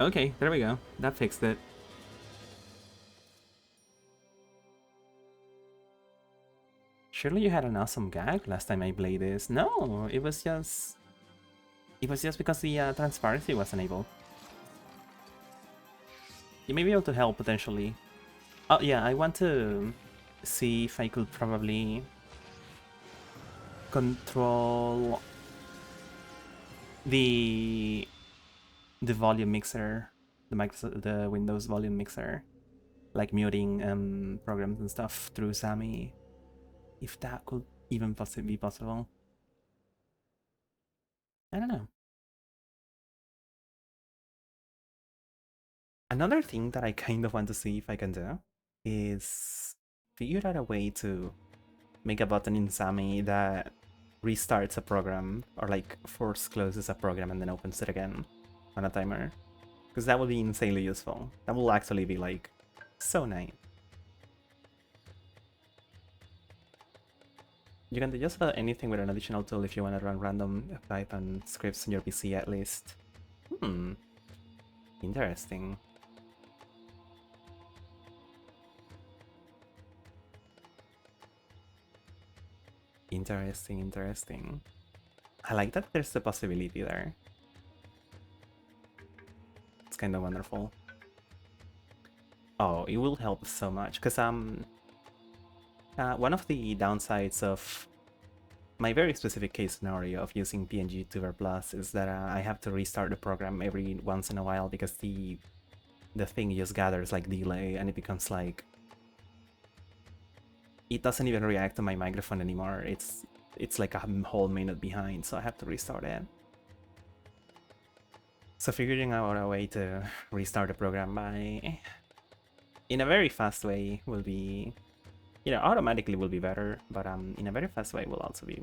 Okay, there we go. That fixed it. Surely you had an awesome gag last time I played this. No, it was just... It was just because the transparency was enabled. You may be able to help, potentially. Oh, yeah, I want to see if I could probably control the volume mixer, the Windows volume mixer, like muting programs and stuff through Sammy, if that could even possibly be possible. I don't know. Another thing that I kind of want to see if I can do is figure out a way to make a button in Sammy that restarts a program or like force closes a program and then opens it again on a timer. Because that would be insanely useful. That will actually be like so nice. You can do just about anything with an additional tool if you want to run random Python scripts on your PC at least. Interesting. Interesting. I like that there's the possibility there. It's kind of wonderful. Oh, it will help so much, because one of the downsides of my very specific case scenario of using PNG Tuber Plus is that I have to restart the program every once in a while because the thing just gathers like delay and it becomes like it doesn't even react to my microphone anymore. It's like a whole minute behind, so I have to restart it. So figuring out a way to restart the program in a very fast way will be, automatically will be better, but in a very fast way will also be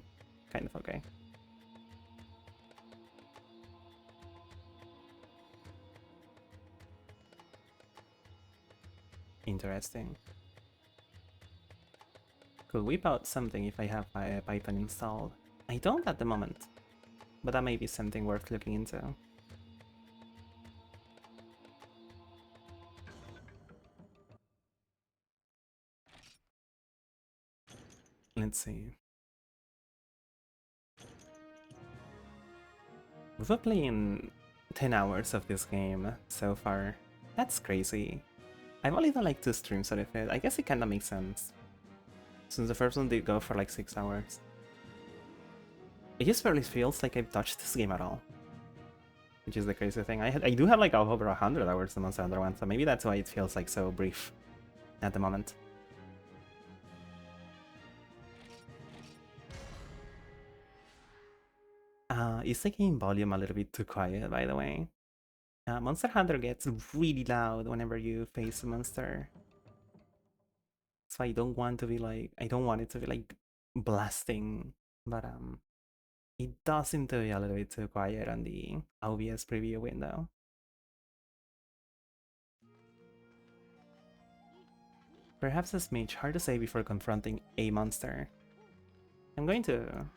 kind of okay. Interesting. Could whip out something if I have my Python installed. I don't at the moment, but that may be something worth looking into. Let's see. We've been playing 10 hours of this game so far. That's crazy. I've only done like 2 streams out of it. I guess it kinda makes sense, since the first one did go for like 6 hours. It just barely feels like I've touched this game at all, which is the crazy thing. I do have like over 100 hours on Monster Hunter 1, so maybe that's why it feels like so brief at the moment. Is the game volume a little bit too quiet, by the way? Monster Hunter gets really loud whenever you face a monster. So I don't want it to be like blasting, but it does seem to be a little bit too quiet on the OBS preview window. Perhaps a smidge hard to say before confronting a monster. I'm going to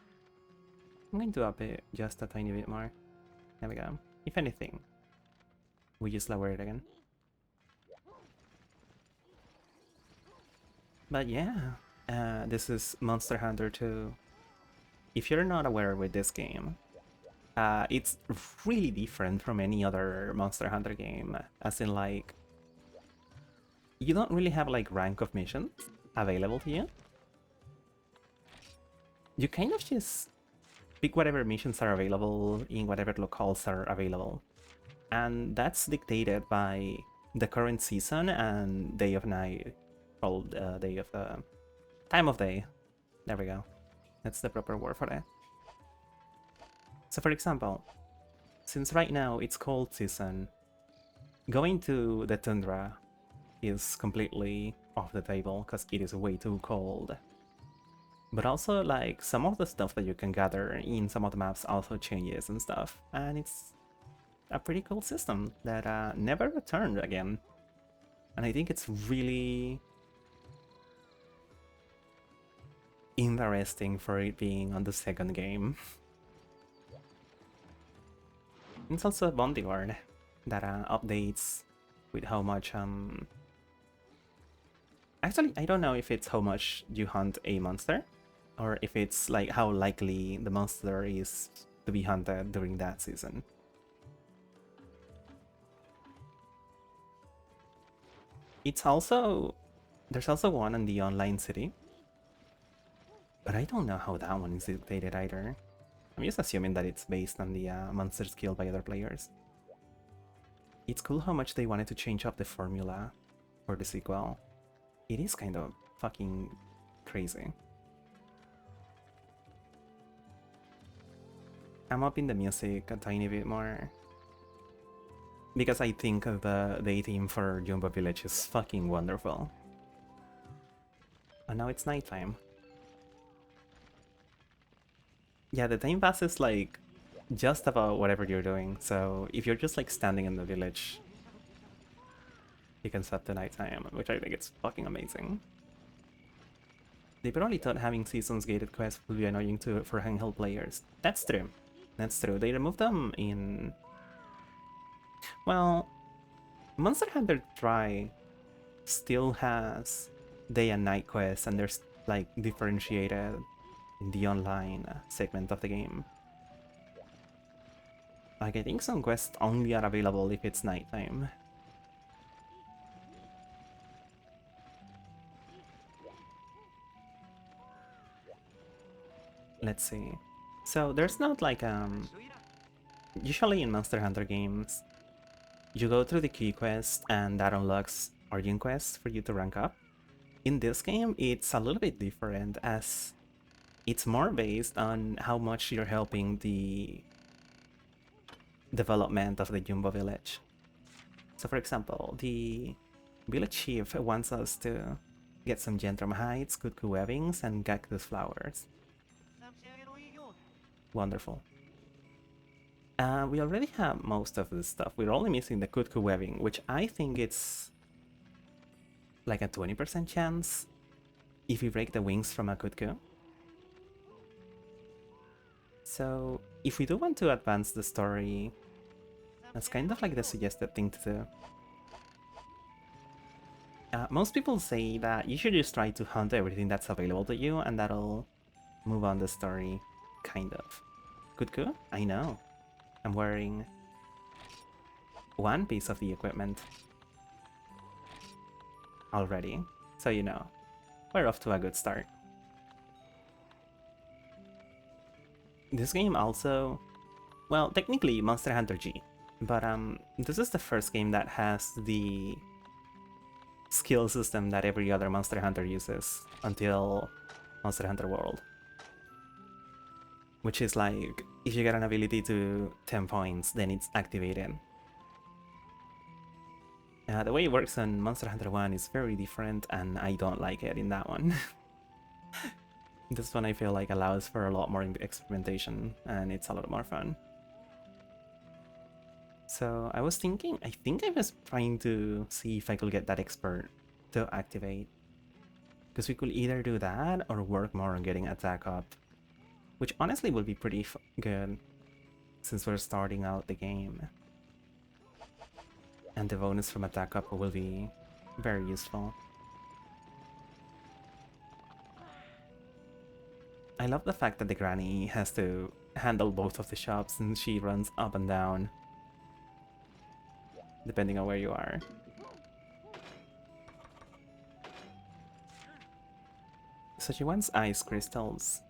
up it just a tiny bit more. There we go. If anything, we just lower it again. But yeah, this is Monster Hunter 2. If you're not aware with this game, it's really different from any other Monster Hunter game, as in like, you don't really have like rank of missions available to you. You kind of just pick whatever missions are available in whatever locales are available. And that's dictated by the current season and day of night, called day of the time of day. There we go. That's the proper word for that. So for example, since right now it's cold season, going to the tundra is completely off the table because it is way too cold. But also, like, some of the stuff that you can gather in some of the maps also changes and stuff, and it's a pretty cool system that never returned again. And I think it's really interesting for it being on the second game. It's also a bodyguard. that updates with how much actually, I don't know if it's how much you hunt a monster, or if it's like how likely the monster is to be hunted during that season. It's also... there's also one in the online city, but I don't know how that one is dictated either. I'm just assuming that it's based on the monsters killed by other players. It's cool how much they wanted to change up the formula for the sequel. It is kind of fucking crazy. I'm up in the music a tiny bit more, because I think the theme for Jumbo Village is fucking wonderful. And now it's nighttime. Yeah, the time passes like just about whatever you're doing, so if you're just like standing in the village, you can set the nighttime, which I think is fucking amazing. They probably thought having seasons gated quests would be annoying for handheld players. That's true. That's true. They removed them in... well, Monster Hunter Tri still has day and night quests, and there's like differentiated in the online segment of the game. Like, I think some quests only are available if it's nighttime. Let's see. So there's not like usually in Monster Hunter games, you go through the key quest and that unlocks origin quests for you to rank up. In this game, it's a little bit different, as it's more based on how much you're helping the development of the Jumbo Village. So for example, the village chief wants us to get some Gentrum hides, cuckoo webbings, and cactus flowers. Wonderful. We already have most of this stuff. We're only missing the cuckoo webbing, which I think it's like a 20% chance if we break the wings from a cuckoo. So if we do want to advance the story, that's kind of like the suggested thing to do. Most people say that you should just try to hunt everything that's available to you, and that'll move on the story, kind of. Cuckoo? I know. I'm wearing one piece of the equipment already, so you know, we're off to a good start. This game also, well, technically Monster Hunter G, but this is the first game that has the skill system that every other Monster Hunter uses until Monster Hunter World. Which is like, if you get an ability to 10 points, then it's activated. The way it works on Monster Hunter 1 is very different, and I don't like it in that one. This one I feel like allows for a lot more experimentation, and it's a lot more fun. So I was thinking, I think I was trying to see if I could get that expert to activate. Because we could either do that or work more on getting attack up. Which honestly would be pretty good, since we're starting out the game. And the bonus from attack up will be very useful. I love the fact that the granny has to handle both of the shops and she runs up and down, depending on where you are. So she wants ice crystals.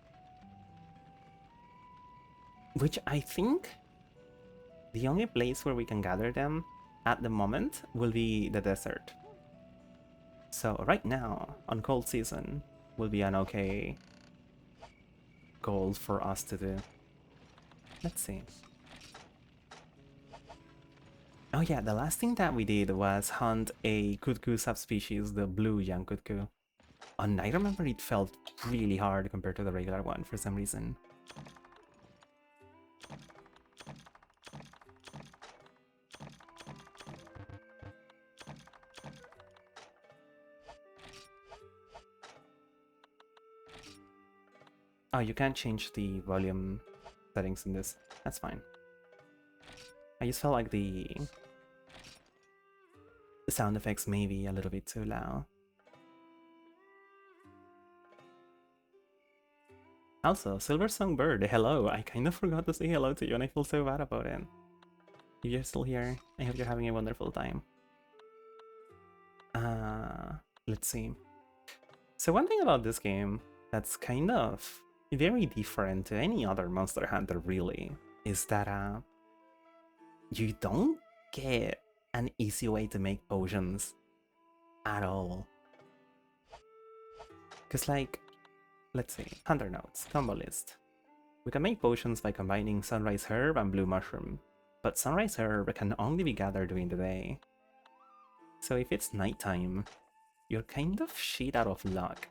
Which I think the only place where we can gather them at the moment will be the desert. So right now, on cold season, will be an okay goal for us to do. Let's see. Oh yeah, the last thing that we did was hunt a cuckoo subspecies, the blue young cuckoo. And I remember it felt really hard compared to the regular one for some reason. Oh, you can't change the volume settings in this. That's fine. I just felt like the sound effects may be a little bit too loud. Also, Silver Songbird, hello! I kind of forgot to say hello to you and I feel so bad about it. If you're still here, I hope you're having a wonderful time. Let's see. So one thing about this game that's kind of very different to any other Monster Hunter really is that you don't get an easy way to make potions at all. Because like, let's see, Hunter Notes, combo list. We can make potions by combining Sunrise Herb and Blue Mushroom, but Sunrise Herb can only be gathered during the day. So if it's nighttime, you're kind of shit out of luck.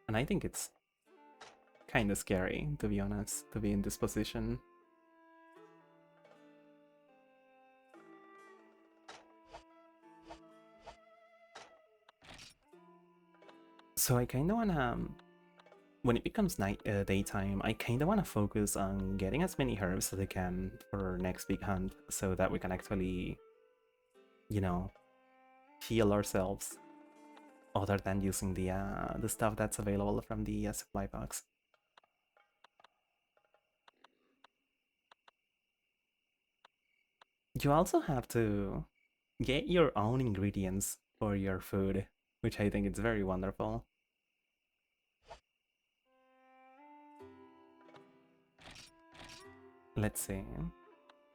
And I think it's kind of scary, to be honest, to be in this position. So I kind of wanna, when it becomes daytime, I kind of wanna focus on getting as many herbs as I can for our next big hunt, so that we can actually, you know, heal ourselves, other than using the stuff that's available from the supply box. You also have to get your own ingredients for your food, which I think is very wonderful. Let's see.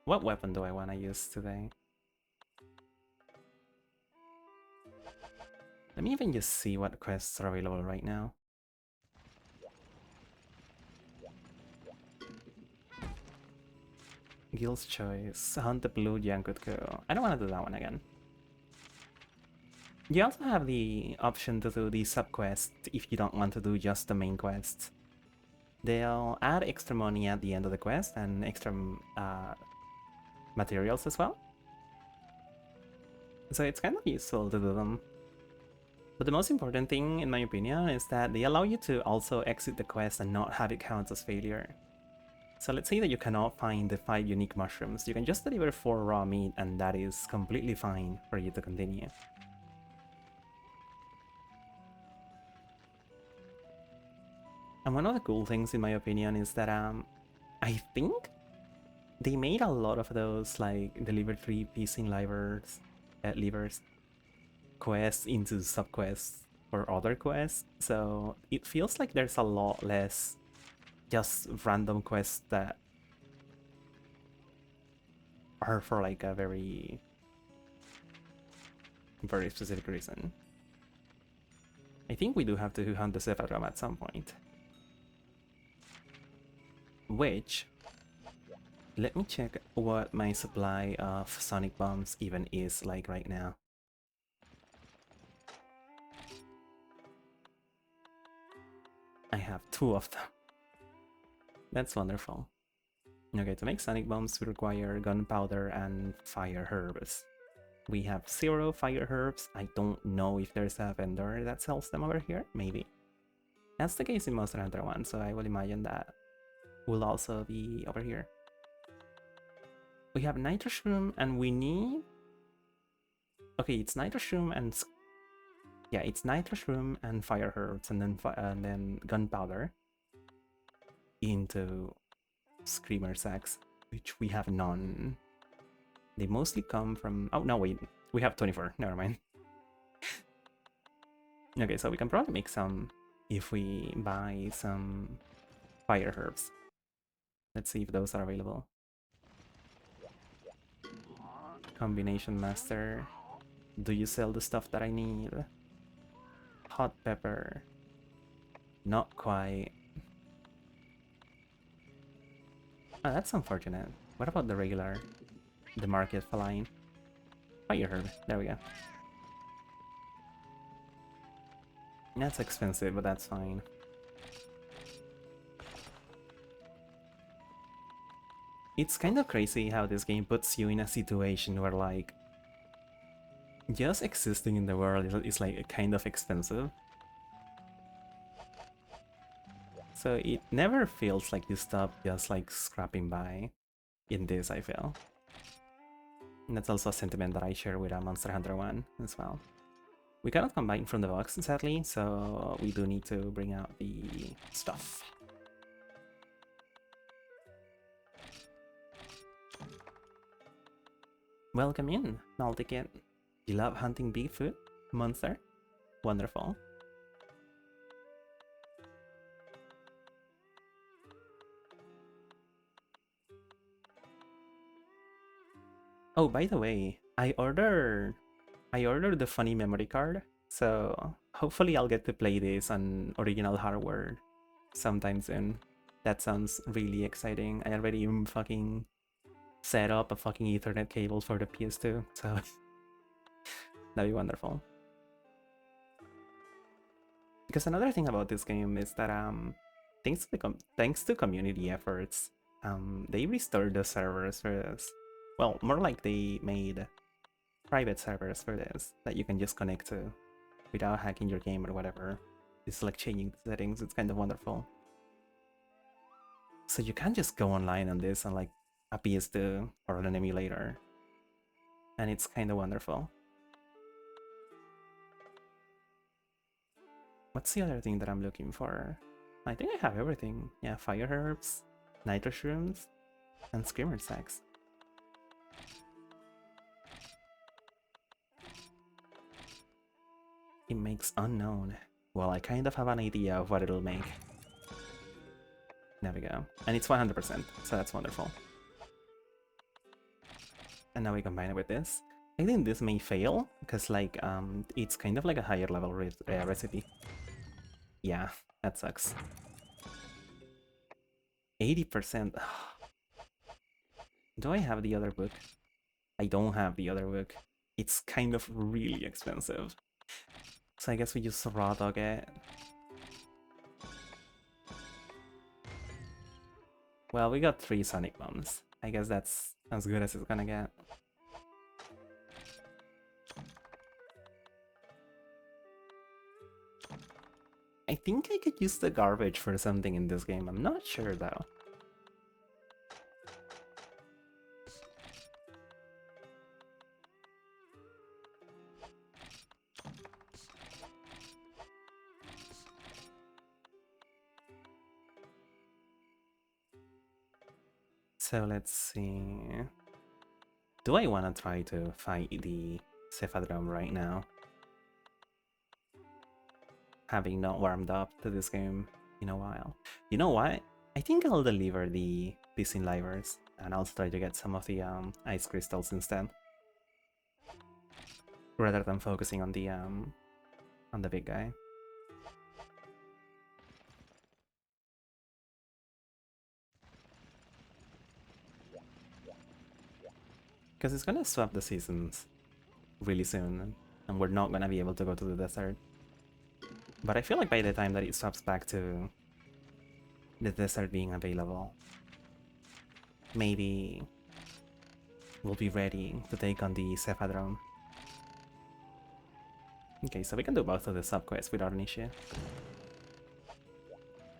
What weapon do I want to use today? Let me even just see what quests are available right now. Guild's Choice, Hunt the Blue Yankutko. I don't want to do that one again. You also have the option to do the sub-quest if you don't want to do just the main quest. They'll add extra money at the end of the quest and extra materials as well. So it's kind of useful to do them. But the most important thing, in my opinion, is that they allow you to also exit the quest and not have it count as failure. So let's say that you cannot find the 5 unique mushrooms. You can just deliver 4 raw meat and that is completely fine for you to continue. And one of the cool things, in my opinion, is that I think they made a lot of those like deliver 3 piecing levers quests into subquests for other quests, so it feels like there's a lot less just random quests that are for like a very specific reason. I think we do have to hunt the Cephadrum at some point. Which, let me check what my supply of sonic bombs even is like right now. I have 2 of them. That's wonderful. Okay, to make sonic bombs we require gunpowder and fire herbs. We have 0 fire herbs. I don't know if there's a vendor that sells them over here. Maybe. That's the case in Monster Hunter 1, so I will imagine that will also be over here. We have nitroshroom and we need... Okay, it's nitroshroom and... Yeah, it's nitroshroom and fire herbs and then gunpowder into screamer sacks, which we have none. They mostly come from... Oh, no, wait. We have 24. Never mind. Okay, so we can probably make some if we buy some fire herbs. Let's see if those are available. Combination Master. Do you sell the stuff that I need? Hot pepper. Not quite. Oh, that's unfortunate. What about the regular? The market feline? Fire herb. There we go. That's expensive, but that's fine. It's kind of crazy how this game puts you in a situation where, like, just existing in the world is like kind of expensive. So it never feels like you stop just like scrapping by. in this, I feel. And that's also a sentiment that I share with a Monster Hunter 1 as well. We cannot combine from the box, sadly, so we do need to bring out the stuff. Welcome in, Maltikit. You love hunting Bigfoot? Monster? Wonderful. Oh, by the way, I ordered the funny memory card, so hopefully I'll get to play this on original hardware sometime soon. That sounds really exciting. I already fucking set up a fucking Ethernet cable for the PS2, so that'd be wonderful. Because another thing about this game is that thanks to community efforts, they restored the servers for this. Well, more like they made private servers for this that you can just connect to without hacking your game or whatever. It's like changing the settings. It's kind of wonderful. So you can just go online on this on like a PS2 or on an emulator, and it's kind of wonderful. What's the other thing that I'm looking for? I think I have everything. Yeah, fire herbs, nitro shrooms, and screamer sacks. It makes unknown. Well, I kind of have an idea of what it'll make. There we go. And it's 100%, so that's wonderful. And now we combine it with this. I think this may fail, because like, it's kind of like a higher level recipe. Yeah, that sucks. 80%. Do I have the other book? I don't have the other book. It's kind of really expensive. So I guess we just raw dog it. Well, we got 3 Sonic Bombs. I guess that's as good as it's gonna get. I think I could use the garbage for something in this game. I'm not sure though. So let's see. Do I want to try to fight the Cephadrome right now? Having not warmed up to this game in a while. You know what? I think I'll deliver the Piscine Livers and I'll try to get some of the ice crystals instead. Rather than focusing on the big guy. Because it's gonna swap the seasons really soon, and we're not gonna be able to go to the desert. But I feel like by the time that it swaps back to the desert being available, maybe we'll be ready to take on the Cephadrome. Okay, so we can do both of the sub-quests without an issue.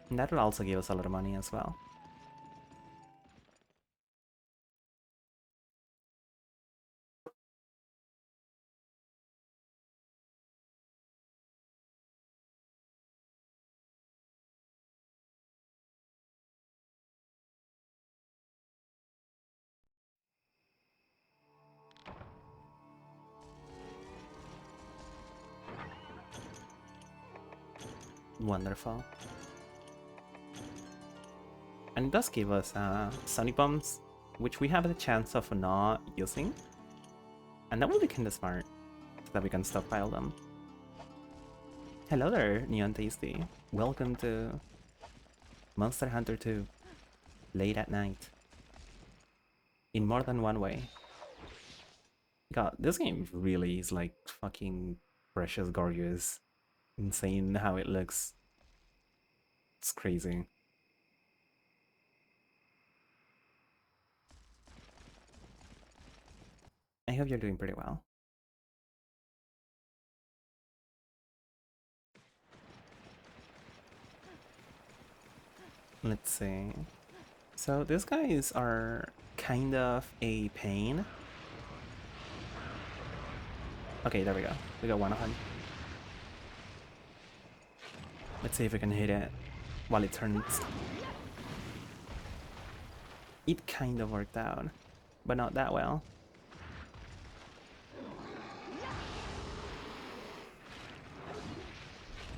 And that will also give us a lot of money as well. Wonderful. And it does give us Sonic Bombs, which we have the chance of not using. And that will be kinda smart, so that we can stockpile them. Hello there, Neon Tasty. Welcome to Monster Hunter 2, late at night. In more than one way. God, this game really is like fucking precious gorgeous. Insane how it looks. It's crazy. I hope you're doing pretty well. Let's see. So these guys are kind of a pain. Okay, there we go. We got one of them. Let's see if we can hit it while it turns. It kind of worked out, but not that well.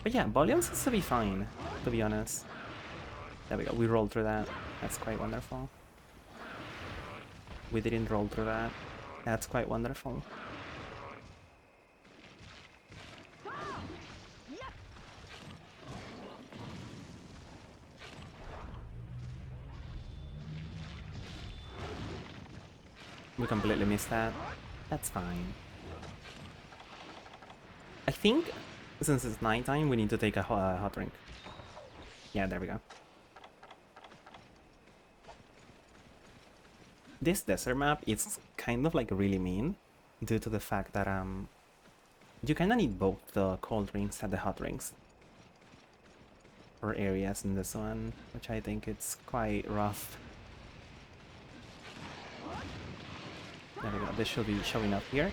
But yeah, volume seems to be fine, to be honest. There we go, we rolled through that. That's quite wonderful. We didn't roll through that. That's quite wonderful. We completely missed that. That's fine. I think since it's nighttime, we need to take a hot drink. Yeah, there we go. This desert map is kind of like really mean due to the fact that you kind of need both the cold drinks and the hot drinks for areas in this one, which I think it's quite rough. There we go, this should be showing up here.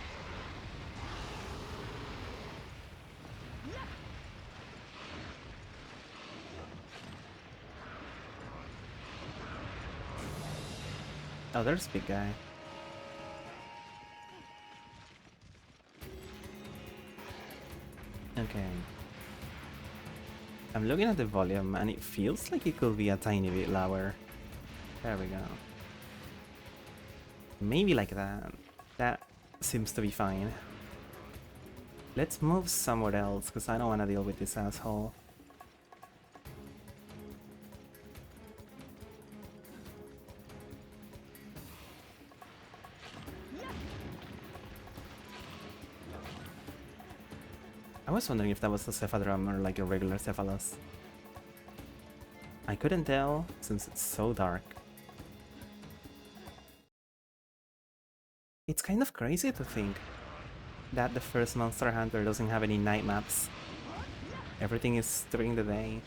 Oh, there's big guy. Okay. I'm looking at the volume and it feels like it could be a tiny bit lower. There we go. Maybe like that. That seems to be fine. Let's move somewhere else because I don't want to deal with this asshole. I was wondering if that was a Cephadrum or like a regular Cephalus. I couldn't tell since it's so dark. It's kind of crazy to think that the first Monster Hunter doesn't have any night maps. Everything is during the day.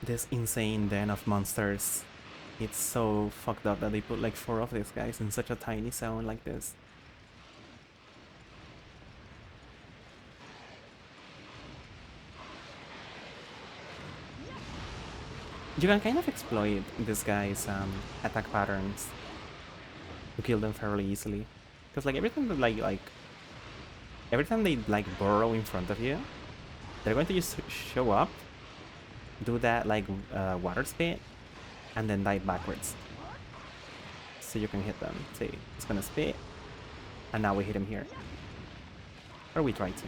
This insane den of monsters. It's so fucked up that they put like 4 of these guys in such a tiny zone like this. You can kind of exploit this guy's attack patterns to kill them fairly easily. Because like every time that every time they like burrow in front of you, they're going to just show up, do that like water spit, and then dive backwards. So you can hit them. See, it's gonna spit, and now we hit him here. Or we try to.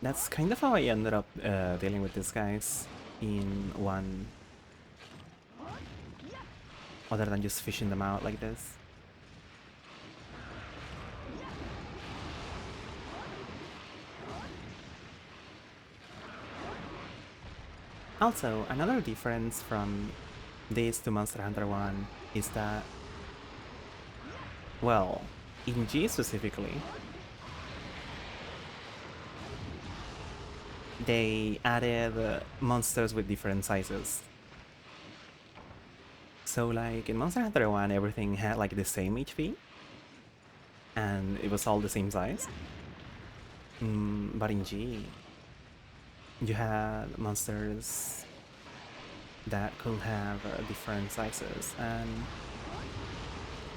That's kind of how I ended up dealing with these guys in one. Other than just fishing them out like this. Also, another difference from this to Monster Hunter 1 is that, well, in G specifically, they added monsters with different sizes. So like in Monster Hunter 1 everything had like the same HP and it was all the same size. But in G you had monsters that could have different sizes, and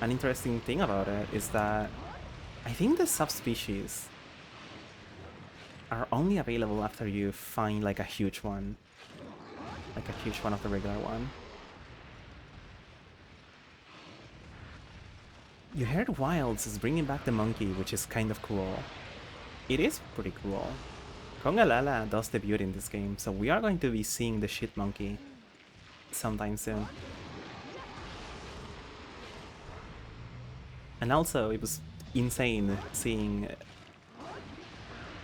an interesting thing about it is that I think the subspecies are only available after you find like a huge one. Like a huge one of the regular one. You heard Wilds is bringing back the monkey, which is kind of cool. It is pretty cool. Kongalala does debut in this game, so we are going to be seeing the shit monkey sometime soon. And also, it was insane seeing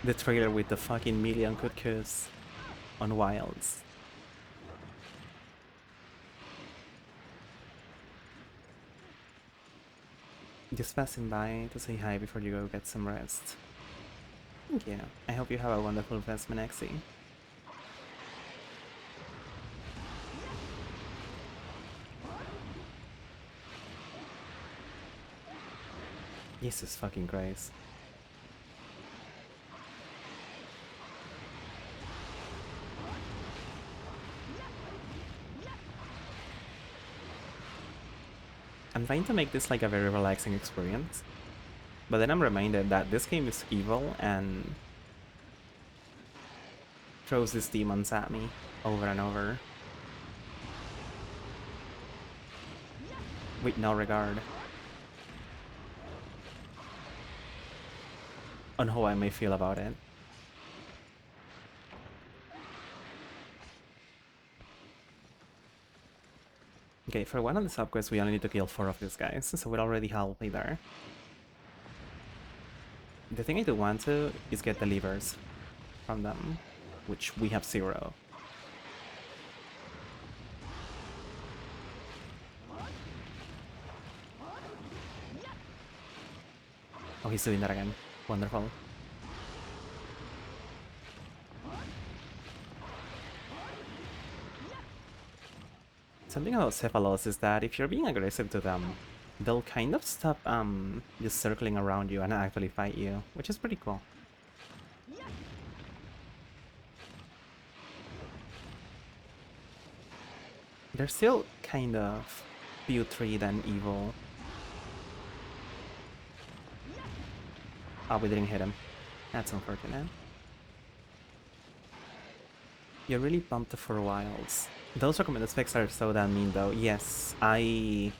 the trailer with the fucking million cuckoos on Wilds. Just passing by to say hi before you go get some rest. Thank you. I hope you have a wonderful rest, Menexi. Jesus fucking Christ. I'm trying to make this like a very relaxing experience, but then I'm reminded that this game is evil and throws these demons at me over and over with no regard on how I may feel about it. Okay, for one of the subquests we only need to kill 4 of these guys, so we're already halfway there. The thing I do want to is get the levers from them, which we have 0. Oh, he's doing that again. Wonderful. Something about Cephalos is that if you're being aggressive to them, they'll kind of stop just circling around you and actually fight you, which is pretty cool. They're still kind of putrid and evil. Oh, we didn't hit him. That's unfortunate. You're really pumped for Wilds. Those recommended specs are so damn mean though. Yes, I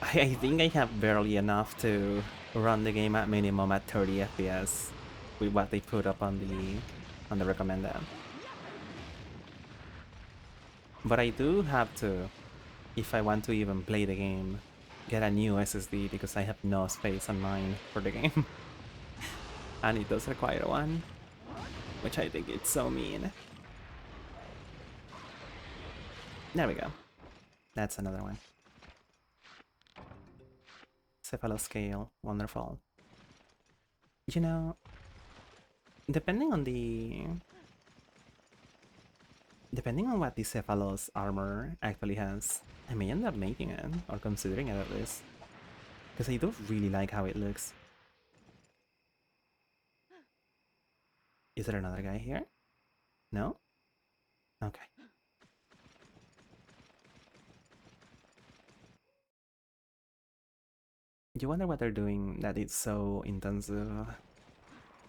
think I have barely enough to run the game at minimum at 30 FPS with what they put up on the recommended. But I do have to, if I want to even play the game, get a new SSD because I have no space on mine for the game. And it does require one, which I think it's so mean. There we go. That's another one. Cephaloscale, wonderful. You know, depending on what the Cephalos armor actually has, I may end up making it, or considering it at least. Because I do really like how it looks. Is there another guy here? No? Okay. You wonder what they're doing that is so intensive.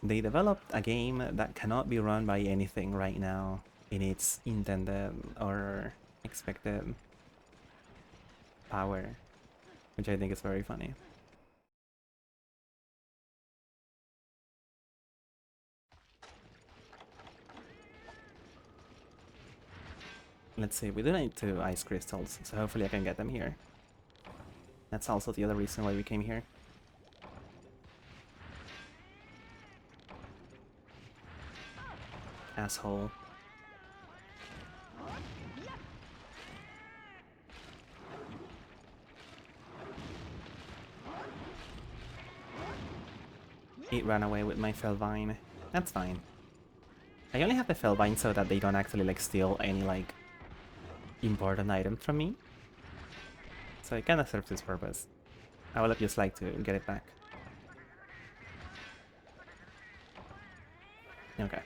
They developed a game that cannot be run by anything right now in its intended or expected power, which I think is very funny. Let's see, we do need 2 ice crystals, so hopefully I can get them here. That's also the other reason why we came here. Asshole. It ran away with my Felvine. That's fine. I only have the Felvine so that they don't actually like steal any like important item from me. So it kinda serves its purpose. I would just like to get it back. Okay.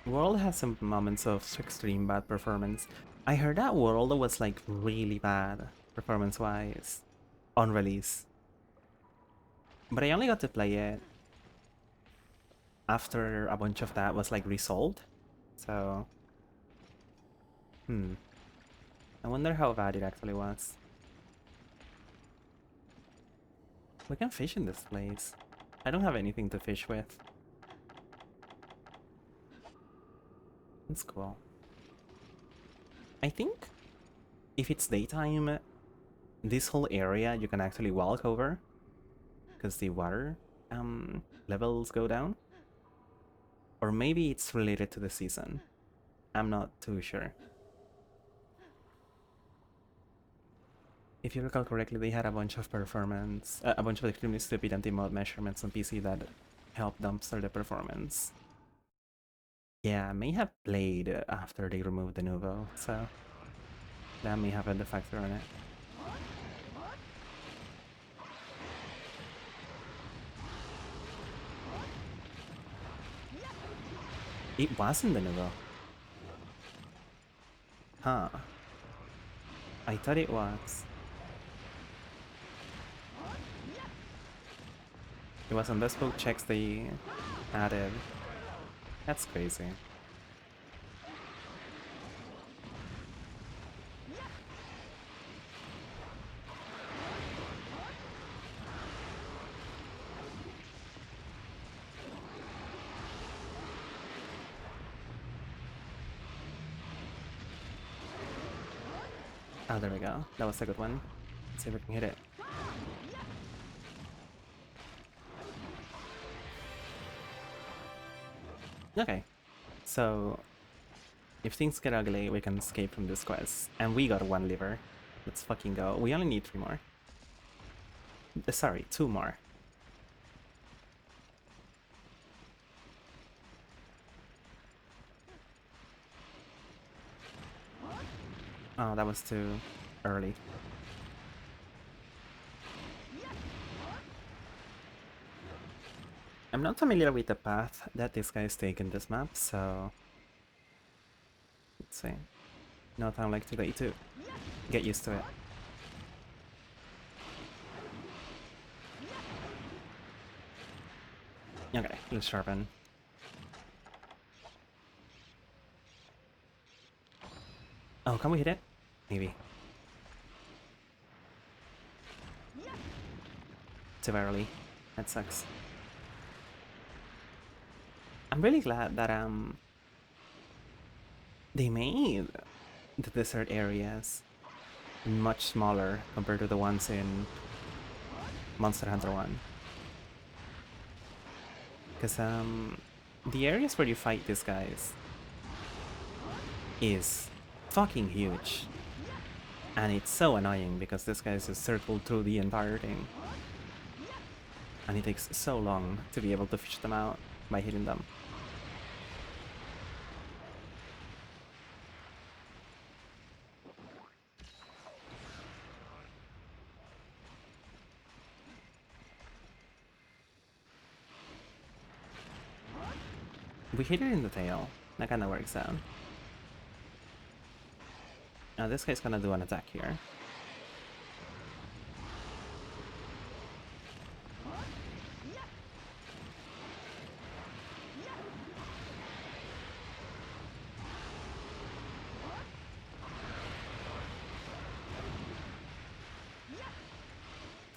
World has some moments of extreme bad performance. I heard that World was like really bad performance-wise on release. But I only got to play it after a bunch of that was like resolved. So I wonder how bad it actually was. We can fish in this place. I don't have anything to fish with. That's cool. I think if it's daytime, this whole area you can actually walk over because the water levels go down. Or maybe it's related to the season. I'm not too sure. If you recall correctly, they had a bunch of a bunch of extremely stupid anti-mod measurements on PC that helped dumpster the performance. Yeah, I may have played after they removed the Nuvo, so that may have had a factor on it. It wasn't the Nuvo. Huh. I thought it was. It was on bespoke checks they added. That's crazy. Oh, there we go. That was a good one. Let's see if we can hit it. Okay. So, if things get ugly, we can escape from this quest. And we got one liver. Let's fucking go. We only need 3 more. Sorry, 2 more. Oh, that was too early. I'm not familiar with the path that this guy's taken this map, so... Let's see. No time like today to get used to it. Okay, let's sharpen. Oh, can we hit it? Maybe. Too early. That sucks. I'm really glad that they made the desert areas much smaller compared to the ones in Monster Hunter 1. Because the areas where you fight these guys is fucking huge. And it's so annoying because this guy just circled through the entire thing. And it takes so long to be able to fish them out by hitting them. We hit it in the tail. That kinda works out. Now this guy's gonna do an attack here.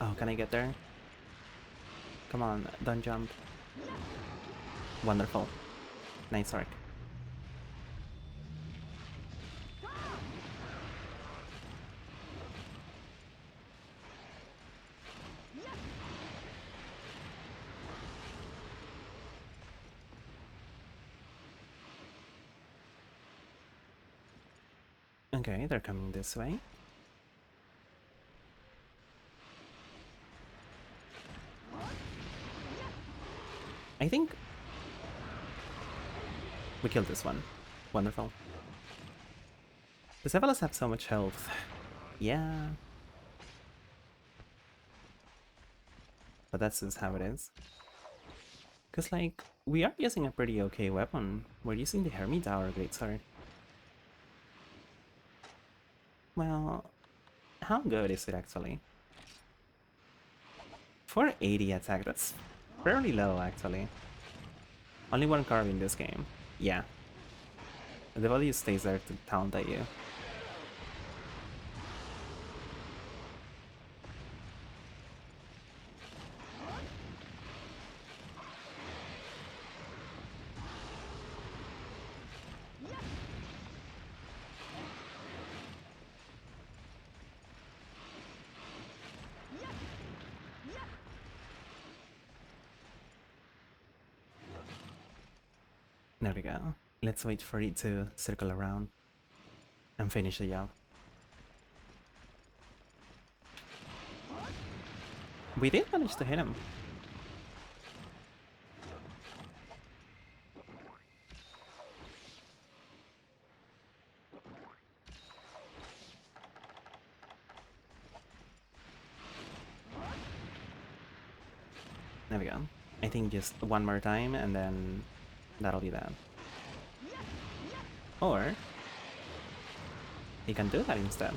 Oh, can I get there? Come on, don't jump. Wonderful. Nice arc. Okay, they're coming this way. I think we killed this one. Wonderful. The Cephalots have so much health. Yeah. But that's just how it is. Because, like, we are using a pretty okay weapon. We're using the Hermit Tower Greatsword. Well, how good is it actually? 480 attack, that's fairly low actually. Only one carve in this game. Yeah. The value stays there to taunt at you. There we go. Let's wait for it to circle around and finish the job. We did manage to hit him. There we go. I think just one more time and then that'll be that. Or he can do that instead.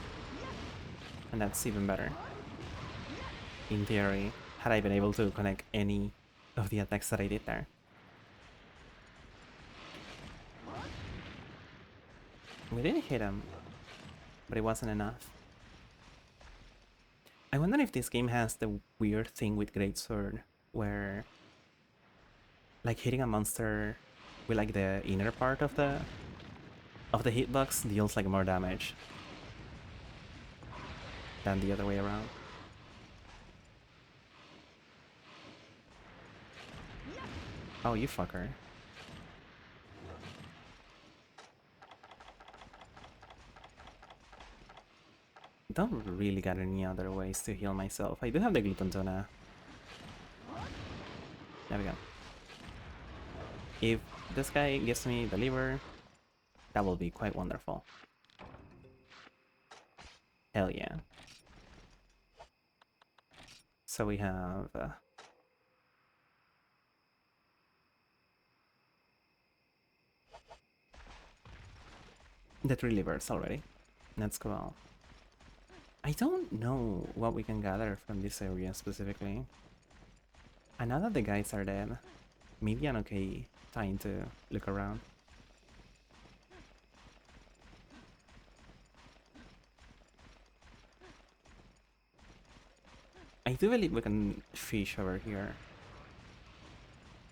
And that's even better. In theory, had I been able to connect any of the attacks that I did there. We did hit him, but it wasn't enough. I wonder if this game has the weird thing with Greatsword where like hitting a monster with like the inner part of the hitbox deals like more damage than the other way around. Oh, you fucker. Don't really got any other ways to heal myself. I do have the Gluten Tuna. There we go. If this guy gives me the liver, that will be quite wonderful. Hell yeah. So we have... the 3 livers already. Let's go out. I don't know what we can gather from this area specifically. And now that the guys are dead, maybe an okay time to look around. I do believe we can fish over here.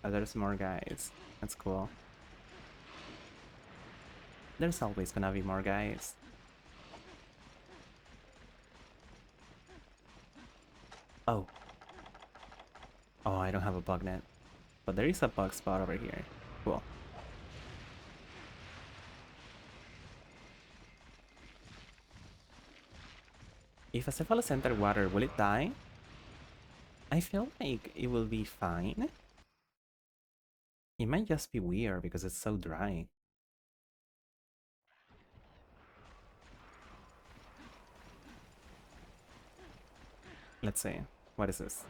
Oh, there's more guys. That's cool. There's always gonna be more guys. Oh. Oh, I don't have a bug net. But there is a bug spot over here. Cool. If a Cephalus enter water, will it die? I feel like it will be fine. It might just be weird because it's so dry. Let's see. What is this?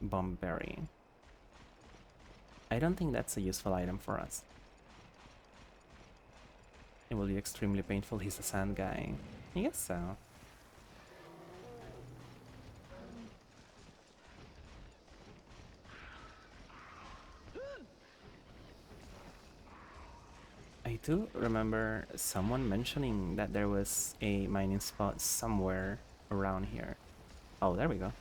Bomb berry. I don't think that's a useful item for us. It will be extremely painful. He's a sand guy. I guess so. I do remember someone mentioning that there was a mining spot somewhere around here. Oh, there we go.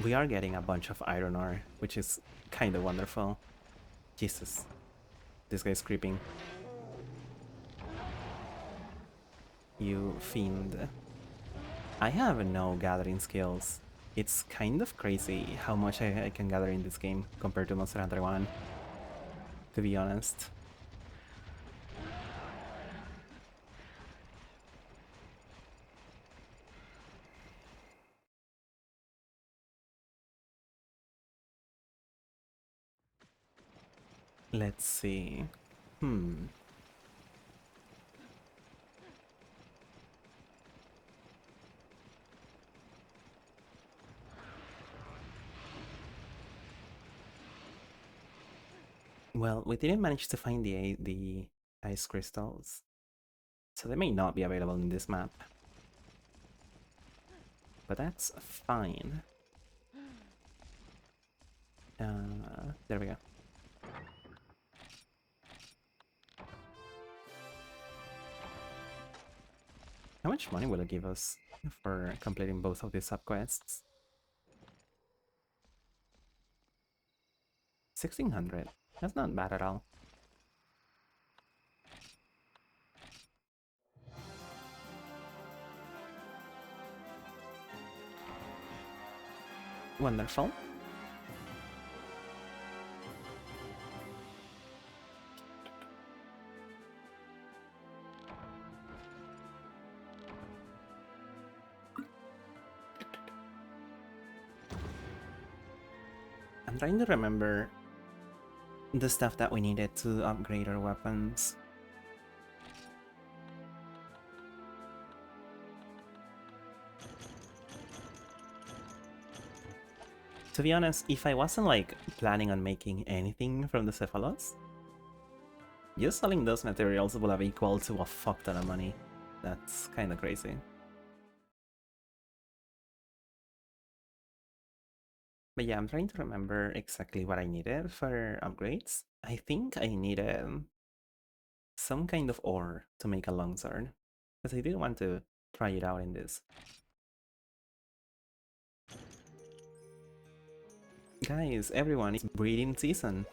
We are getting a bunch of iron ore, which is kind of wonderful. Jesus. This guy's creeping. You fiend. I have no gathering skills. It's kind of crazy how much I can gather in this game compared to Monster Hunter 1, to be honest. Let's see. Well, we didn't manage to find the ice crystals, so they may not be available in this map. But that's fine. There we go. How much money will it give us for completing both of these subquests? 1600. That's not bad at all. Wonderful. I'm trying to remember the stuff that we needed to upgrade our weapons. To be honest, if I wasn't like planning on making anything from the Cephalos, just selling those materials would have equal to a fuck ton of money. That's kinda crazy. But yeah, I'm trying to remember exactly what I needed for upgrades. I think I needed some kind of ore to make a longsword, because I did want to try it out in this. Guys, everyone, it's breeding season.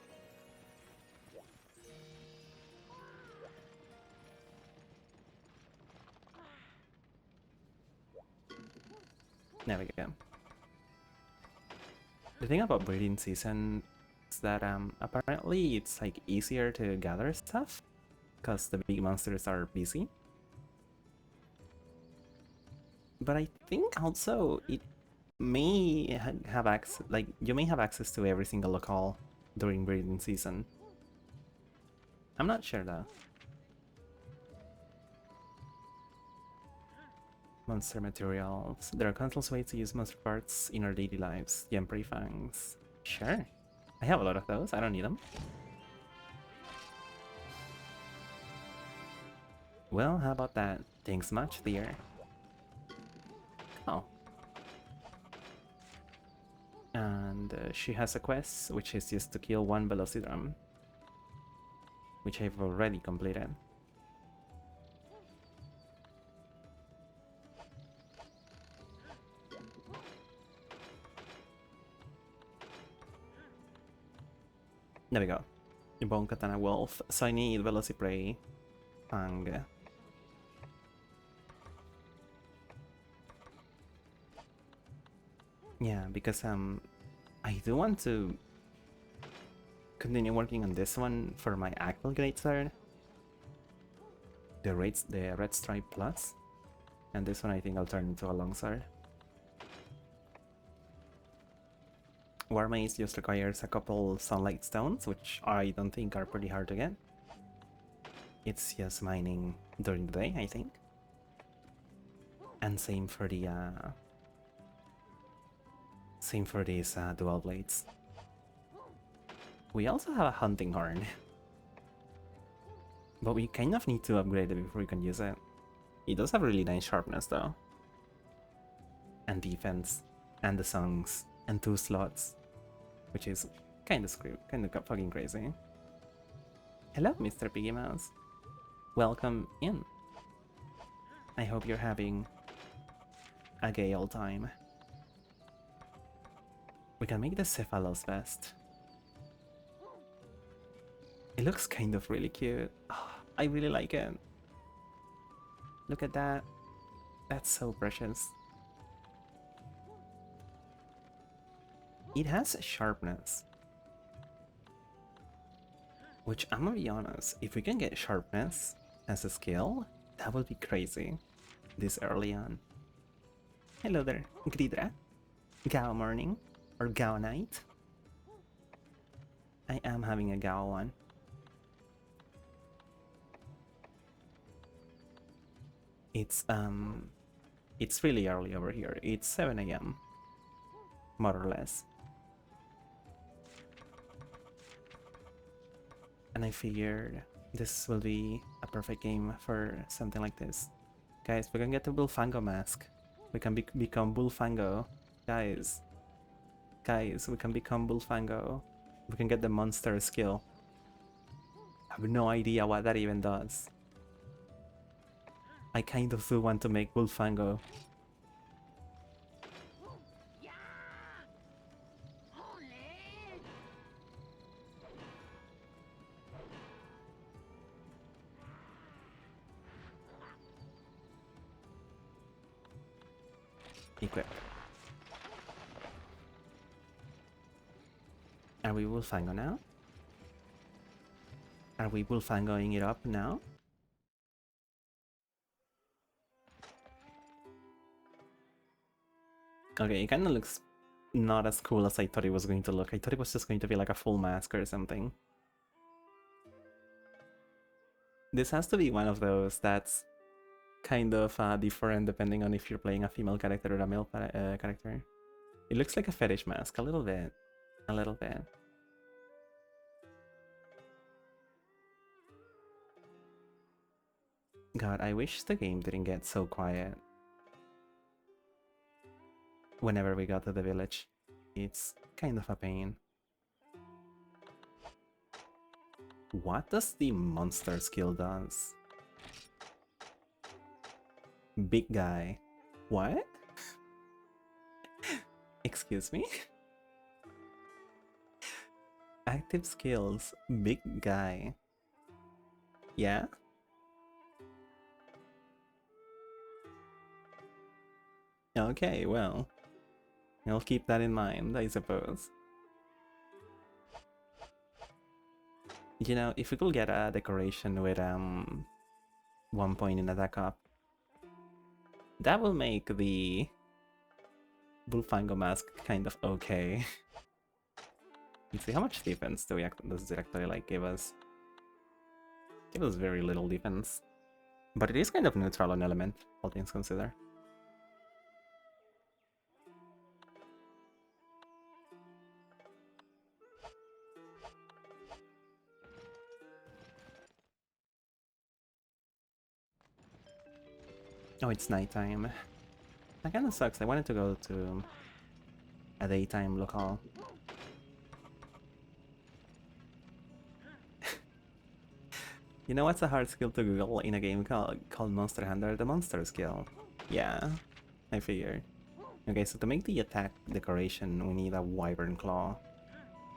There we go. The thing about breeding season is that apparently it's like easier to gather stuff because the big monsters are busy. But I think also it may have access, like you may have access to every single locale during breeding season. I'm not sure though. Monster materials. There are countless ways to use monster parts in our daily lives. Yempre fangs. Sure. I have a lot of those. I don't need them. Well, how about that? Thanks much, dear. Oh. And she has a quest, which is just to kill one Velocidrum, which I've already completed. There we go. Bone Katana Wolf. So I need Velociprey, Fang. Yeah, because I do want to continue working on this one for my actual Greatsword. The Red Stripe Plus. And this one I think I'll turn into a Longsword. War Mace just requires a couple Sunlight Stones, which I don't think are pretty hard to get. It's just mining during the day, I think. And same for the same for these dual blades. We also have a hunting horn, but we kind of need to upgrade it before we can use it. It does have really nice sharpness though, and defense, and the songs, and 2 slots, which is kind of fucking crazy. Hello, Mr. Piggy Mouse. Welcome in. I hope you're having a gay old time. We can make the Cephalos vest. It looks kind of really cute. Oh, I really like it. Look at that. That's so precious. It has sharpness. Which, I'm gonna be honest, if we can get sharpness as a skill, that would be crazy this early on. Hello there, Gridra. Gao morning, or Gao night. I am having a Gao one. It's really early over here. It's 7 AM, more or less. And I figured this will be a perfect game for something like this. Guys, we can get the Bullfango mask. We can become Bullfango. Guys, we can become Bullfango. We can get the monster skill. I have no idea what that even does. I kind of do want to make Bullfango. Equip. Are we Wolfango now? Are we Wolfangoing it up now? Okay, it kind of looks not as cool as I thought it was going to look. I thought it was just going to be like a full mask or something. This has to be one of those that's kind of different depending on if you're playing a female character or a male character. It looks like a fetish mask, a little bit. A little bit. God, I wish the game didn't get so quiet whenever we got to the village. It's kind of a pain. What does the monster skill does? Big guy. What? Excuse me? Active skills. Big guy. Yeah? Okay, well. I'll keep that in mind, I suppose. You know, if we could get a decoration with 1 point in attack up, that will make the Bullfango mask kind of okay. Let's see, how much defense does it actually like give us? Give us very little defense. But it is kind of neutral on element, all things considered. Oh, it's nighttime. That kinda sucks. I wanted to go to a daytime locale. You know what's a hard skill to Google in a game called Monster Hunter? The monster skill. Yeah, I figured. Okay, so to make the attack decoration, we need a Wyvern Claw.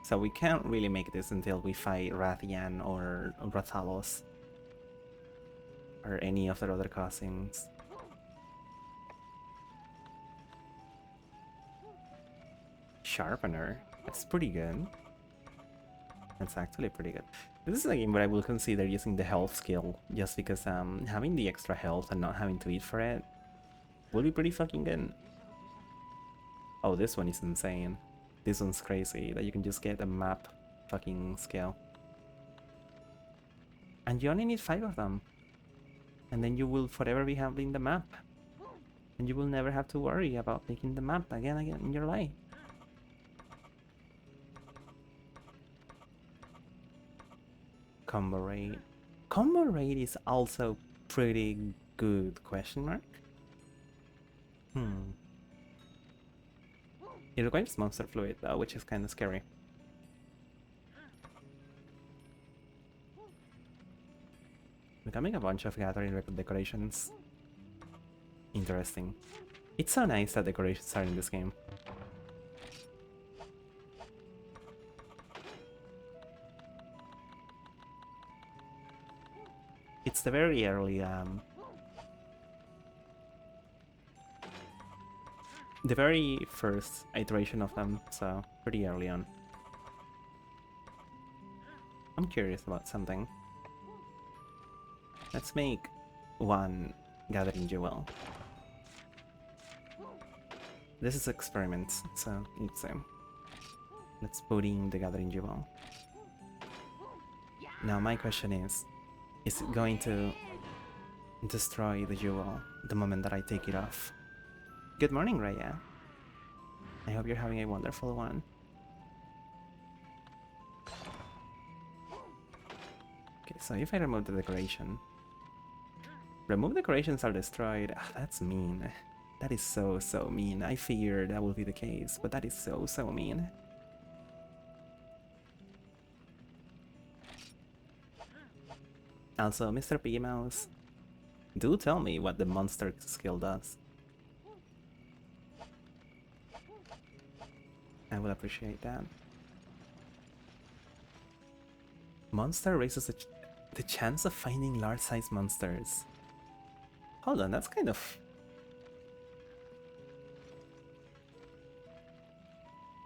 So we can't really make this until we fight Rathian or Rathalos. Or any of their other cousins. Sharpener. That's pretty good. That's actually pretty good. This is a game where I will consider using the health skill, just because having the extra health and not having to eat for it will be pretty fucking good. Oh, this one is insane. This one's crazy, that you can just get a map fucking skill. And you only need 5 of them. And then you will forever be having the map. And you will never have to worry about making the map again in your life. Combo rate. Combo rate is also pretty good, question mark? It requires monster fluid though, which is kind of scary. Becoming a bunch of gathering decorations. Interesting. It's so nice that decorations are in this game. It's the very early the very first iteration of them, so pretty early on. I'm curious about something. Let's make one gathering jewel. This is experiments, so let's put in the gathering jewel. Now my question is it going to destroy the jewel the moment that I take it off? Good morning, Raya. I hope you're having a wonderful one. Okay, so if I remove the decoration... Remove decorations are destroyed. Ah, that's mean. That is so mean. I figured that would be the case, but that is so mean. Also, Mr. Piggy Mouse, do tell me what the monster skill does. I will appreciate that. Monster raises the chance of finding large-sized monsters. Hold on, that's kind of...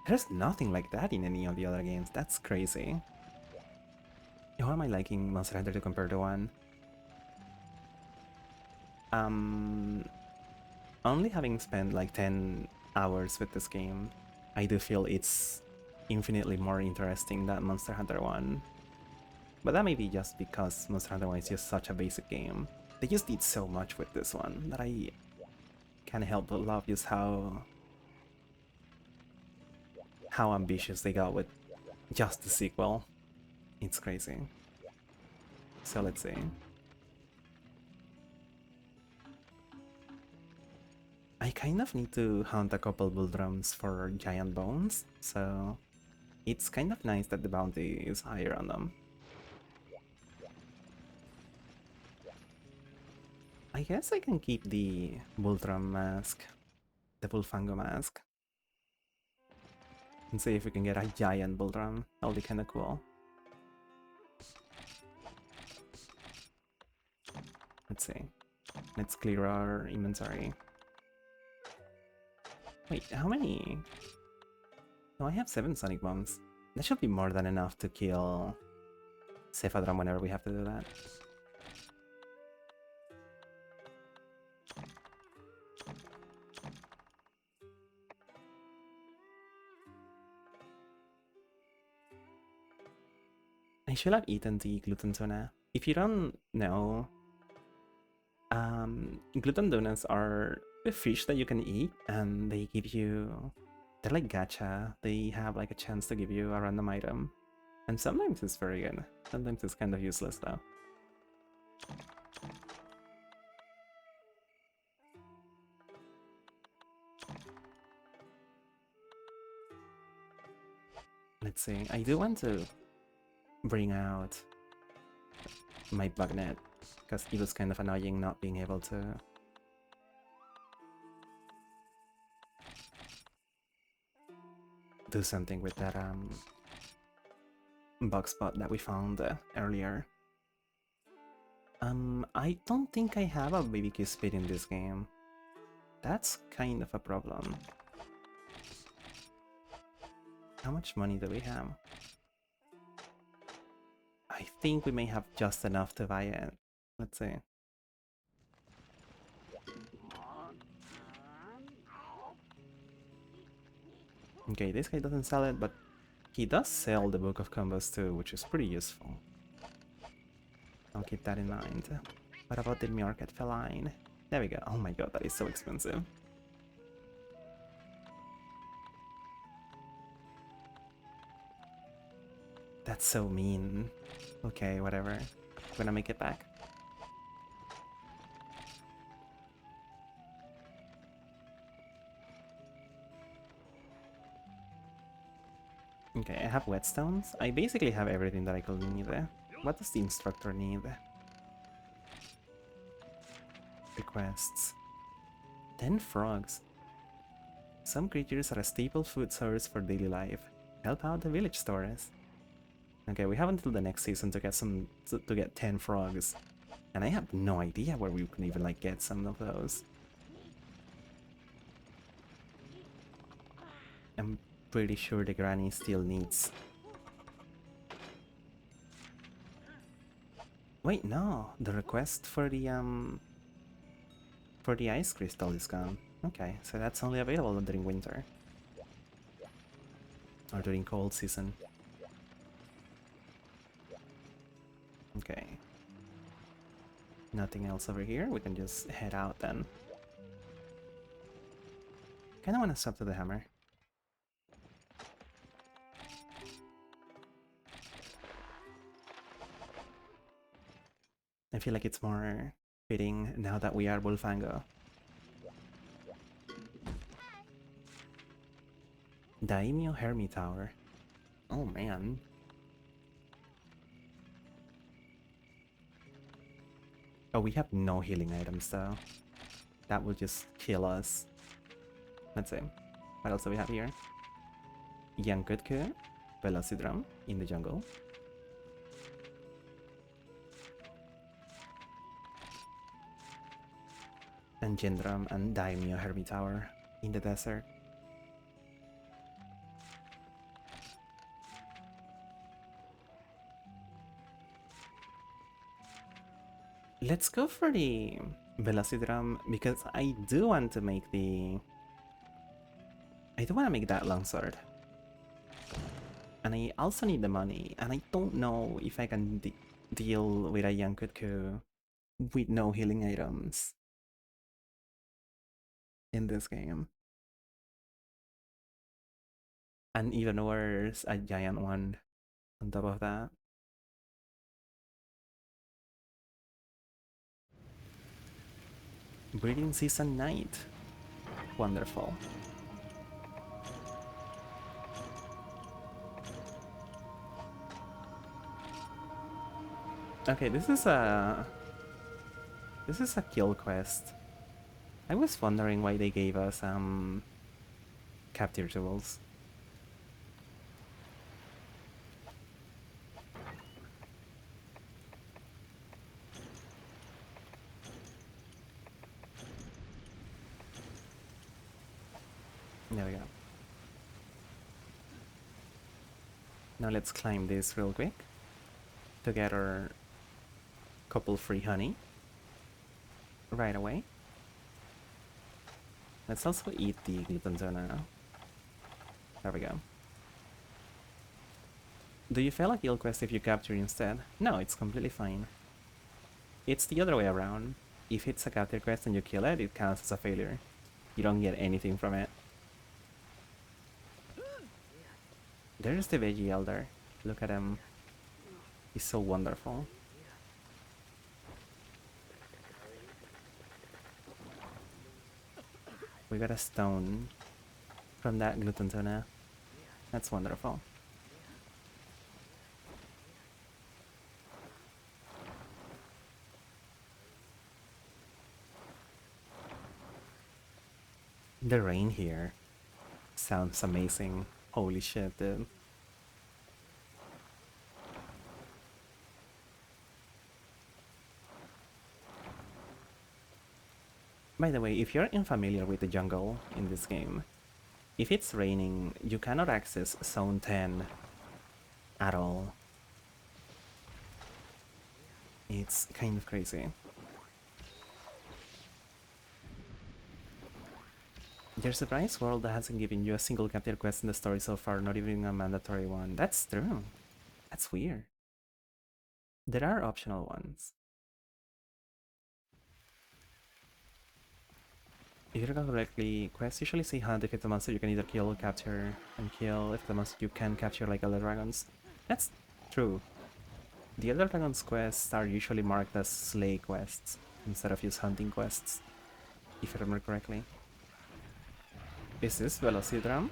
There's nothing like that in any of the other games. That's crazy. How am I liking Monster Hunter to compare to one? Only having spent like 10 hours with this game, I do feel it's infinitely more interesting than Monster Hunter 1. But that may be just because Monster Hunter 1 is just such a basic game. They just did so much with this one that I can't help but love just how ambitious they got with just the sequel. It's crazy. So let's see. I kind of need to hunt a couple bull drums for giant bones, so it's kind of nice that the bounty is higher on them. I guess I can keep the bull drum mask, the bullfango mask, and see if we can get a giant bull drum. That'll be kinda cool. Let's see. Let's clear our inventory. Wait, how many? No, I have 7 sonic bombs. That should be more than enough to kill Cephadram whenever we have to do that. I should have eaten the gluten tuna. If you don't know, gluten donuts are the fish that you can eat, and they give you... They're like gacha. They have like a chance to give you a random item. And sometimes it's very good. Sometimes it's kind of useless though. Let's see. I do want to bring out my bug net, because it was kind of annoying not being able to do something with that bug spot that we found earlier. I don't think I have a BBQ speed in this game. That's kind of a problem. How much money do we have? I think we may have just enough to buy it. Let's see. Okay, this guy doesn't sell it, but he does sell the Book of Combos too, which is pretty useful. I'll keep that in mind. What about the Market Feline? There we go. Oh my god, that is so expensive. That's so mean. Okay, whatever. I'm gonna make it back. Okay, I have whetstones. I basically have everything that I could need. What does the instructor need? Requests. 10 frogs. Some creatures are a staple food source for daily life. Help out the village stores. Okay, we have until the next season to get to get 10 frogs. And I have no idea where we can even like get some of those. I'm pretty sure the granny still needs... Wait, no, the request for the ice crystal is gone. Okay, so that's only available during winter. Or during cold season. Okay. Nothing else over here, we can just head out then. Kinda wanna swap to the hammer. I feel like it's more fitting now that we are Bullfango. Daimyo Hermit Tower. Oh man. Oh, we have no healing items though. That will just kill us. Let's see. What else do we have here? Yankutku, Velocidrum in the jungle. And Gendrum and Daimyo Hermit Tower in the desert. Let's go for the Velocitram because I do want to make the... I do want to make that longsword. And I also need the money, and I don't know if I can deal with a Yankutku with no healing items in this game. And even worse, a giant one on top of that. Breeding season night. Wonderful. Okay, this is a kill quest. I was wondering why they gave us capture tools. There we go. Now let's climb this real quick to get our couple free honey right away. Let's also eat the gluten tuna. There we go. Do you fail a kill quest if you capture instead? No, it's completely fine. It's the other way around. If it's a capture quest and you kill it, it counts as a failure. You don't get anything from it. There's the veggie elder. Look at him. He's so wonderful. We got a stone from that gluten tuna. That's wonderful. The rain here sounds amazing. Holy shit, dude. By the way, if you're unfamiliar with the jungle in this game, if it's raining, you cannot access Zone 10 at all. It's kind of crazy. Your surprise world hasn't given you a single capture quest in the story so far, not even a mandatory one. That's true. That's weird. There are optional ones. If you recall correctly, quests usually say hunt if it's a monster you can either kill, capture, and kill if it's a monster you can capture like Elder Dragons. That's true. The Elder Dragons quests are usually marked as slay quests instead of just hunting quests, if I remember correctly. Is this Velocidram?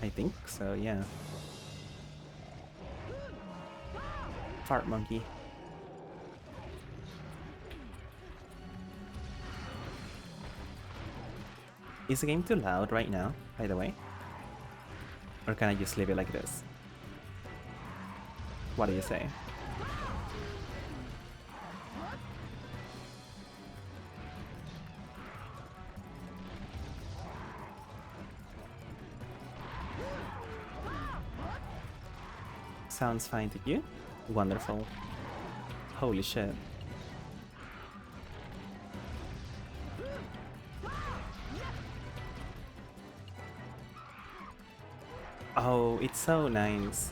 I think so, yeah. Fart monkey. Is the game too loud right now, by the way? Or can I just leave it like this? What do you say? Sounds fine to you? Wonderful. Holy shit. Oh, it's so nice.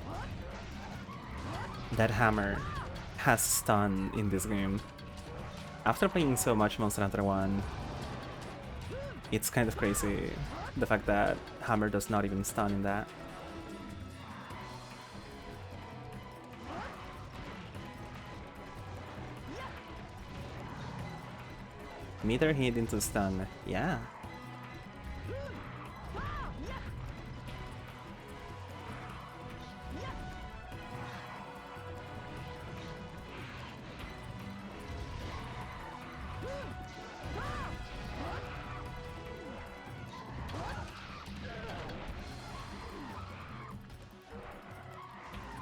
That hammer has stun in this game. After playing so much Monster Hunter 1, it's kind of crazy the fact that hammer does not even stun in that. Meter hit into stun, yeah.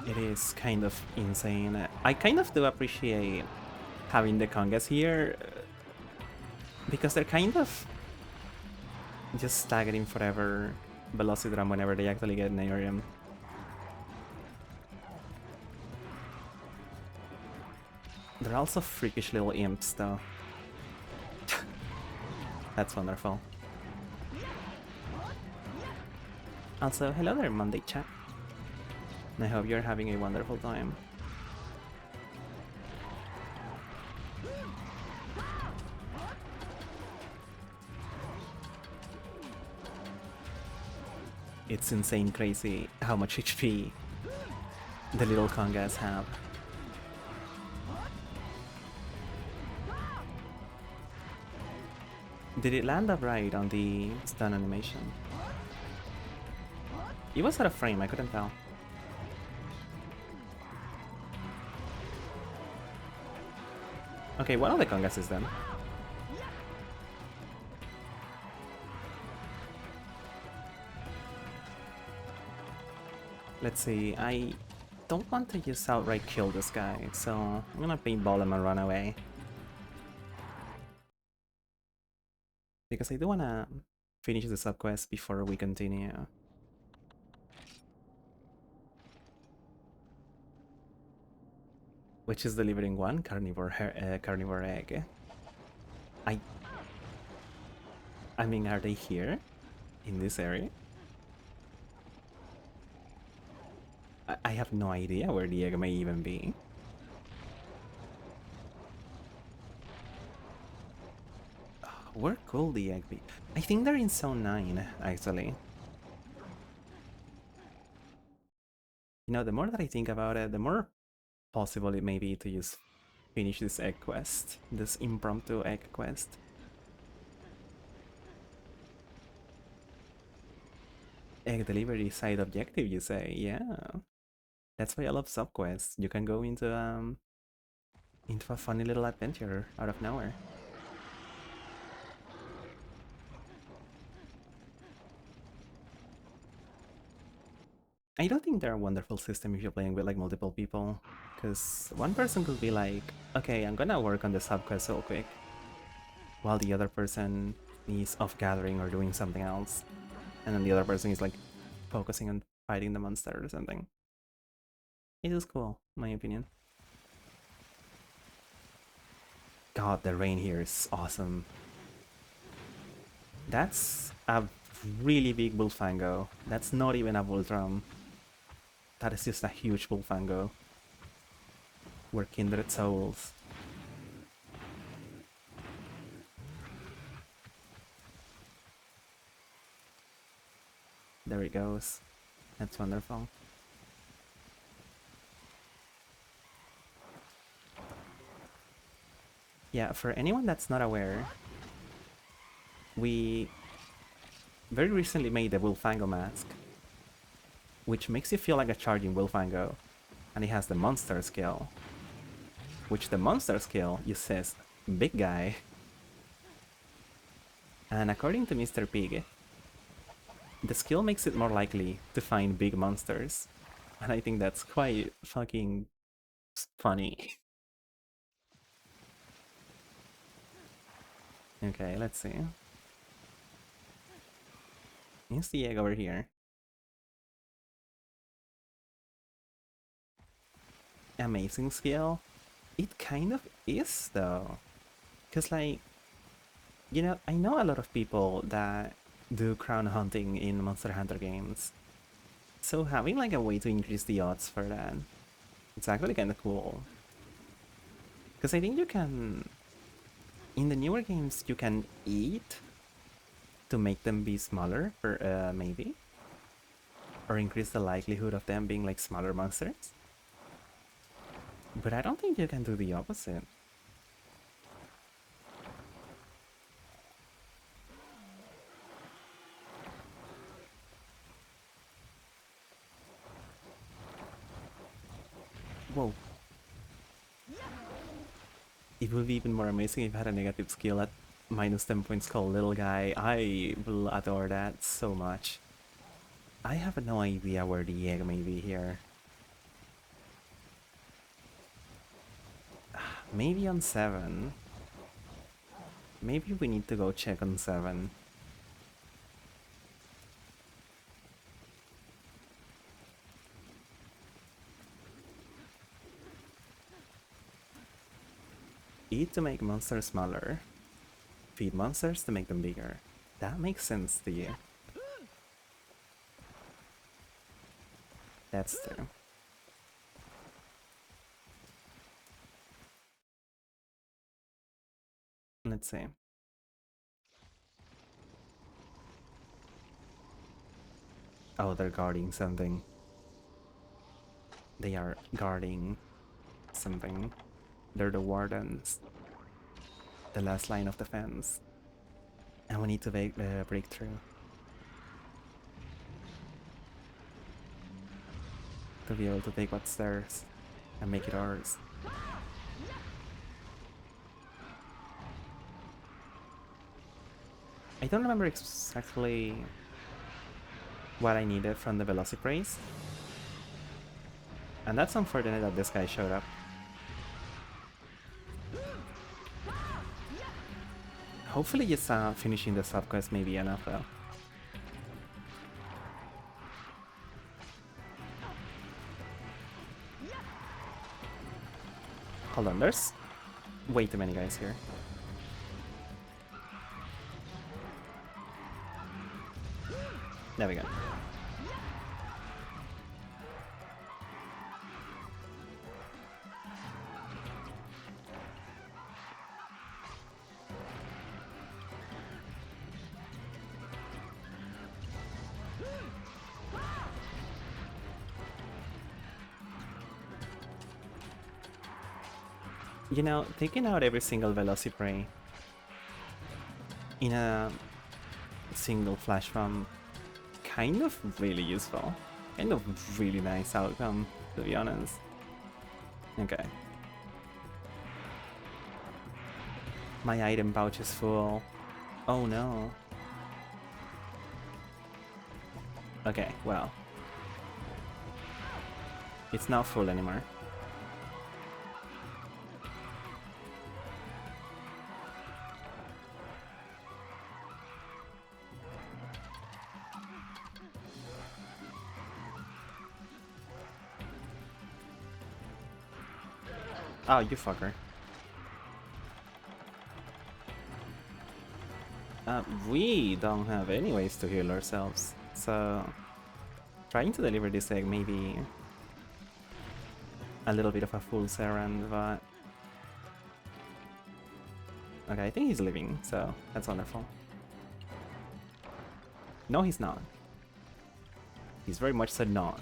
It is kind of insane. I kind of do appreciate having the congas here because they're kind of just staggering forever Velocidram whenever they actually get near him. They're also freakish little imps, though. That's wonderful. Also, hello there, Monday chat. I hope you're having a wonderful time. It's insane crazy how much HP the little congas have. Did it land upright on the stun animation? It was out of frame, I couldn't tell. Okay, one of the congas is done. Let's see, I don't want to just outright kill this guy, so I'm gonna paintball him and run away. Because I do wanna finish the subquest before we continue. Which is delivering one carnivore egg. I mean, are they here? In this area? I have no idea where the egg may even be. Where could the egg be? I think they're in Zone 9, actually. You know, the more that I think about it, the more possible it may be to just finish this egg quest. This impromptu egg quest. Egg delivery side objective, you say? Yeah. That's why I love subquests. You can go into a funny little adventure out of nowhere. I don't think they're a wonderful system if you're playing with like multiple people, because one person could be like, okay, I'm gonna work on the subquest real quick, while the other person is off gathering or doing something else, and then the other person is like focusing on fighting the monster or something. It is cool, in my opinion. God, the rain here is awesome. That's a really big Bullfango. That's not even a Voltron. That is just a huge Bullfango. We're kindred souls. There it goes. That's wonderful. Yeah, for anyone that's not aware, we very recently made the Bullfango mask, which makes you feel like a charging Bullfango, and it has the monster skill, which the monster skill uses big guy, and according to Mr. Pig, the skill makes it more likely to find big monsters, and I think that's quite fucking funny. Okay, let's see. Is the egg over here? Amazing skill? It kind of is, though. Because, like, you know, I know a lot of people that do crown hunting in Monster Hunter games. So having, like, a way to increase the odds for that, it's actually kind of cool. Because I think you can... In the newer games, you can eat to make them be smaller, or maybe? Or increase the likelihood of them being, like, smaller monsters. But I don't think you can do the opposite. Whoa. It would be even more amazing if I had a negative skill at minus 10 points called Little Guy. I will adore that so much. I have no idea where the egg may be here. Maybe on 7. Maybe we need to go check on 7. Eat to make monsters smaller. Feed monsters to make them bigger. That makes sense to you. That's true. Let's see. Oh, they're guarding something. They are guarding something. They're the wardens. The last line of defense. And we need to break through. To be able to take what's theirs and make it ours. I don't remember exactly what I needed from the Velocipraise. And that's unfortunate that this guy showed up. Hopefully just finishing the sub-quest may be enough though. Hold on, there's way too many guys here. There we go. You know, taking out every single Velociprey in a single flash bomb, kind of really useful. Kind of really nice outcome, to be honest. Okay. My item pouch is full. Oh no. Okay, well. It's not full anymore. Oh, you fucker. We don't have any ways to heal ourselves, so trying to deliver this egg may be a little bit of a fool's errand, but... Okay, I think he's leaving, so that's wonderful. No, he's not. He's very much so not.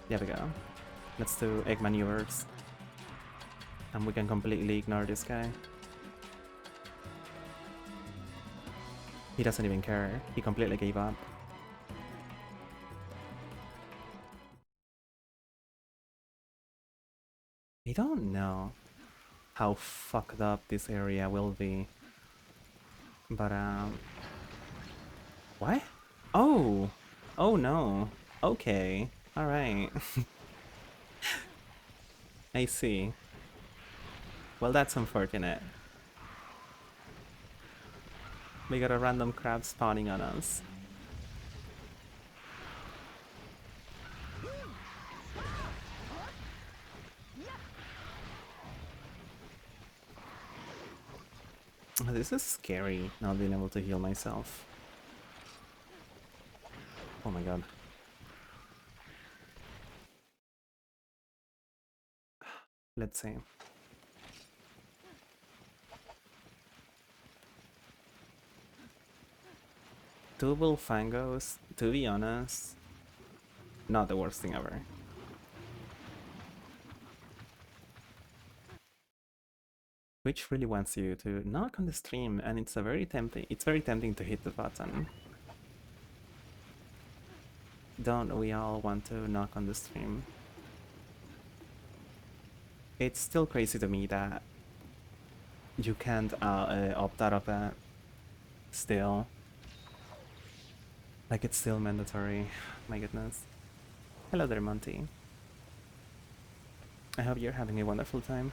There we go. Let's do egg maneuvers. And we can completely ignore this guy. He doesn't even care. He completely gave up. I don't know how fucked up this area will be. But, what? Oh! Oh no. Okay. Alright. I see. Well, that's unfortunate. We got a random crab spawning on us. This is scary, not being able to heal myself. Oh my god. Let's see. Two Bullfangos, to be honest, not the worst thing ever. Which really wants you to knock on the stream, and it's very tempting to hit the button. Don't we all want to knock on the stream? It's still crazy to me that you can't opt out of that still. Like, it's still mandatory. My goodness. Hello there, Monty. I hope you're having a wonderful time.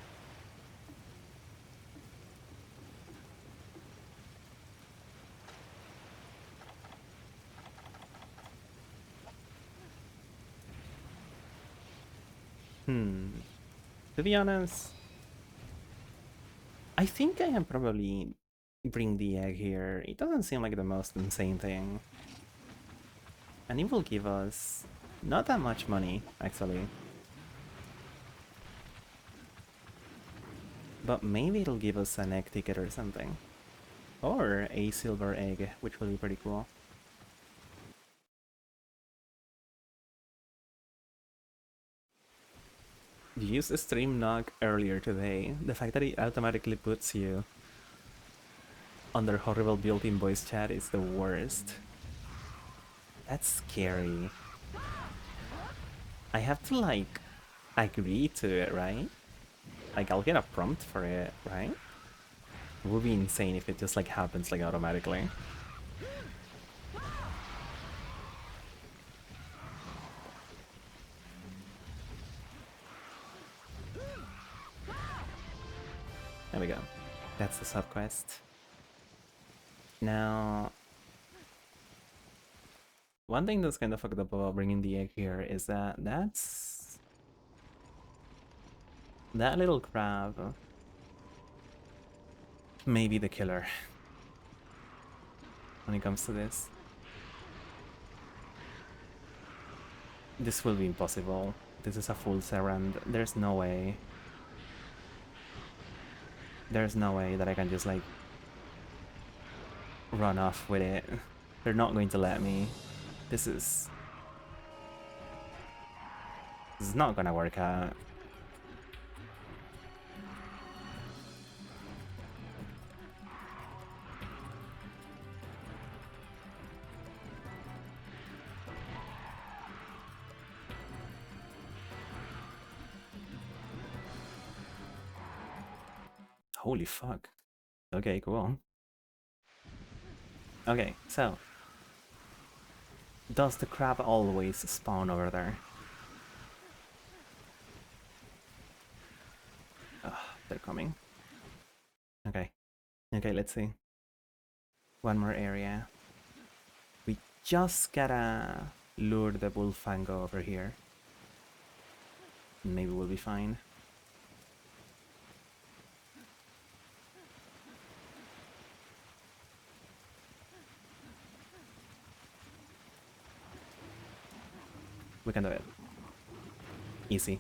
To be honest, I think I can probably bring the egg here. It doesn't seem like the most insane thing. And it will give us not that much money, actually. But maybe it'll give us an egg ticket or something. Or a silver egg, which will be pretty cool. You used Stream Knock earlier today. The fact that it automatically puts you under horrible built-in voice chat is the worst. That's scary. I have to, like, agree to it, right? Like, I'll get a prompt for it, right? It would be insane if it just, like, happens, like, automatically. There we go. That's the subquest. Now, one thing that's kind of fucked up about bringing the egg here is that that little crab may be the killer when it comes to this. This will be impossible. This is a full Serand. There's no way. There's no way that I can just, like, run off with it. They're not going to let me. This is not gonna work out. Holy fuck. Okay, cool. Okay, so does the crab always spawn over there? Ugh, they're coming. Okay. Okay, let's see. One more area. We just gotta lure the Bullfango over here. Maybe we'll be fine. We can do it. Easy.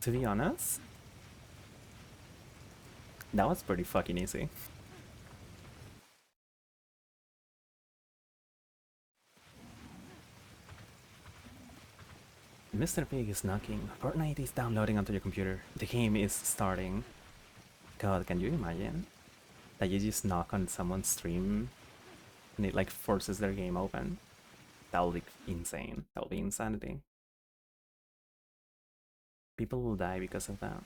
To be honest, that was pretty fucking easy. Mr. Pig is knocking. Fortnite is downloading onto your computer. The game is starting. God, can you imagine that you just knock on someone's stream and it, like, forces their game open? That'll be insane. That'll be insanity. People will die because of that.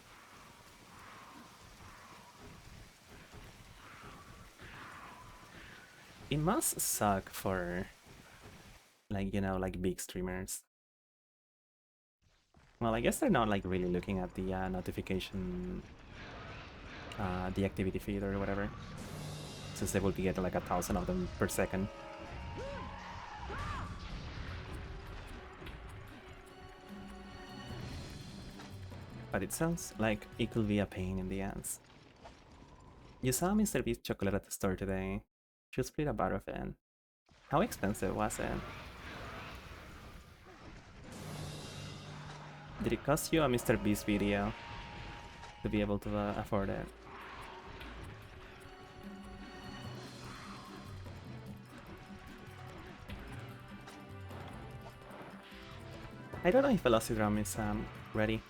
It must suck for, like, you know, like, big streamers. Well, I guess they're not, like, really looking at the notification, the activity feed or whatever, since they will be getting like 1,000 of them per second. But it sounds like it could be a pain in the ass. You saw Mr. Beast chocolate at the store today. Should split a bar of it. How expensive was it? Did it cost you a Mr. Beast video to be able to afford it? I don't know if Velocity Drum is ready.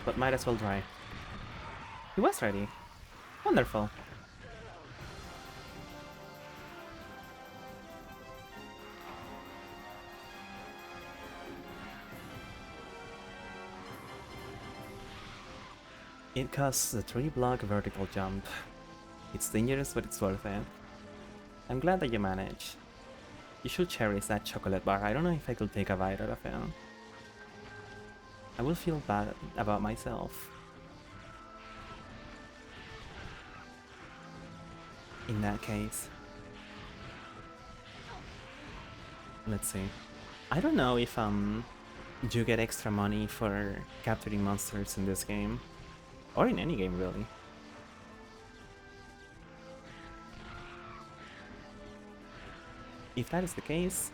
But might as well try. He was ready. Wonderful. It costs a 3-block vertical jump. It's dangerous, but it's worth it. I'm glad that you managed. You should cherish that chocolate bar. I don't know if I could take a bite out of it. I will feel bad about myself. In that case. Let's see. I don't know if you get extra money for capturing monsters in this game. Or in any game, really. If that is the case,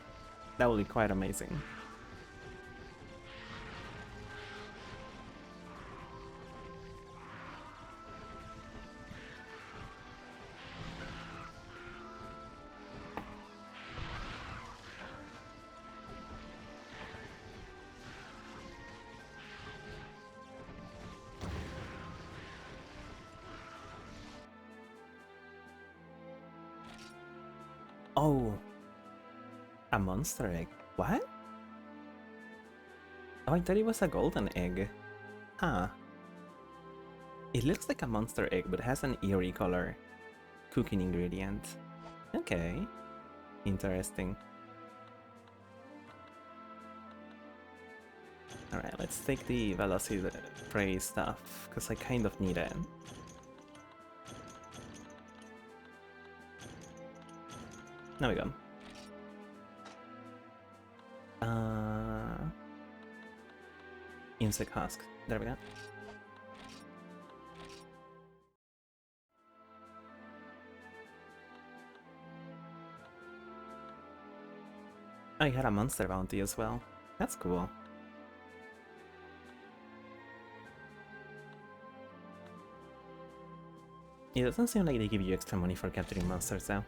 that will be quite amazing. Oh, a monster egg. What? Oh, I thought it was a golden egg. Huh. It looks like a monster egg, but has an eerie color. Cooking ingredient. Okay. Interesting. Alright, let's take the velocity prey stuff, because I kind of need it. There we go. Insect husk. There we go. Oh, you had a monster bounty as well. That's cool. It doesn't seem like they give you extra money for capturing monsters though.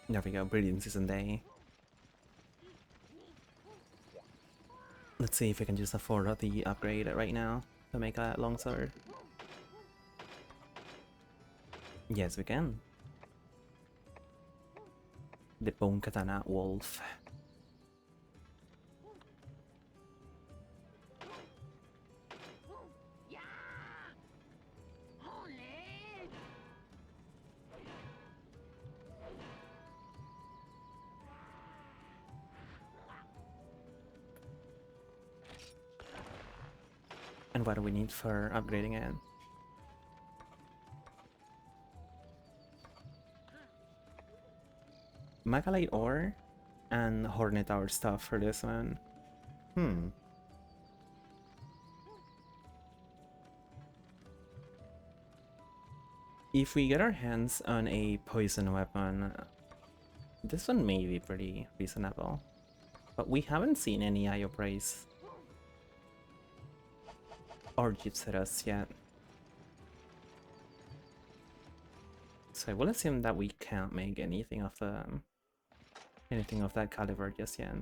There we go, breeding season day. Let's see if we can just afford the upgrade right now to make a longsword. Yes, we can. The Bone Katana Wolf. And what do we need for upgrading it? Magalite ore and Hornet Hour stuff for this one. If we get our hands on a poison weapon, this one may be pretty reasonable. But we haven't seen any IO praise or Gypseras yet. So I will assume that we can't make anything of that caliber just yet.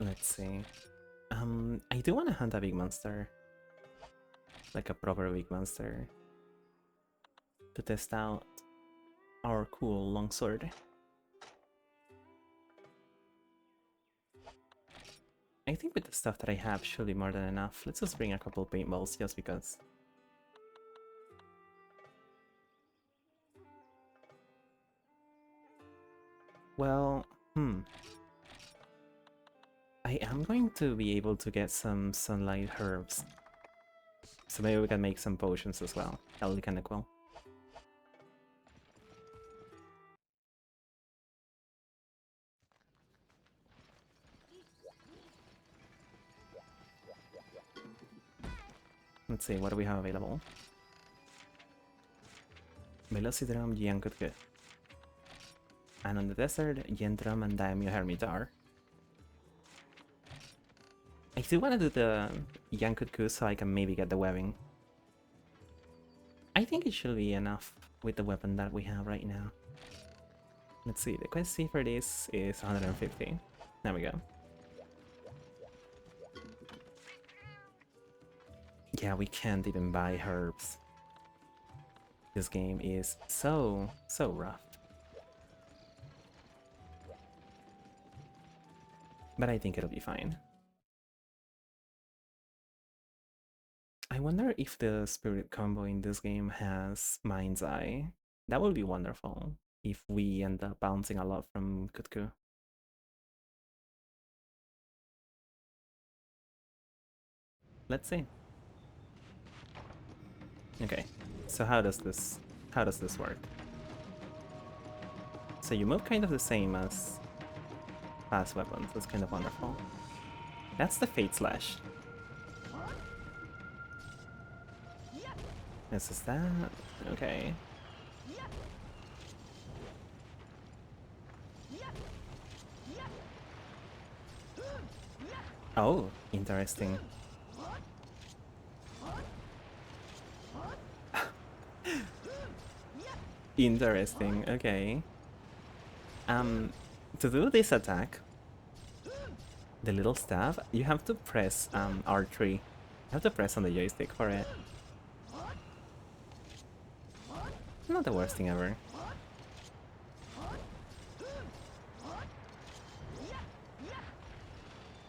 Let's see. I do want to hunt a big monster. Like a proper big monster. To test out our cool longsword. I think with the stuff that I have should be more than enough. Let's just bring a couple paintballs just because. Well, I am going to be able to get some sunlight herbs. So maybe we can make some potions as well. That'll be kinda cool. Let's see, what do we have available? Velocity Drum, Giant Good. And on the desert, Yendrum and Daimyo Hermitar. I still want to do the Yankutku so I can maybe get the webbing. I think it should be enough with the weapon that we have right now. Let's see, the quest fee for this is 150. There we go. Yeah, we can't even buy herbs. This game is so rough. But I think it'll be fine. I wonder if the spirit combo in this game has Mind's Eye. That would be wonderful if we end up bouncing a lot from Kutku. Let's see. Okay, so how does this work? So you move kind of the same as fast weapons. That's kind of wonderful. That's the Fate Slash. This is that. Okay. Oh, interesting. Interesting, okay. To do this attack, the little staff, you have to press R3. You have to press on the joystick for it. Not the worst thing ever.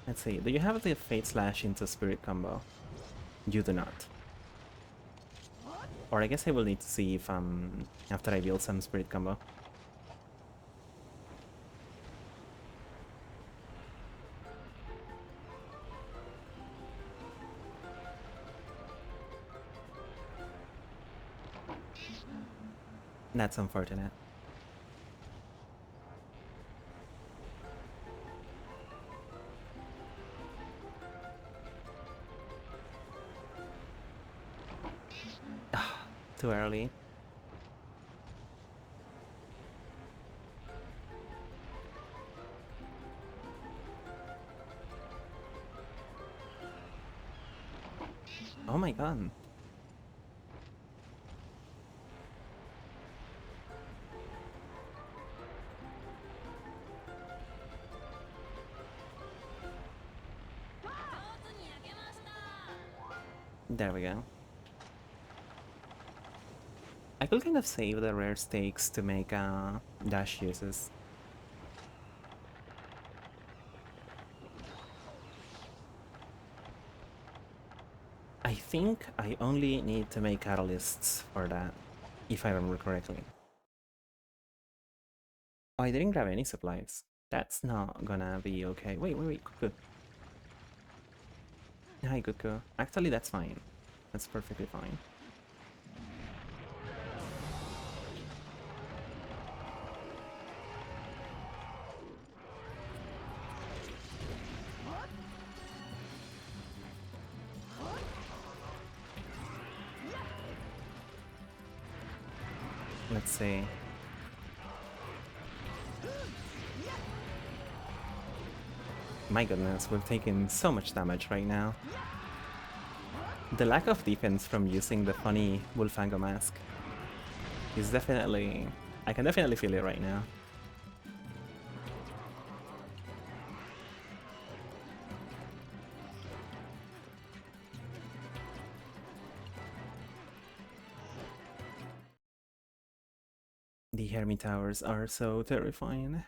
Let's see, do you have the Fate Slash into Spirit combo? You do not. Or I guess I will need to see if after I build some Spirit combo. That's unfortunate. Too early. Oh my god. There we go. I could kind of save the rare stakes to make dash uses. I think I only need to make catalysts for that, if I remember correctly. Oh, I didn't grab any supplies. That's not gonna be okay. Wait, Cuckoo. Hi, Cuckoo. Actually, that's fine. That's perfectly fine. Let's see. My goodness, we're taking so much damage right now. The lack of defense from using the funny Wolfango mask is definitely... I can definitely feel it right now. The Hermit Towers are so terrifying.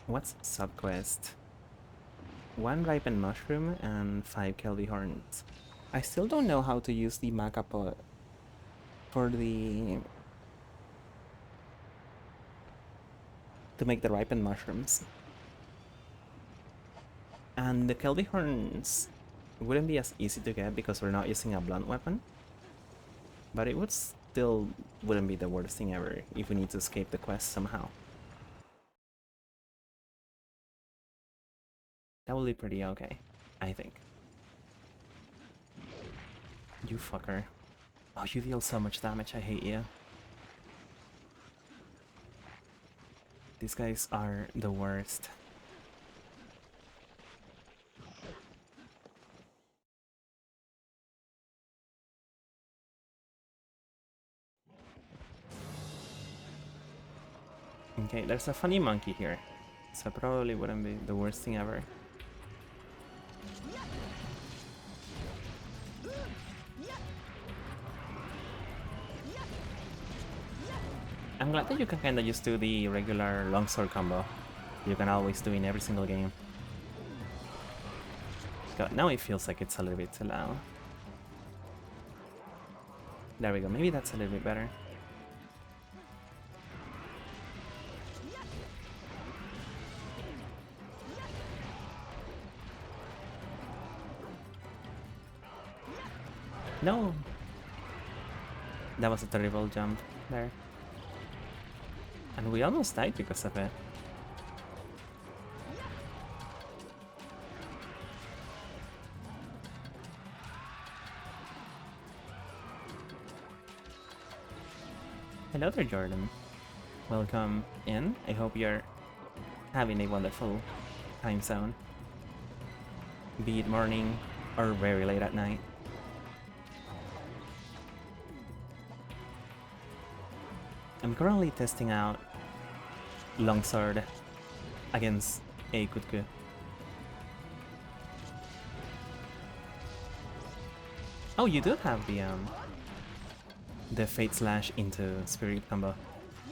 What's subquest? 1 ripened mushroom and 5 Kelby horns. I still don't know how to use the maca pot for the... to make the ripened mushrooms. And the Kelby horns wouldn't be as easy to get because we're not using a blunt weapon. But it would still wouldn't be the worst thing ever if we need to escape the quest somehow. That will be pretty okay, I think. You fucker. Oh, you deal so much damage, I hate you. These guys are the worst. Okay, there's a funny monkey here, so probably wouldn't be the worst thing ever. I'm glad that you can kinda just do the regular longsword combo. You can always do in every single game. God, now it feels like it's a little bit too loud. There we go, maybe that's a little bit better. No! That was a terrible jump there. And we almost died because of it. Hello there, Jordan. Welcome in. I hope you're having a wonderful time zone. Be it morning or very late at night. I'm currently testing out longsword against a Kutku. Oh, you do have the Fate Slash into Spirit combo.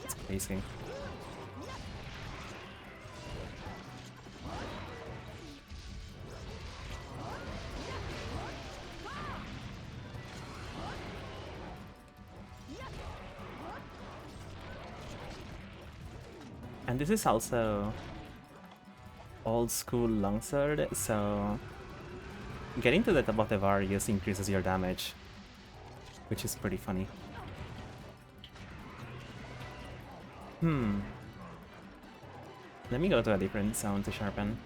It's crazy. And this is also old school longsword, so getting to the top of the bar just increases your damage, which is pretty funny. Let me go to a different zone to sharpen.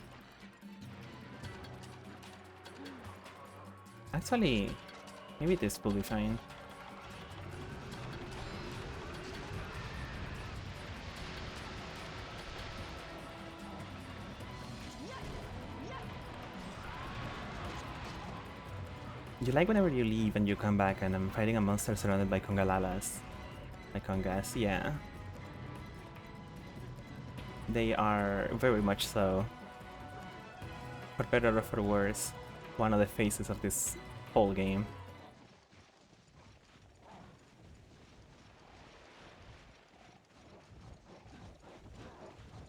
Actually, maybe this will be fine. You like whenever you leave and you come back and I'm fighting a monster surrounded by Congalalas. By Congas, yeah. They are very much so, for better or for worse, one of the faces of this whole game.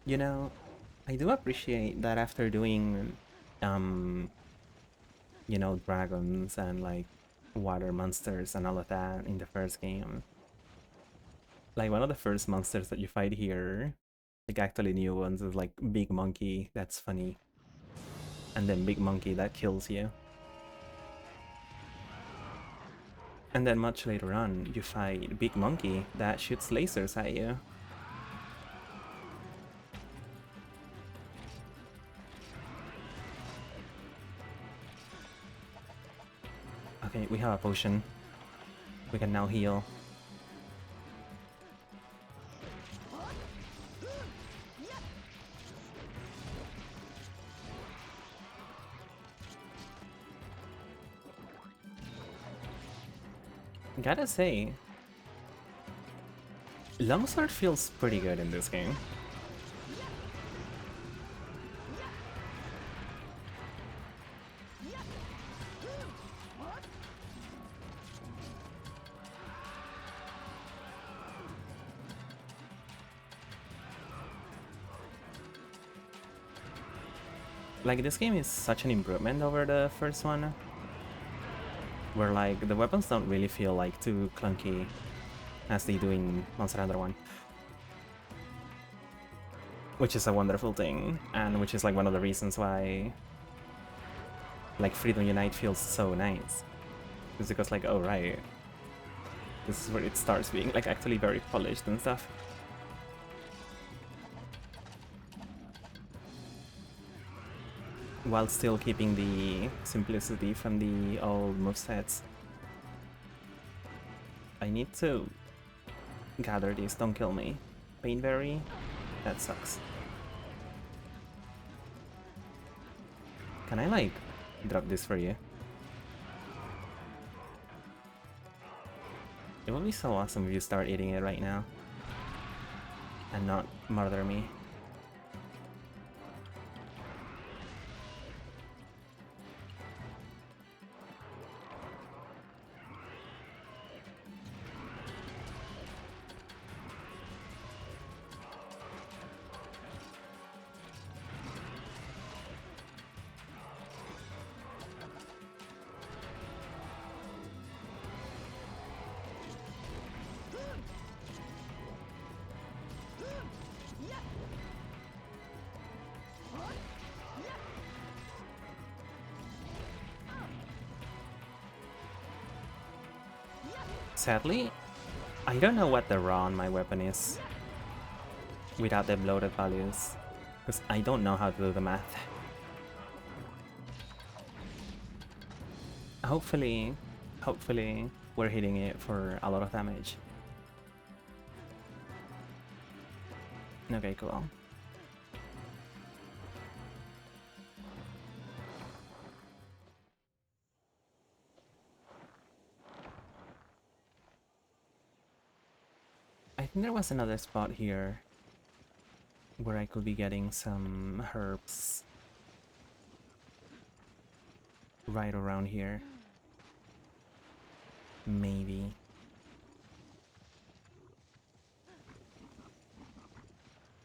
You know, I do appreciate that after doing, you know, dragons and like water monsters and all of that in the first game. Like one of the first monsters that you fight here, like actually new ones, is like Big Monkey, that's funny. And then Big Monkey that kills you. And then much later on, you fight Big Monkey that shoots lasers at you. Okay, we have a potion. We can now heal. Gotta say, Longsword feels pretty good in this game. Like, this game is such an improvement over the first one, where like the weapons don't really feel like too clunky as they do in Monster Hunter 1. Which is a wonderful thing, and which is like one of the reasons why like Freedom Unite feels so nice. It's because like, oh right, this is where it starts being like actually very polished and stuff. while still keeping the simplicity from the old movesets. I need to gather this, don't kill me. Painberry? That sucks. Can I like drop this for you? It would be so awesome if you start eating it right now and not murder me. Sadly, I don't know what the raw on my weapon is without the bloated values, because I don't know how to do the math. Hopefully we're hitting it for a lot of damage. Okay, cool. I think there was another spot here where I could be getting some herbs right around here. Maybe.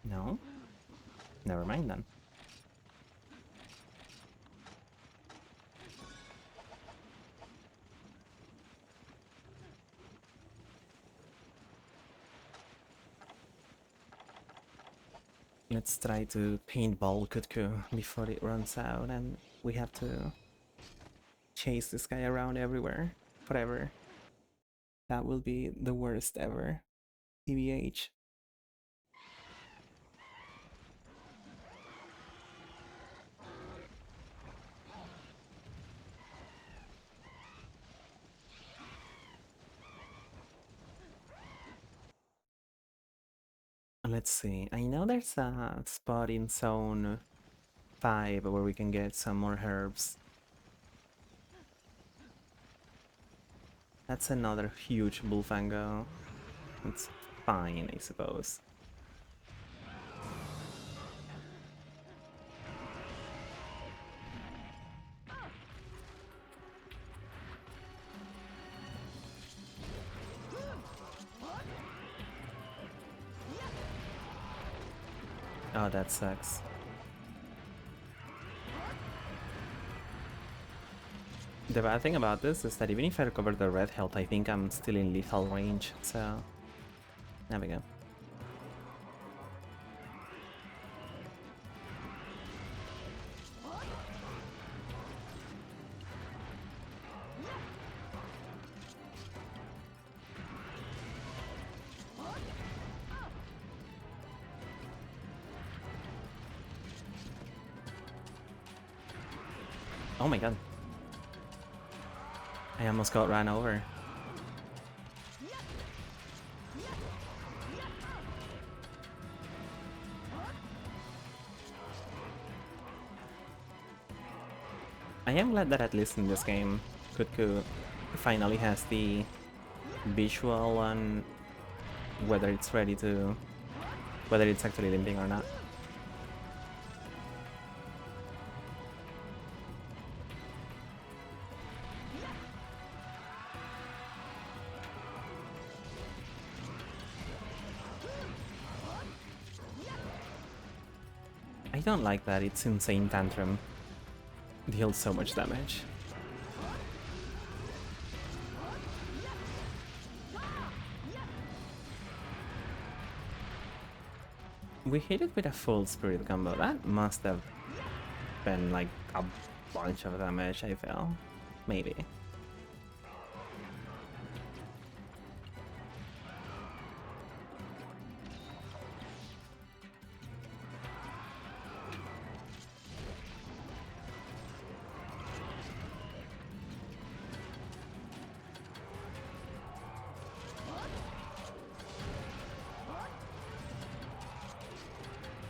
No? Never mind then. Let's try to paintball Kutku before it runs out and we have to chase this guy around everywhere forever. That will be the worst ever. TBH. Let's see. I know there's a spot in zone 5 where we can get some more herbs. That's another huge bullfango. It's fine, I suppose. Oh, that sucks. The bad thing about this is that even if I recover the red health, I think I'm still in lethal range, so... There we go. Oh my god. I almost got ran over. I am glad that at least in this game, Kutku finally has the visual on whether it's ready to... whether it's actually limping or not. I don't like that, it's insane tantrum. Deals so much damage. We hit it with a full spirit combo. That must have been like a bunch of damage, I feel. Maybe.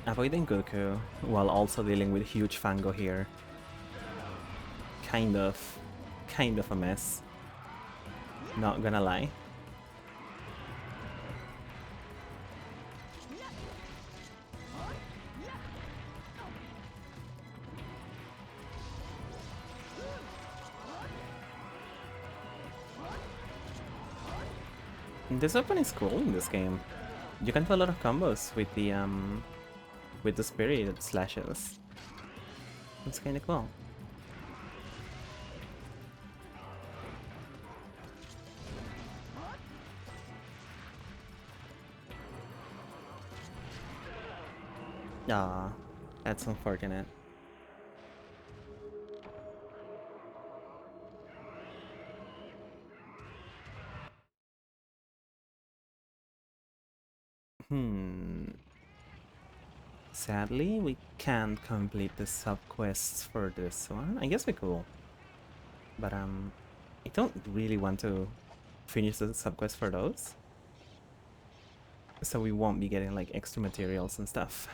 Avoiding Goku while also dealing with huge Fango here. Kind of a mess. Not gonna lie. This weapon is cool in this game. You can do a lot of combos with the spirit slashes. It's kinda cool. Ah, that's unfortunate. Sadly, we can't complete the sub-quests for this one. I guess we could. But, I don't really want to finish the sub-quests for those. So we won't be getting, like, extra materials and stuff.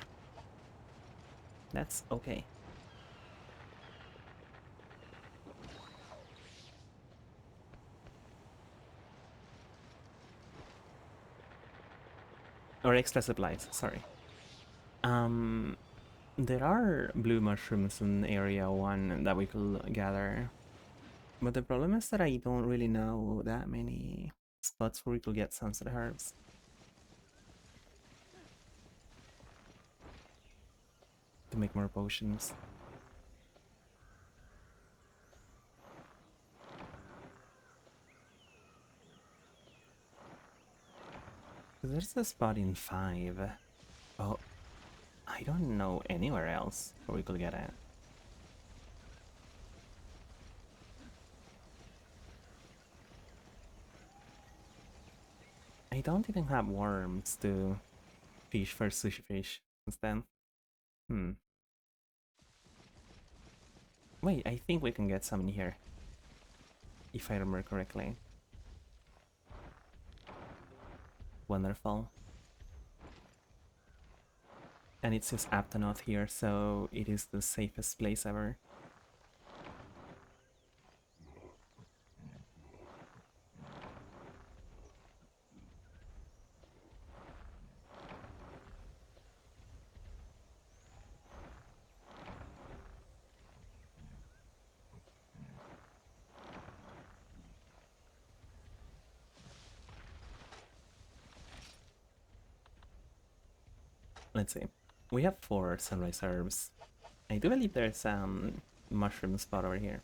That's okay. Or extra supplies, sorry. There are blue mushrooms in area 1 that we could gather. But the problem is that I don't really know that many spots where we could get sunset herbs. To make more potions. There's a spot in 5. Oh, I don't know anywhere else where we could get it. I don't even have worms to fish for sushi fish instead. Wait, I think we can get some in here. If I remember correctly. Wonderful. And it says Aptonoth here, so it is the safest place ever. Let's see. We have 4 sunrise herbs. I do believe there's mushroom spot over here.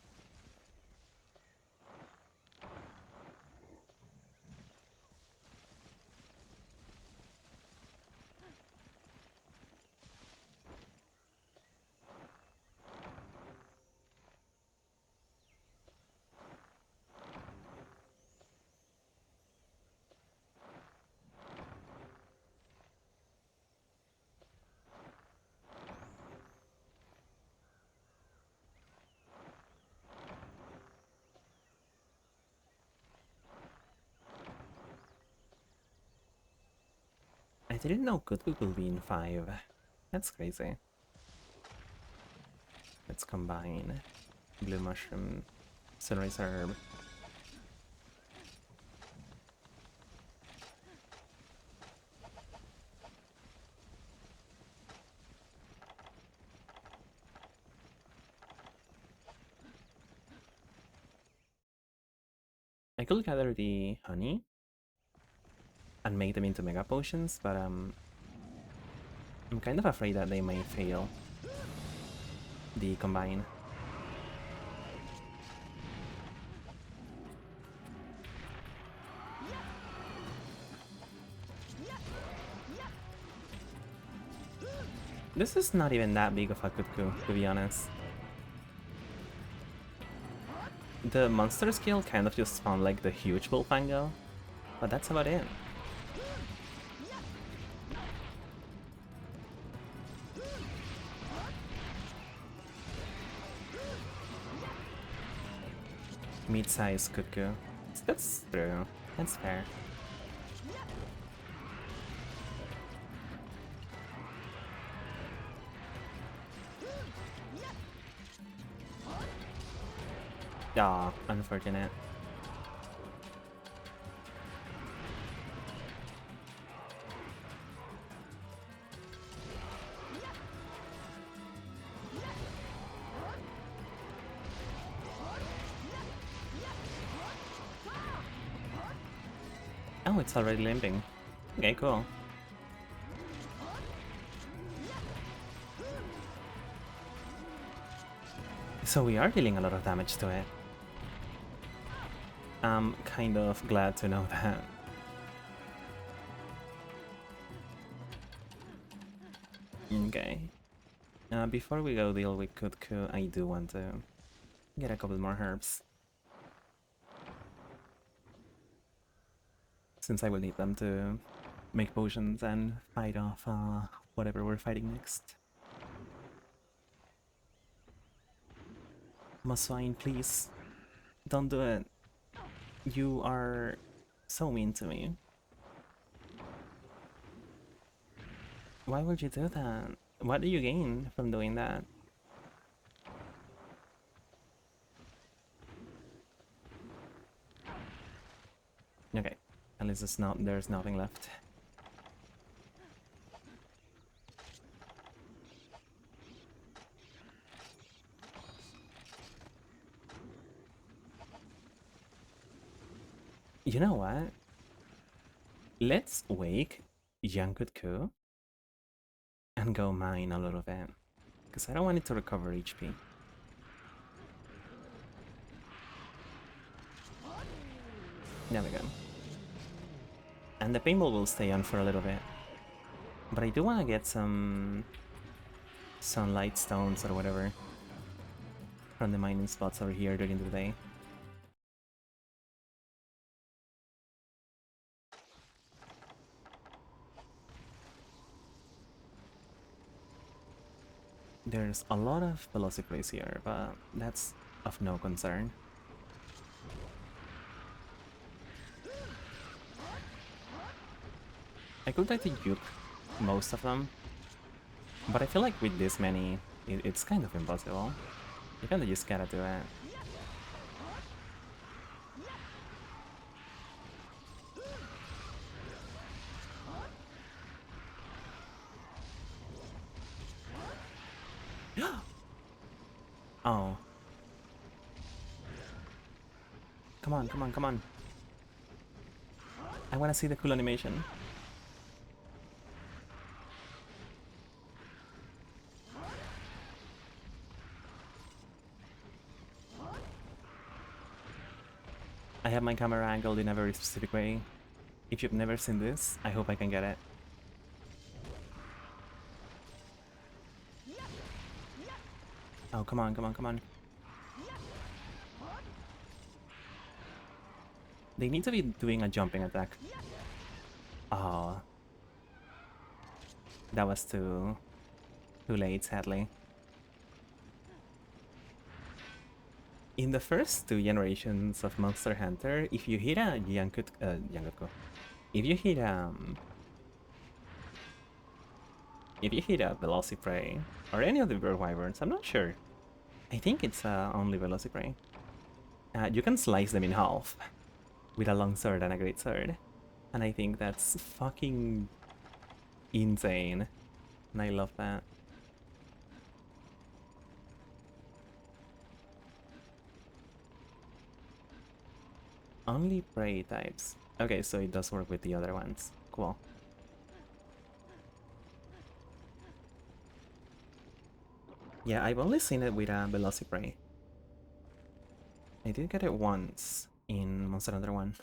I didn't know Goodwood will be in 5. That's crazy. Let's combine blue mushroom, sunrise herb. I could gather the honey and make them into mega potions, but I'm kind of afraid that they may fail the combine. This is not even that big of a cuckoo, to be honest. The monster skill kind of just spawned like the huge Bullfango, but that's about it. Mid-size cuckoo. That's true. That's fair. Ah, unfortunate. Oh, it's already limping. Okay, cool. So we are dealing a lot of damage to it. I'm kind of glad to know that. Okay. Before we go deal with Kutku, I do want to get a couple more herbs. Since I will need them to make potions and fight off whatever we're fighting next. Muswine, please. Don't do it. You are so mean to me. Why would you do that? What do you gain from doing that? Okay, at least there's nothing left. You know what? Let's wake Yankutku and go mine a little bit. Because I don't want it to recover HP. There we go. And the paintball will stay on for a little bit. But I do want to get some light stones or whatever from the mining spots over here during the day. There's a lot of velocities here, but that's of no concern. I could try to juke most of them, but I feel like with this many, it's kind of impossible. You kinda just gotta do it. Oh. Come on, come on, come on. I wanna see the cool animation. I have my camera angled in a very specific way. If you've never seen this, I hope I can get it. Oh, come on, come on, come on. They need to be doing a jumping attack. Oh. That was too late, sadly. In the first two generations of Monster Hunter, if you hit a Yankutko, if you hit a Velociprey or any of the bird wyverns, I'm not sure. I think it's only Velociprey. You can slice them in half with a long sword and a great sword, and I think that's fucking insane, and I love that. Only prey types. Okay, so it does work with the other ones. Cool. Yeah, I've only seen it with a Velociprey. I did get it once in Monster Hunter 1.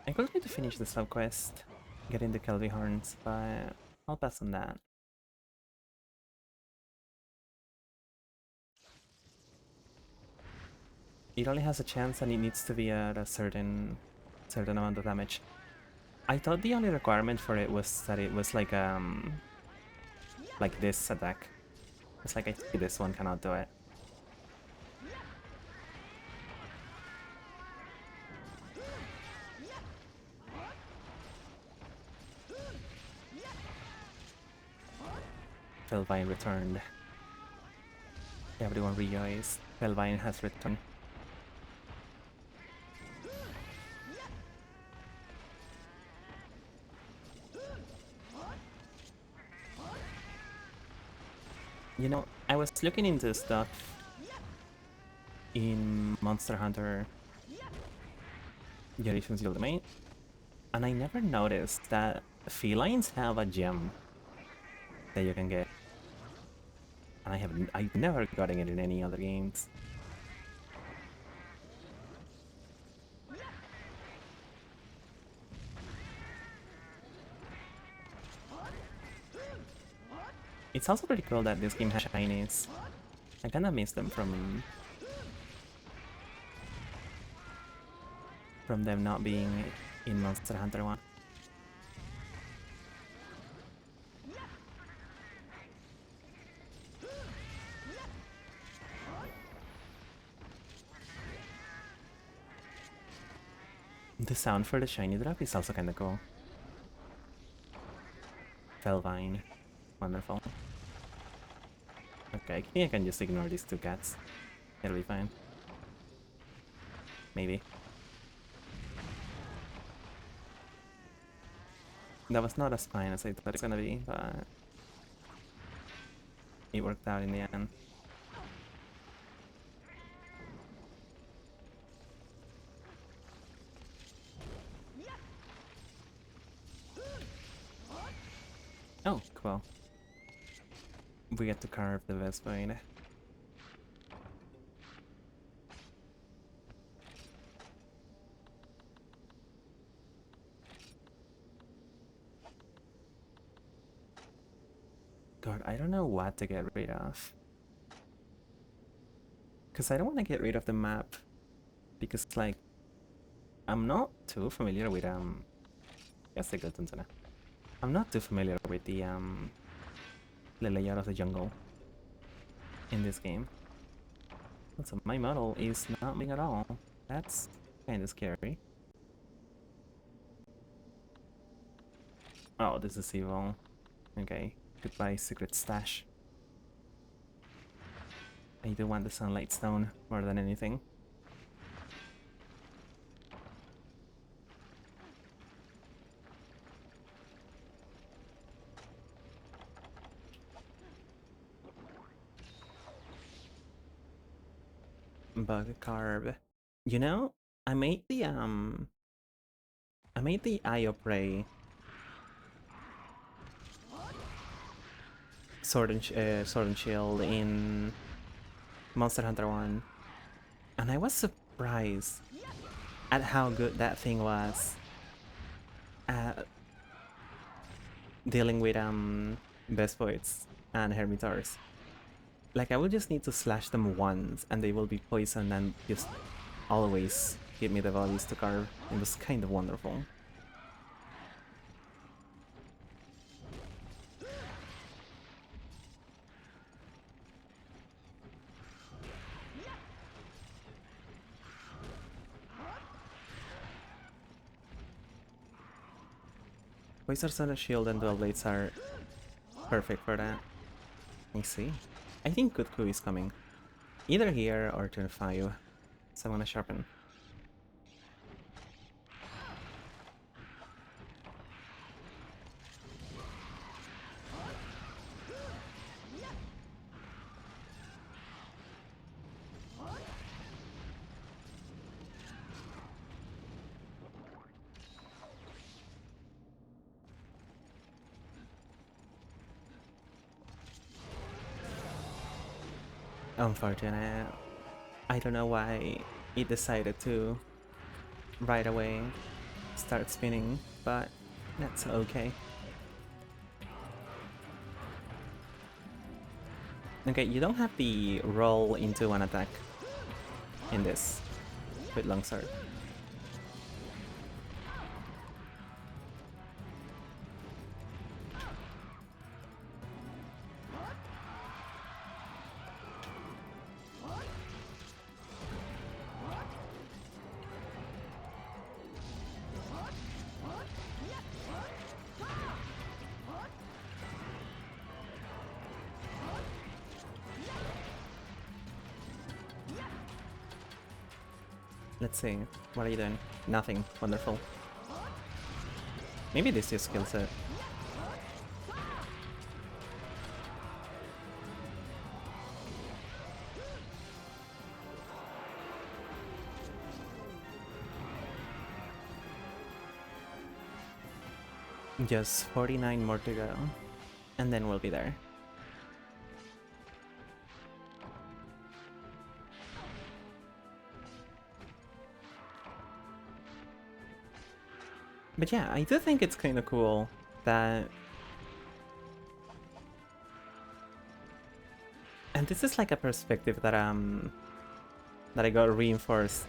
I could need to finish the sub-quest, getting the Kelvy Horns, but I'll pass on that. It only has a chance and it needs to be at a certain amount of damage. I thought the only requirement for it was that it was like this attack. It's like I think this one cannot do it. Felvine returned. Everyone rejoiced. Felvine has returned. You know, I was looking into stuff in Monster Hunter Generations Ultimate, and I never noticed that felines have a gem that you can get. And I've never gotten it in any other games. It's also pretty cool that this game has shinies. I kinda miss them from them not being in Monster Hunter 1. The sound for the shiny drop is also kinda cool. Felvine. Wonderful. Okay, I think I can just ignore these two cats. It'll be fine. Maybe. That was not as fine as I thought it was gonna be, but it worked out in the end. Oh, cool. We get to carve the Vespoid. God, I don't know what to get rid of. Because I don't want to get rid of the map. Because, like, I'm not too familiar with, yes, I got into I'm not too familiar with the layout of the jungle in this game. Also, my model is not moving at all. That's kind of scary. Oh, this is evil. Okay, goodbye, secret stash. I do want the sunlight stone more than anything. Bug carb. You know, I made the Eye of Prey Sword and Shield in Monster Hunter 1, and I was surprised at how good that thing was at dealing with Vespoids and Hermitars. Like, I would just need to slash them once and they will be poisoned and just always give me the bodies to carve. It was kind of wonderful. Poison's on a shield and dual blades are perfect for that. I see. I think Kutku is coming. Either here or turn 5. So I'm gonna sharpen. Unfortunate. I don't know why it decided to right away start spinning, but that's okay. Okay, you don't have the roll into one attack in this with longsword. Let's see. What are you doing? Nothing. Wonderful. Maybe this just kills it. Just 49 more to go. And then we'll be there. But yeah, I do think it's kind of cool that... And this is like a perspective that I got reinforced.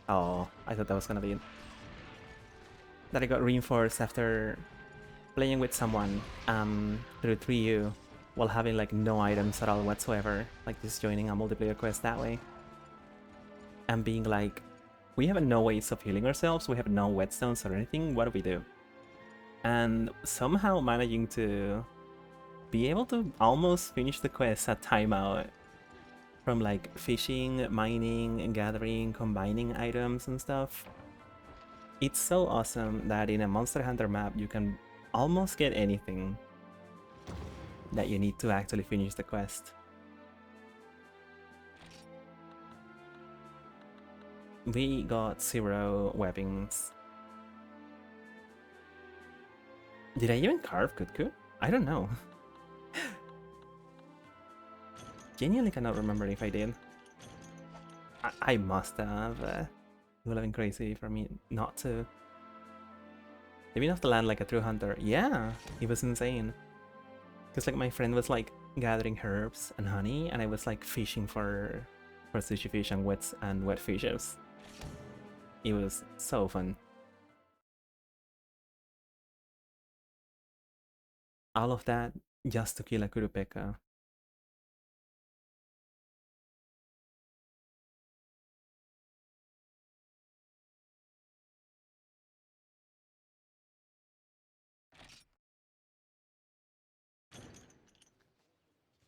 Oh, I thought that was gonna be it. That I got reinforced after playing with someone through 3U while having like no items at all whatsoever, like just joining a multiplayer quest that way. And being like, we have no ways of healing ourselves, we have no whetstones or anything, what do we do? And somehow managing to be able to almost finish the quest at timeout from like fishing, mining, gathering, combining items and stuff. It's so awesome that in a Monster Hunter map you can almost get anything that you need to actually finish the quest. We got 0 weapons. Did I even carve Kutku? I don't know. Genuinely cannot remember if I did. I must have. It would have been crazy for me not to. Maybe not to land like a true hunter. Yeah, it was insane. Because like my friend was like gathering herbs and honey, and I was like fishing for sushi fish and wet fishes. It was so fun. All of that just to kill a Kurupeka.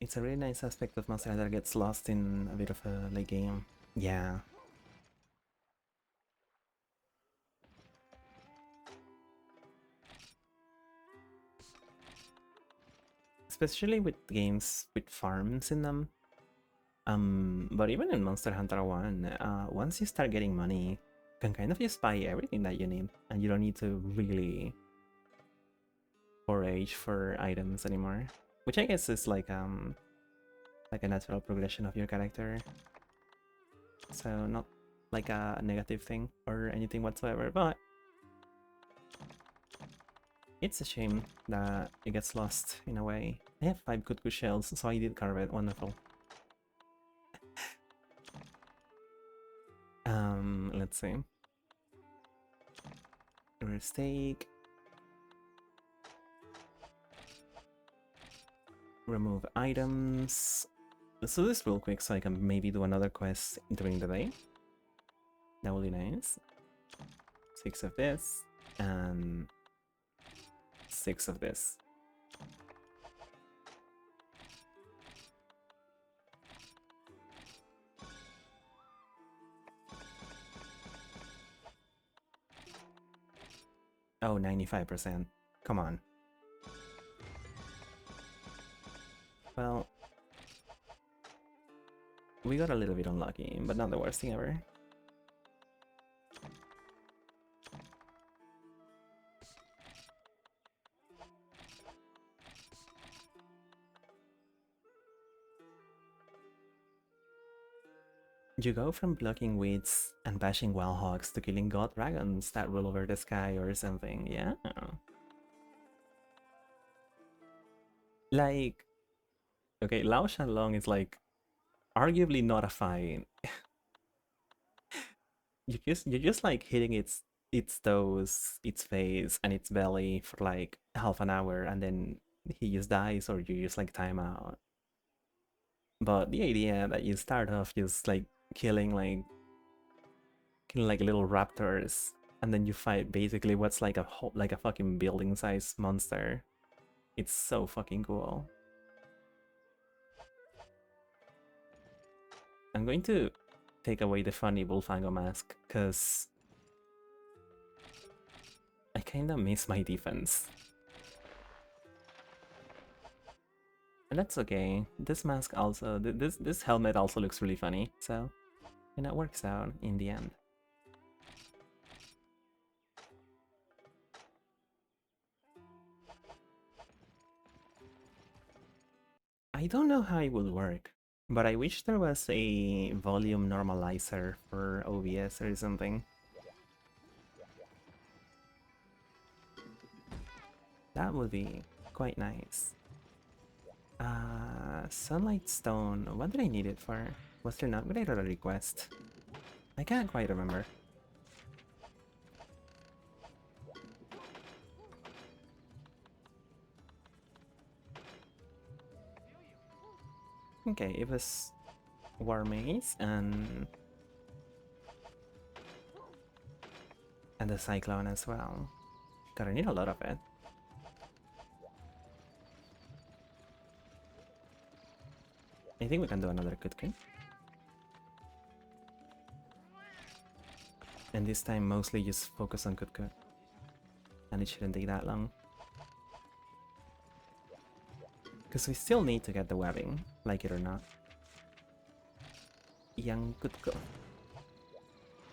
It's a really nice aspect of Monster Hunter that gets lost in a bit of a late game. Yeah. Especially with games with farms in them. But even in Monster Hunter 1, once you start getting money, you can kind of just buy everything that you need, and you don't need to really forage for items anymore. Which I guess is like a natural progression of your character. So not like a negative thing or anything whatsoever, but it's a shame that it gets lost in a way. I have 5 Kutku shells, so I did carve it. Wonderful. Let's see. Rare steak. Remove items. Let's do this real quick so I can maybe do another quest during the day. That would be nice. 6 of this, and 6 of this. Oh, 95%. Come on. Well, we got a little bit unlucky, but not the worst thing ever. You go from blocking weeds and bashing wild hogs to killing god dragons that rule over the sky or something, yeah? Like, okay, Lao Shanlong is like arguably not a fight. You're just like hitting its toes, its face, and its belly for like half an hour, and then he just dies, or you just like time out. But the idea that you start off just like killing like little raptors, and then you fight basically what's like a fucking building size monster. It's so fucking cool. I'm going to take away the funny Bullfango mask, because I kinda miss my defense. And that's okay. This mask also, this helmet also looks really funny, so and it works out in the end. I don't know how it would work, but I wish there was a volume normalizer for OBS or something. That would be quite nice. Sunlight Stone, what did I need it for? Was there an upgrade or a request? I can't quite remember. Okay, it was War Maze and the Cyclone as well. Gotta need a lot of it. I think we can do another Kutku. And this time mostly just focus on Kutku. And it shouldn't take that long. Because we still need to get the webbing, like it or not. Young Kutku.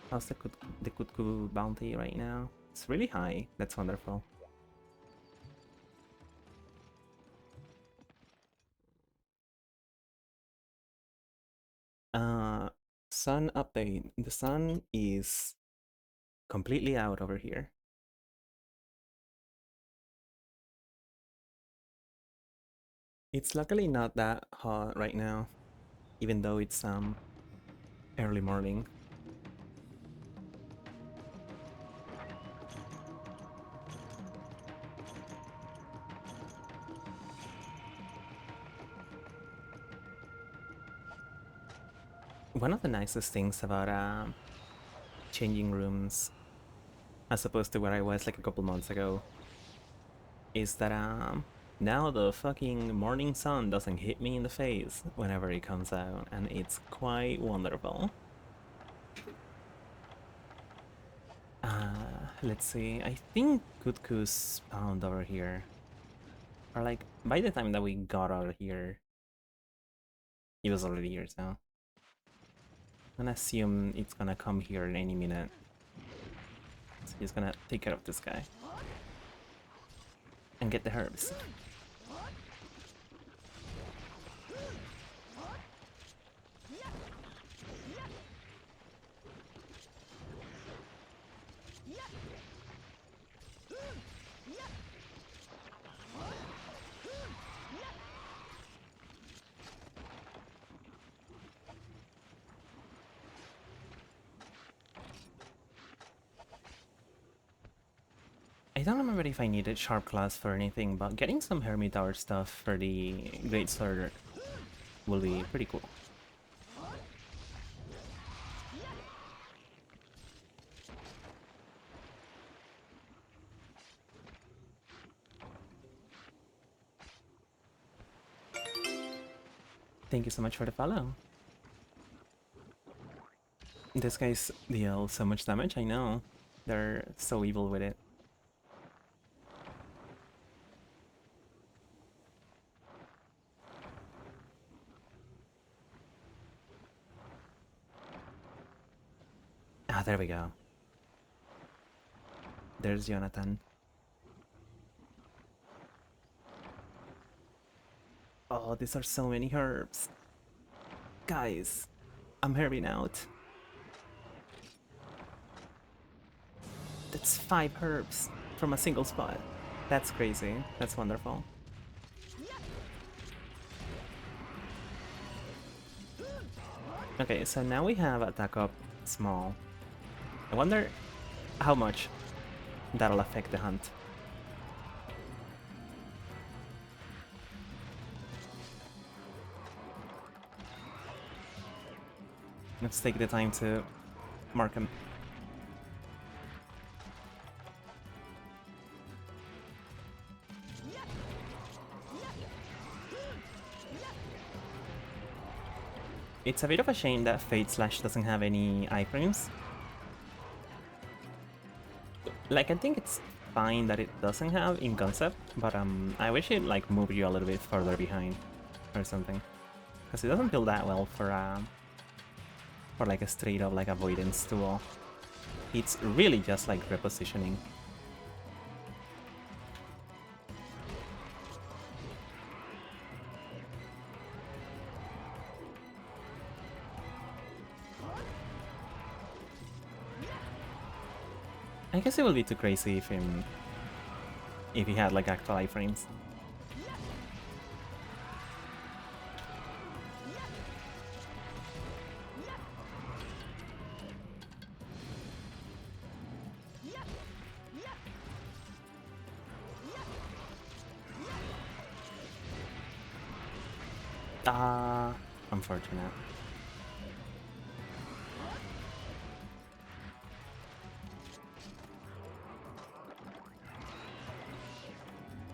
How's the Kutku bounty right now? It's really high. That's wonderful. Sun update. The sun is completely out over here. It's luckily not that hot right now, even though it's early morning. One of the nicest things about changing rooms, as opposed to where I was like a couple months ago, is that now the fucking morning sun doesn't hit me in the face whenever it comes out, and it's quite wonderful. Let's see, I think Kutku's spawned over here. Or like, by the time that we got out of here, he was already here, so I'm gonna assume it's gonna come here in any minute. So he's gonna take care of this guy. And get the herbs. I don't remember if I needed Sharp Class for anything, but getting some Hermit Tower stuff for the Great Sword will be pretty cool. Thank you so much for the follow. This guys deal so much damage, I know. They're so evil with it. Ah, there we go. There's Jonathan. Oh, these are so many herbs. Guys, I'm herbing out. That's 5 herbs from a single spot. That's crazy. That's wonderful. Okay, so now we have attack up small. I wonder how much that'll affect the hunt. Let's take the time to mark him. It's a bit of a shame that Fate Slash doesn't have any iframes. Like, I think it's fine that it doesn't have in concept, but I wish it like moved you a little bit further behind or something, because it doesn't feel that well for like a straight up like avoidance tool. It's really just like repositioning. I guess it would be too crazy if he had like actual iframes. Unfortunate.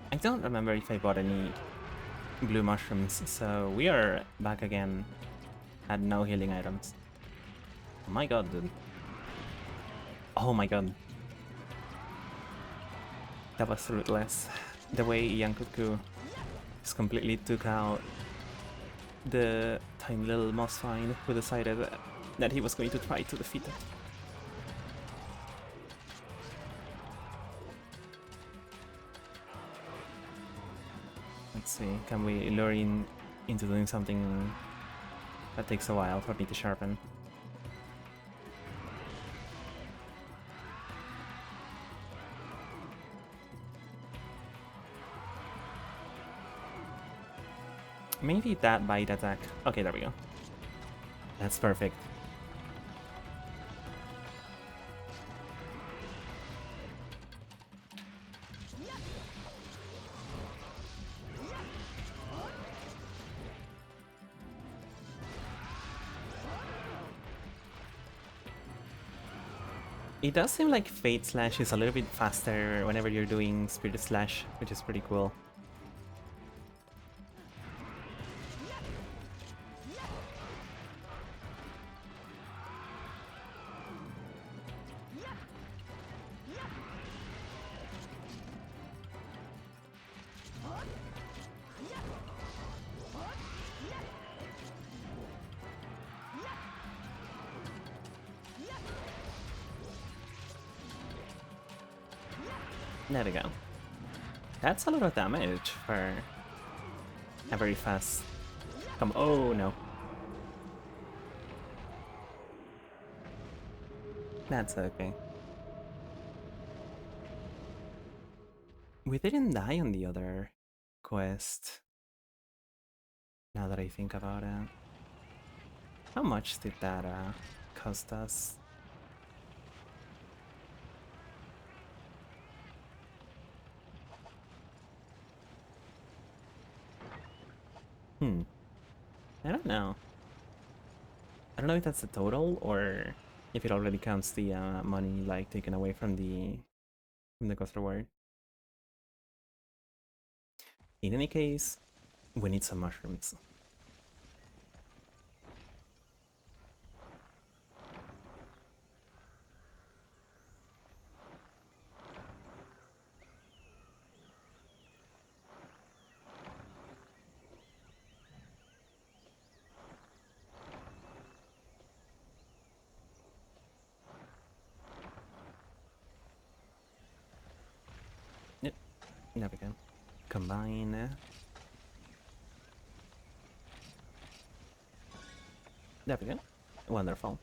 I don't remember if I bought any blue mushrooms, so we are back again at no healing items. Oh my god, dude. Oh my god. That was ruthless. The way Yankuku just completely took out the tiny little moss find who decided that he was going to try to defeat it. Let's see, can we lure in into doing something that takes a while for me to sharpen? Maybe that bite attack. Okay, there we go. That's perfect. It does seem like Fate Slash is a little bit faster whenever you're doing Spirit Slash, which is pretty cool. There we go. That's a lot of damage for a very fast come. Oh no. That's okay. We didn't die on the other quest. Now that I think about it. How much did that cost us? I don't know. I don't know if that's the total or if it already counts the money like taken away from the cost reward. In any case, we need some mushrooms. Yep, there we go. Combine. There we go. Wonderful.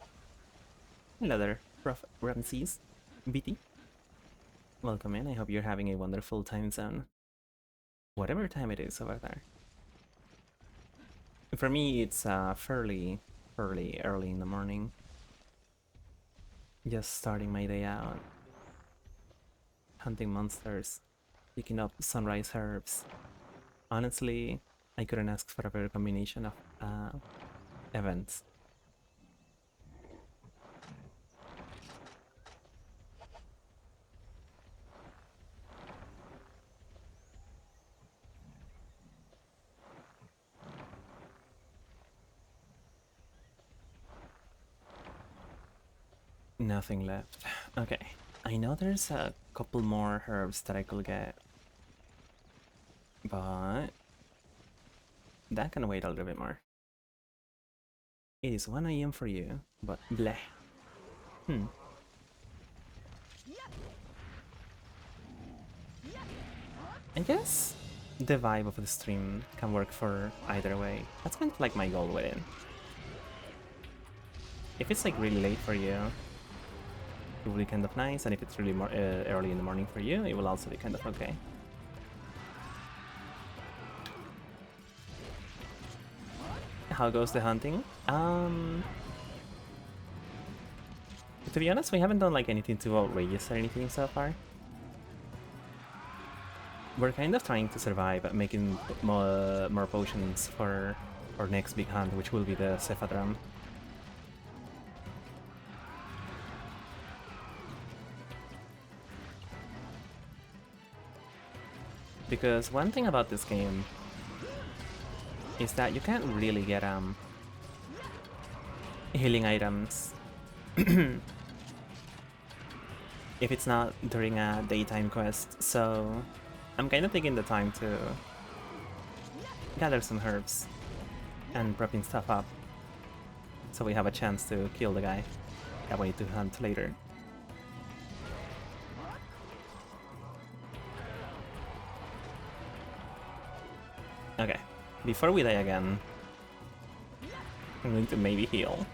Hello there, Prof. Ramses. BT. Welcome in. I hope you're having a wonderful time zone. Whatever time it is over there. For me, it's fairly early in the morning. Just starting my day out. Hunting monsters. Picking up sunrise herbs. Honestly, I couldn't ask for a better combination of events. Nothing left. Okay. I know there's a couple more herbs that I could get. But that can wait a little bit more. It is 1 AM for you, but bleh. I guess the vibe of the stream can work for either way. That's kind of like my goal with it. If it's like really late for you, it will be kind of nice, and if it's really more early in the morning for you, it will also be kind of okay. How goes the hunting? To be honest, we haven't done like anything too outrageous or anything so far. We're kind of trying to survive, making more potions for our next big hunt, which will be the Cephadram. Because one thing about this game is that you can't really get healing items if it's not during a daytime quest, so I'm kind of taking the time to gather some herbs and prepping stuff up so we have a chance to kill the guy, that way to hunt later. Okay, before we die again, I'm going to maybe heal.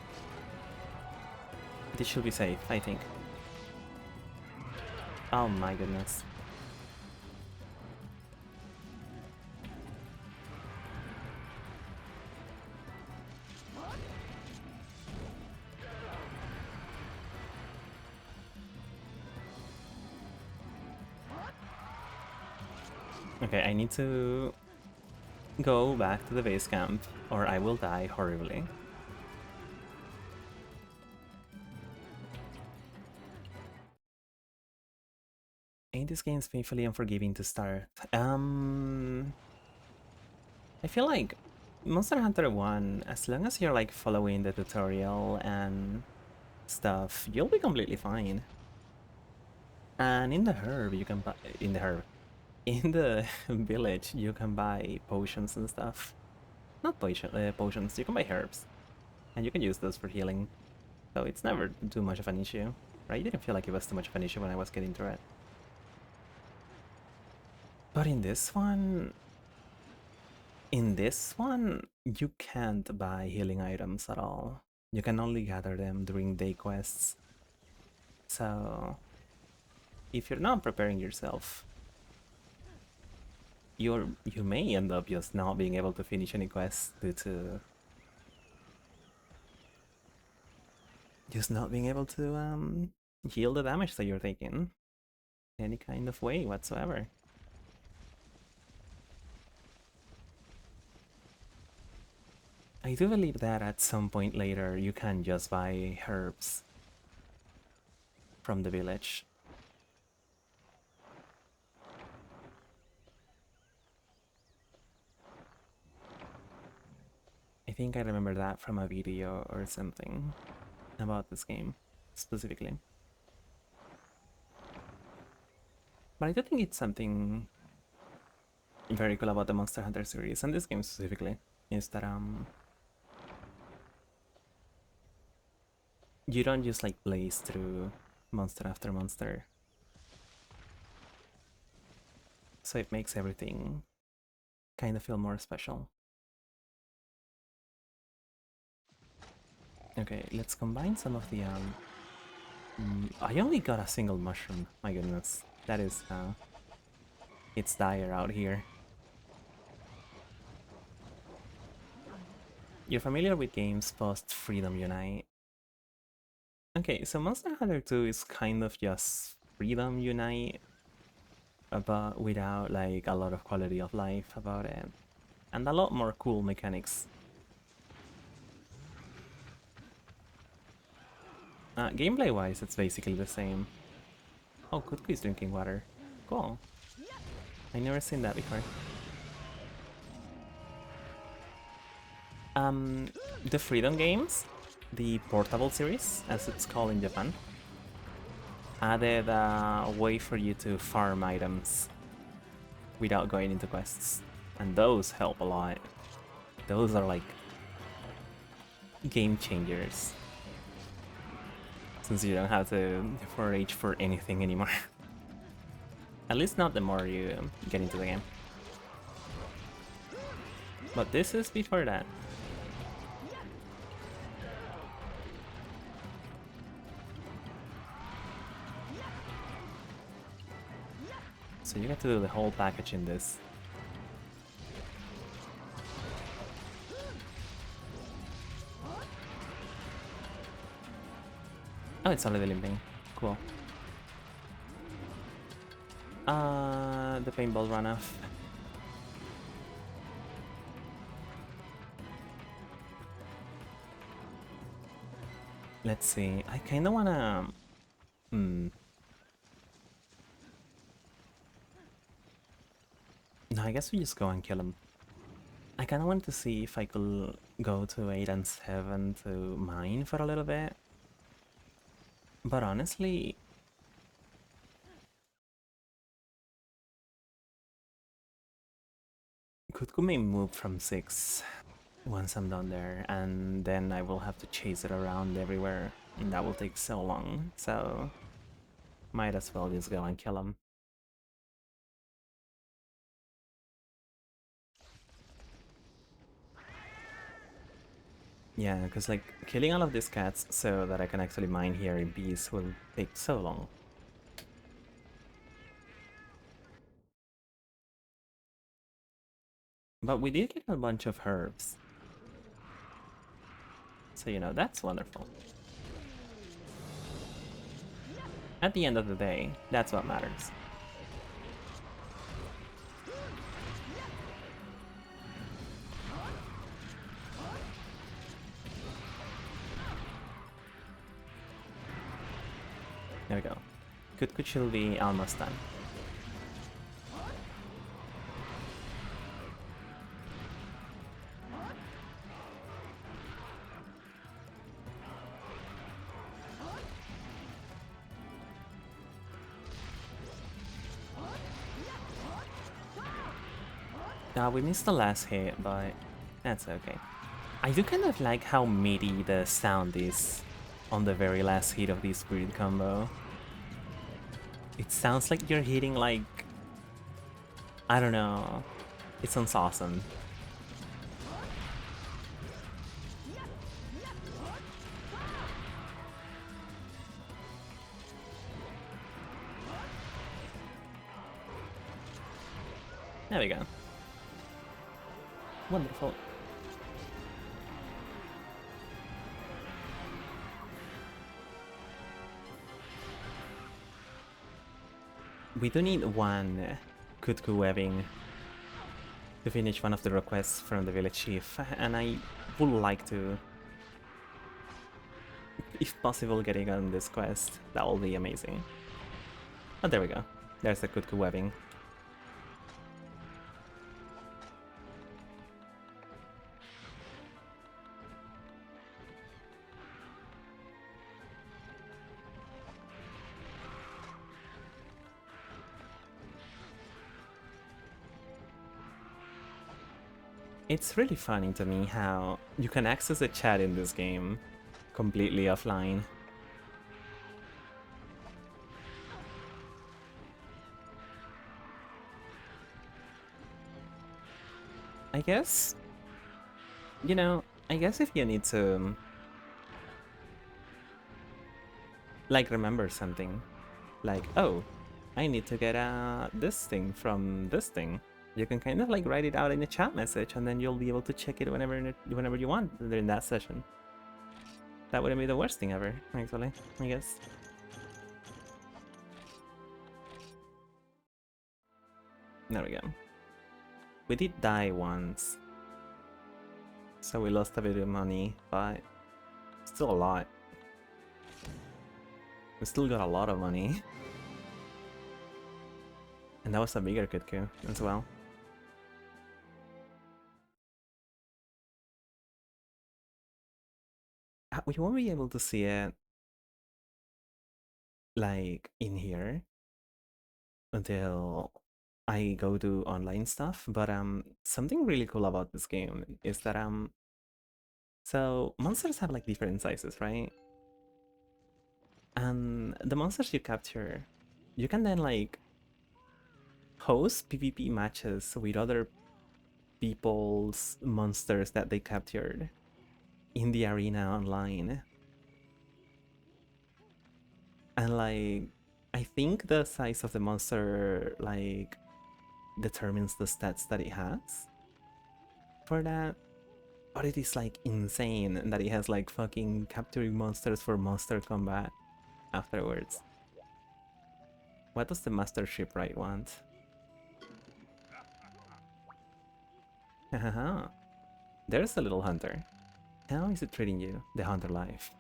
This should be safe, I think. Oh my goodness. Okay, I need to go back to the base camp, or I will die horribly. Ain't this game's painfully unforgiving to start? I feel like Monster Hunter 1, as long as you're like following the tutorial and stuff, you'll be completely fine. And in the herb, you can buy in the village, you can buy potions and stuff. Not potions, you can buy herbs, and you can use those for healing. So it's never too much of an issue. Right? I didn't feel like it was too much of an issue when I was getting through it. But in this one, you can't buy healing items at all. You can only gather them during day quests. So if you're not preparing yourself, you may end up just not being able to finish any quests due to just not being able to heal the damage that you're taking any kind of way whatsoever. I do believe that at some point later you can just buy herbs from the village. I think I remember that from a video or something about this game specifically. But I do think it's something very cool about the Monster Hunter series, and this game specifically, is that you don't just like blaze through monster after monster. So it makes everything kind of feel more special. Okay, let's combine some of the I only got a single mushroom. My goodness, that is it's dire out here. You're familiar with games post Freedom Unite? Okay, so Monster Hunter 2 is kind of just Freedom Unite, but without like a lot of quality of life about it, and a lot more cool mechanics. Gameplay wise, it's basically the same. Oh, Kutku's drinking water. Cool. I never seen that before. The Freedom games, the portable series, as it's called in Japan, added a way for you to farm items without going into quests. And those help a lot. Those are like game changers. Since you don't have to forage for anything anymore. At least not the more you get into the game. But this is before that. So you get to do the whole package in this. Oh, it's already limping. Cool. The paintball runoff. Let's see. I kind of wanna. No, I guess we just go and kill him. I kind of wanted to see if I could go to 8 and 7 to mine for a little bit. But honestly, Kutku may move from 6 once I'm done there, and then I will have to chase it around everywhere, and that will take so long, so might as well just go and kill him. Yeah, because like killing all of these cats so that I can actually mine here in peace will take so long. But we did get a bunch of herbs. So, you know, that's wonderful. At the end of the day, that's what matters. There we go. Could she'll be almost done. We missed the last hit, but that's okay. I do kind of like how meaty the sound is on the very last hit of this grid combo. It sounds like you're hitting like... I don't know. It sounds awesome. There we go. Wonderful. We do need one Kutku webbing to finish one of the requests from the village chief, and I would like to, if possible, getting on this quest. That will be amazing. Oh, there we go. There's the Kutku webbing. It's really funny to me how you can access the chat in this game completely offline. I guess, you know, I guess if you need to, like, remember something, like, oh, I need to get this thing from this thing. You can kind of like write it out in a chat message, and then you'll be able to check it whenever you want during that session. That wouldn't be the worst thing ever, actually, I guess. There we go. We did die once, so we lost a bit of money, but still a lot. We still got a lot of money. And that was a bigger Kutku as well. We won't be able to see it like in here until I go do online stuff. But something really cool about this game is that so monsters have like different sizes, right? And the monsters you capture, you can then like host PvP matches with other people's monsters that they captured in the arena online. And like I think the size of the monster like determines the stats that it has for that. But it is like insane that it has like fucking capturing monsters for monster combat afterwards. What does the master shipwright want? Hahaha. There's a little hunter. How is it treating you, the hunter life?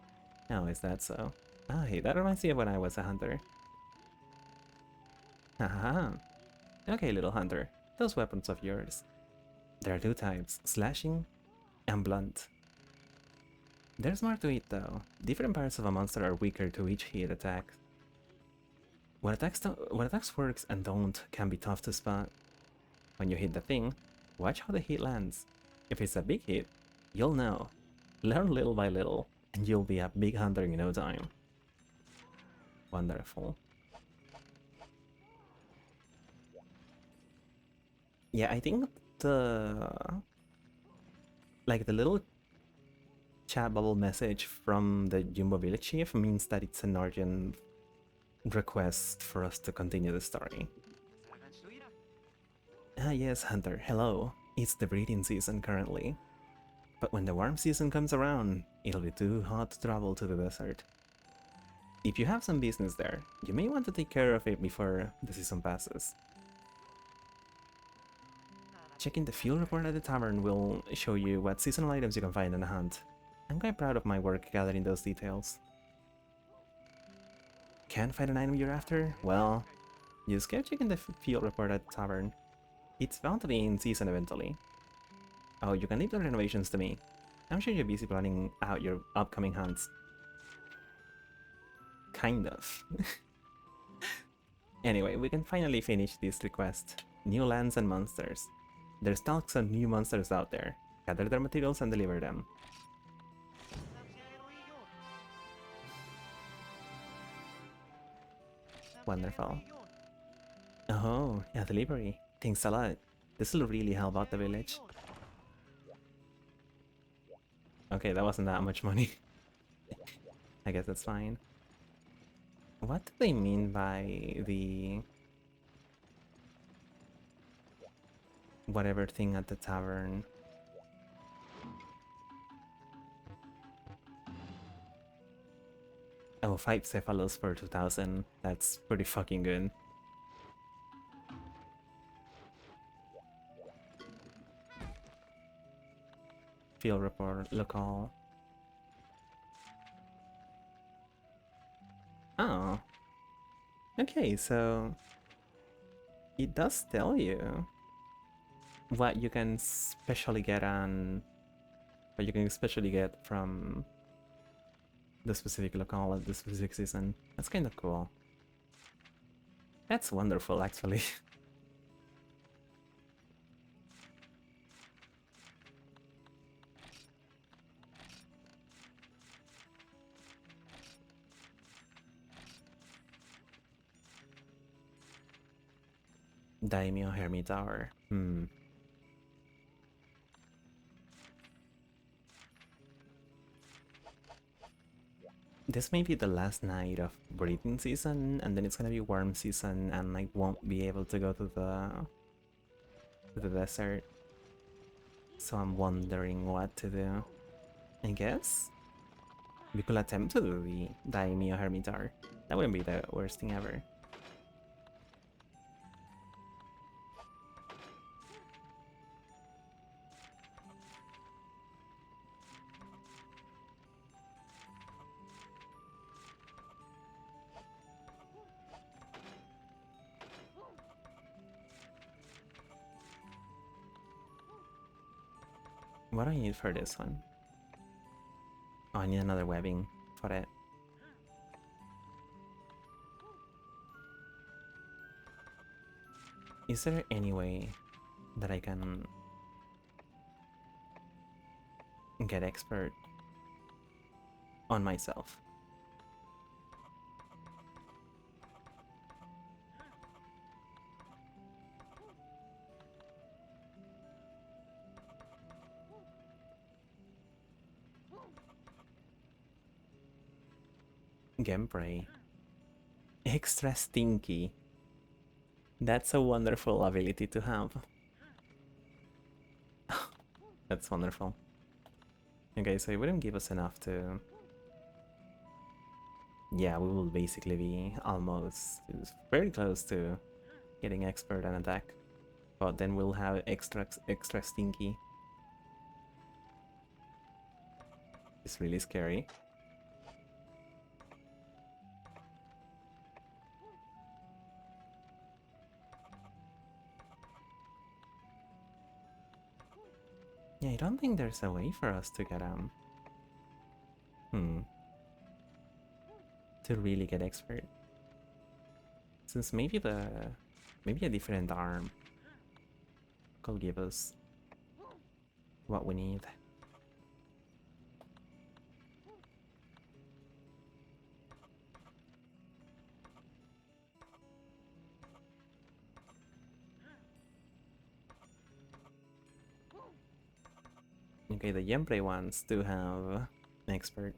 How is that so? Ah, hey, that reminds me of when I was a hunter. Haha. Okay, little hunter. Those weapons of yours. There are two types, slashing and blunt. There's more to it though. Different parts of a monster are weaker to each hit attack. What attacks works and don't can be tough to spot. When you hit the thing, watch how the hit lands. If it's a big hit, you'll know. Learn little by little, and you'll be a big hunter in no time. Wonderful. Yeah, I think the little chat bubble message from the Jumbo Village Chief means that it's an urgent request for us to continue the story. Ah yes, Hunter, hello. It's the breeding season currently. But when the warm season comes around, it'll be too hot to travel to the desert. If you have some business there, you may want to take care of it before the season passes. Checking the fuel report at the tavern will show you what seasonal items you can find on a hunt. I'm quite proud of my work gathering those details. Can't find an item you're after? Well, just keep checking the fuel report at the tavern. It's bound to be in season eventually. Oh, you can leave the renovations to me. I'm sure you're busy planning out your upcoming hunts. Kind of. Anyway, we can finally finish this request. New lands and monsters. There's talks of new monsters out there. Gather their materials and deliver them. Wonderful. Oh, yeah, delivery. Thanks a lot. This will really help out the village. Okay, that wasn't that much money. I guess that's fine. What do they mean by the whatever thing at the tavern? Oh, 5 Cephalos for 2000. That's pretty fucking good. Field report, local. Oh. Okay, so it does tell you what you can specially get on what you can especially get from the specific locale at the specific season. That's kind of cool. That's wonderful, actually. Daimyo Hermit Tower. This may be the last night of breeding season, and then it's gonna be warm season, and I won't be able to go to the desert. So I'm wondering what to do. I guess we could attempt to do the Daimyo Hermit Tower. That wouldn't be the worst thing ever. What do I need for this one? Oh, I need another webbing for it. Is there any way that I can get expert on myself? Gameplay. Extra stinky. That's a wonderful ability to have. That's wonderful. Okay, so it wouldn't give us enough to... Yeah, we will basically be almost very close to getting expert and attack. But then we'll have extra stinky. It's really scary. Yeah, I don't think there's a way for us to get to really get expert. Since maybe a different arm could give us what we need. Okay, the Yempre ones do have an expert.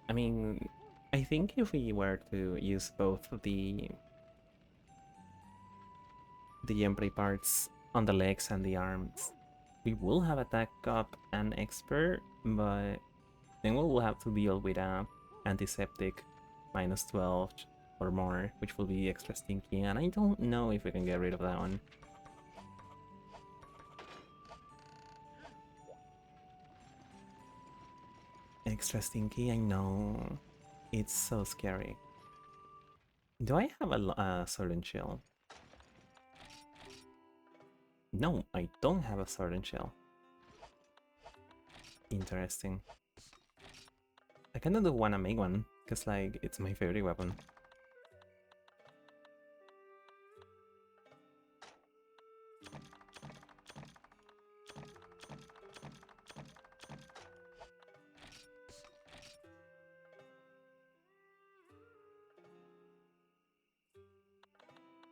I mean, I think if we were to use both the Yempre parts on the legs and the arms, we will have attack up and expert, but then we will have to deal with a antiseptic -12 or more, which will be extra stinky, and I don't know if we can get rid of that one. Extra stinky, I know. It's so scary. Do I have a sword and shield? No, I don't have a sword and shield. Interesting. I kinda do wanna make one, because like, it's my favorite weapon.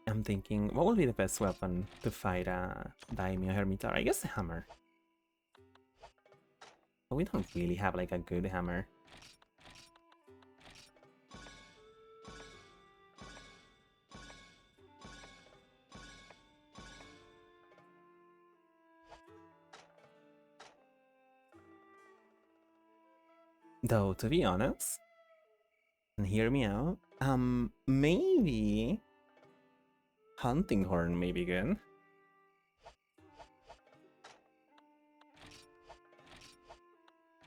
I'm thinking, what would be the best weapon to fight a Daimyo Hermitar? I guess the hammer. But we don't really have like a good hammer. Though, to be honest, and hear me out, maybe hunting horn may be good.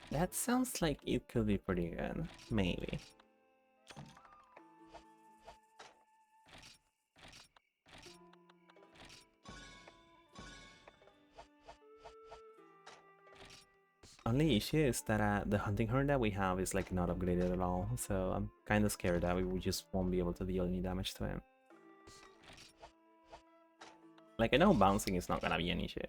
That sounds like it could be pretty good, maybe. Only issue is that the hunting horn that we have is like not upgraded at all, so I'm kind of scared that we just won't be able to deal any damage to him. Like, I know bouncing is not gonna be an issue.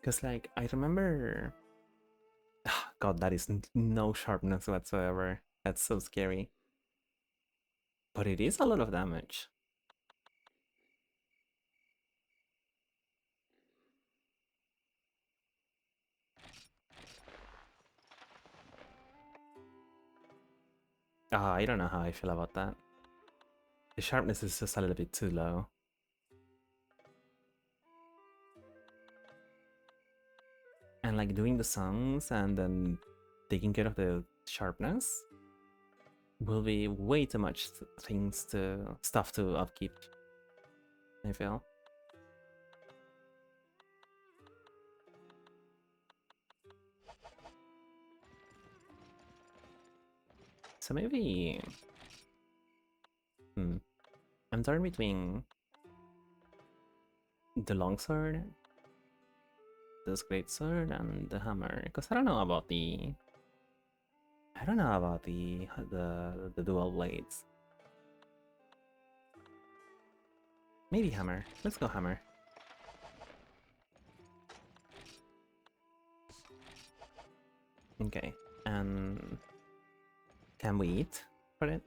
Because, like, I remember... God, that is no sharpness whatsoever. That's so scary. But it is a lot of damage. I don't know how I feel about that. The sharpness is just a little bit too low. And like doing the songs and then taking care of the sharpness, will be way too much stuff to upkeep, I feel. So maybe... I'm torn between the longsword, this great sword, and the hammer. Because I don't know about the... I don't know about the dual blades. Maybe hammer. Let's go hammer. Okay, and can we eat for it?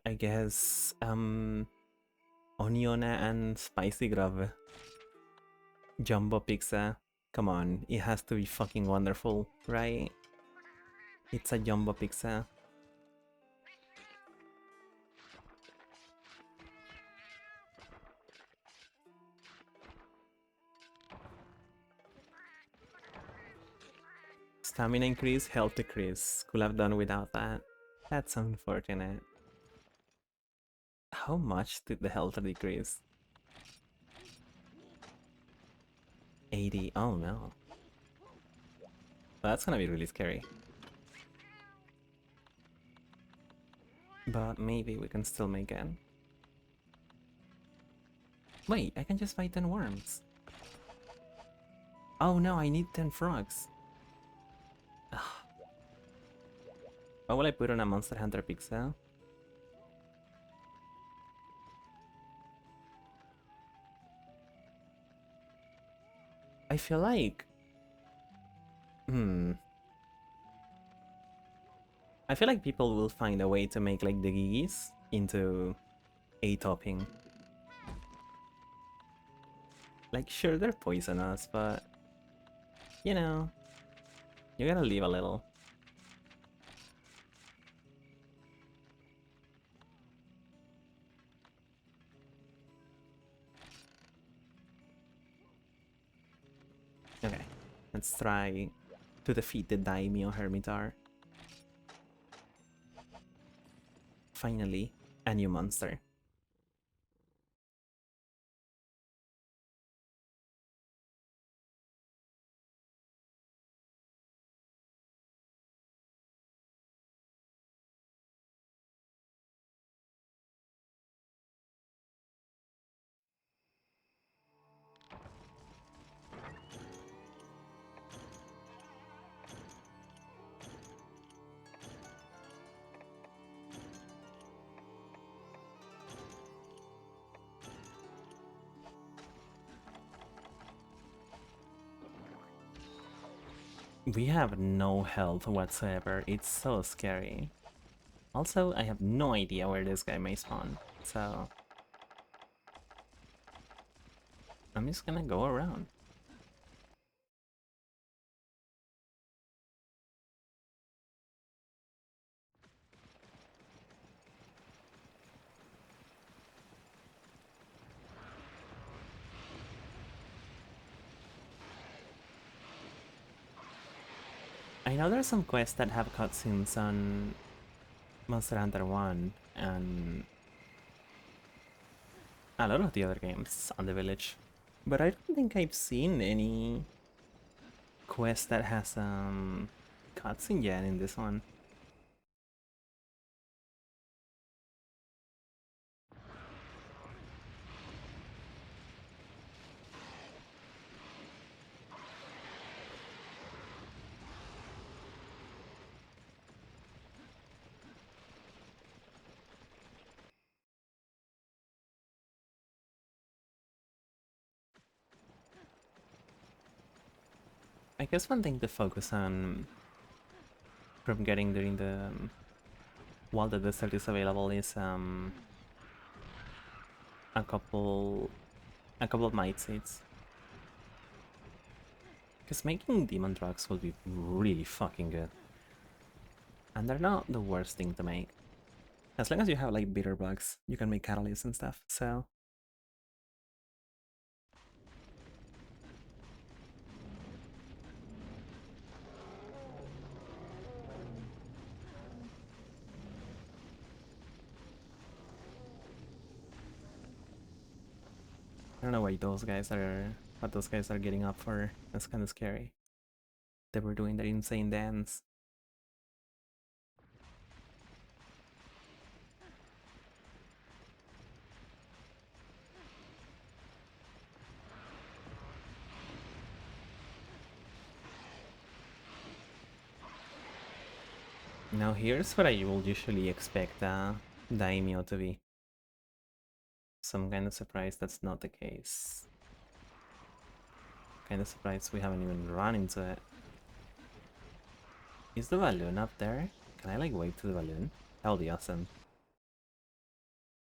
I guess onion and spicy grub jumbo pizza. Come on, it has to be fucking wonderful, right? It's a jumbo pizza. Stamina increase, health decrease. Could have done without that. That's unfortunate. How much did the health decrease? 80. Oh no. That's gonna be really scary. But maybe we can still make it. Wait, I can just fight 10 worms. Oh no, I need 10 frogs. Ugh. What will I put on a Monster Hunter pixel? I feel like... I feel like people will find a way to make like the Gigis into a topping. Like, sure, they're poisonous, but... You know... You gotta leave a little. Okay, let's try to defeat the Daimyo Hermitar. Finally, a new monster. We have no health whatsoever, it's so scary. Also, I have no idea where this guy may spawn, so... I'm just gonna go around. I know there's some quests that have cutscenes on Monster Hunter 1 and a lot of the other games on the village. But I don't think I've seen any quest that has cutscene yet in this one. I guess one thing to focus on from getting during the while the desert is available is a couple of might seeds. Because making demon drugs will be really fucking good. And they're not the worst thing to make. As long as you have like bitter bugs, you can make catalysts and stuff, so don't know why those guys are, what those guys are getting up for. That's kind of scary. They were doing that insane dance. Now here's what I will usually expect Daimyo to be. Some kind of surprised that's not the case. Kind of surprised we haven't even run into it. Is the balloon up there? Can I like wave to the balloon? That would be awesome.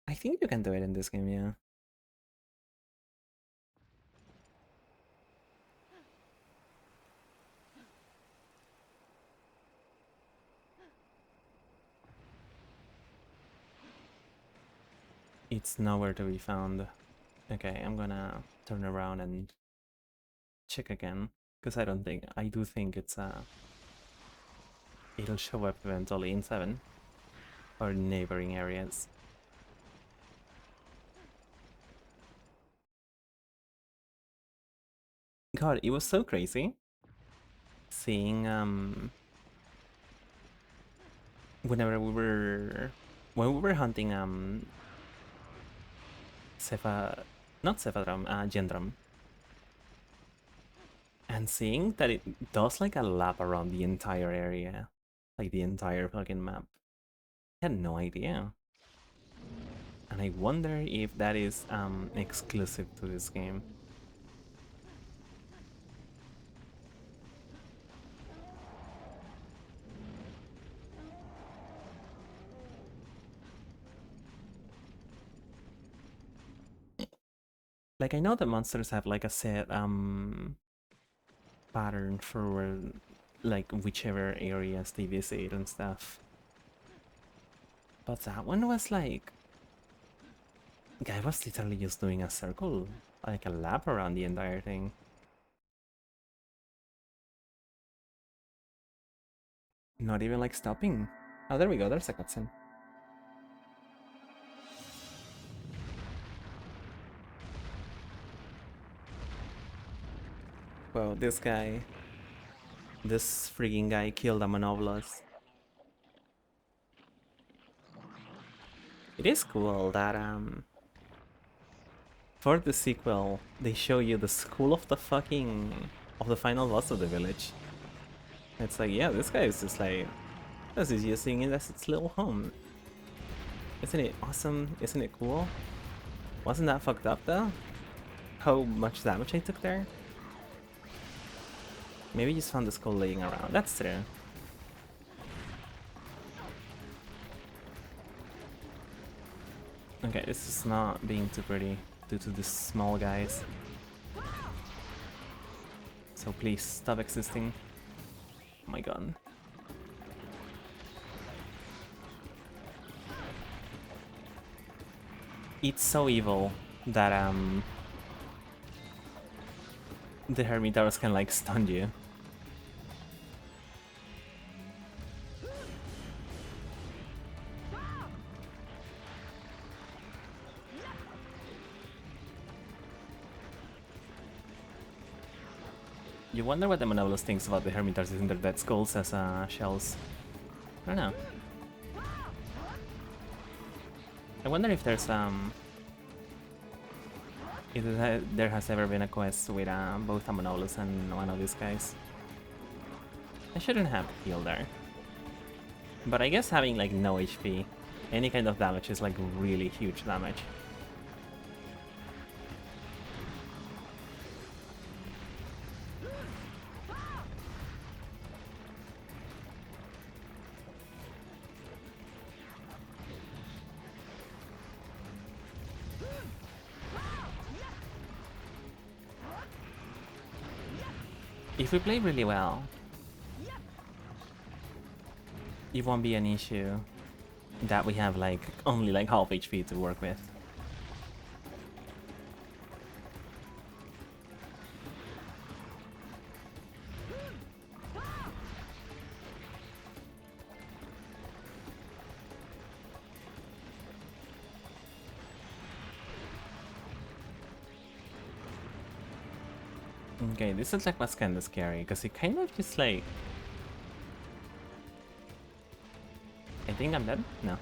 I think you can do it in this game, yeah. It's nowhere to be found. Okay, I'm gonna turn around and check again. Because I do think it's it'll show up eventually in 7. Or neighboring areas. God, it was so crazy. Seeing, whenever we were... When we were hunting, not Cephadrum, Gendrum. And seeing that it does like a lap around the entire area. Like the entire fucking map. I had no idea. And I wonder if that is exclusive to this game. Like, I know the monsters have like a set pattern for like whichever areas they visit and stuff. But that one was like... Guy was literally just doing a circle, like a lap around the entire thing. Not even like stopping. Oh, there we go, there's a cutscene. Well, this freaking guy killed a Monobolus. It is cool that for the sequel they show you the school of the final boss of the village. It's like, yeah, this guy is just like, this is using it as its little home. Isn't it awesome? Isn't it cool? Wasn't that fucked up though? How much damage I took there? Maybe just found the skull laying around. That's true. Okay, this is not being too pretty due to these small guys. So please stop existing. Oh my god. It's so evil that the Hermitars can like stun you. You wonder what the Monobolus thinks about the Hermitars using their dead skulls as shells. I don't know. I wonder if there's if there has ever been a quest with both a Monobolus and one of these guys. I shouldn't have healed there. But I guess having like no HP, any kind of damage is like really huge damage. If we play really well, it won't be an issue that we have like only like half HP to work with. Okay, this attack was kinda scary, because it kind of just like... I think I'm dead? No.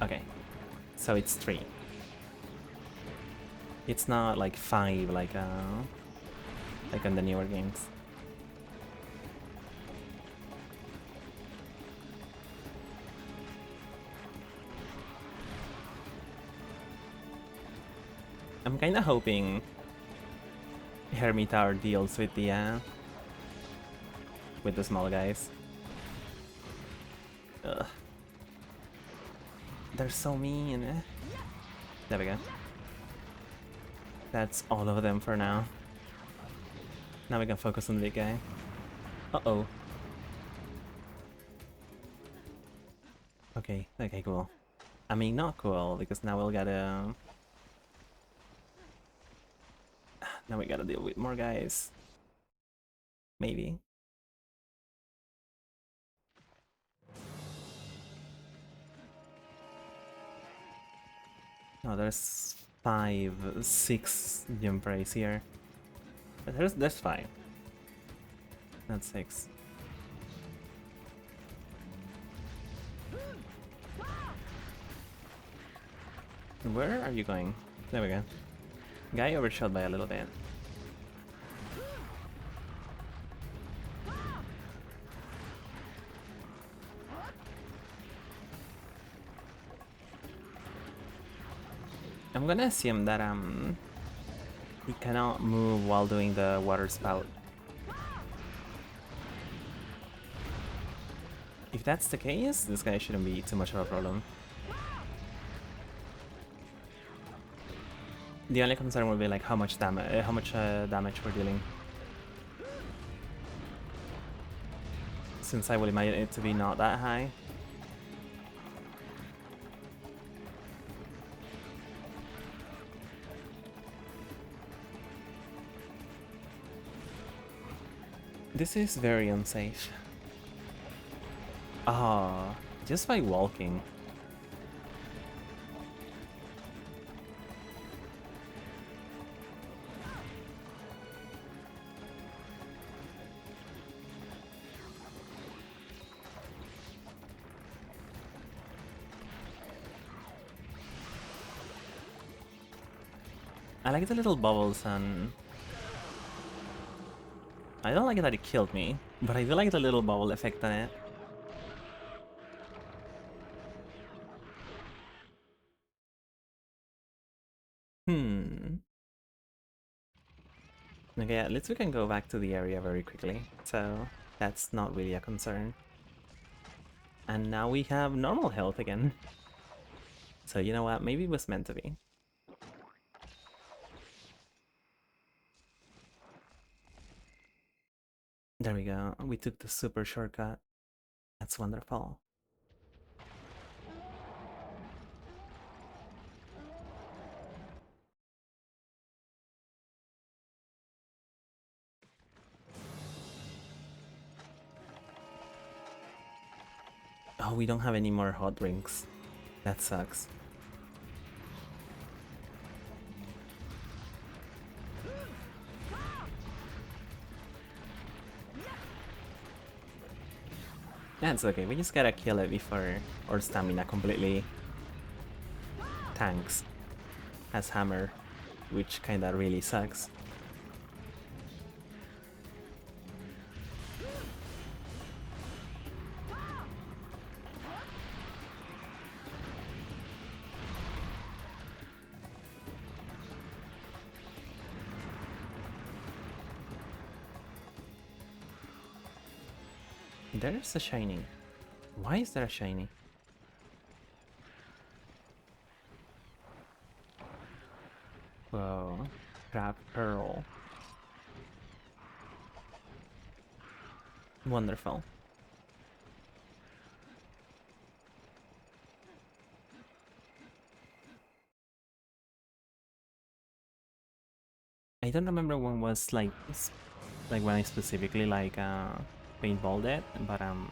Okay. So it's 3. It's not like 5 like on the newer games. I'm kinda hoping Hermitar deals with the small guys. Ugh. They're so mean. There we go. That's all of them for now. Now we can focus on the big guy. Uh-oh. Okay, okay, cool. I mean, not cool, because now we'll gotta... Now we gotta deal with more guys. Maybe. No, there's 5, 6 jump rays here. But there's 5. Not 6. Where are you going? There we go. Guy overshot by a little bit. I'm gonna assume that he cannot move while doing the water spout. If that's the case, this guy shouldn't be too much of a problem. The only concern will be like how much damage we're dealing. Since I will imagine it to be not that high. This is very unsafe. Ah, just by walking. I like the little bubbles and... I don't like that it killed me, but I do like the little bubble effect on it. Okay, at least we can go back to the area very quickly, so that's not really a concern. And now we have normal health again. So you know what, maybe it was meant to be. There we go, we took the super shortcut. That's wonderful. Oh, we don't have any more hot drinks. That sucks. That's okay, we just gotta kill it before our stamina completely tanks as hammer, which kinda really sucks. There's a shiny. Why is there a shiny? Whoa. Crab Pearl. Wonderful. I don't remember when was like when I specifically like paintballed it, but I'm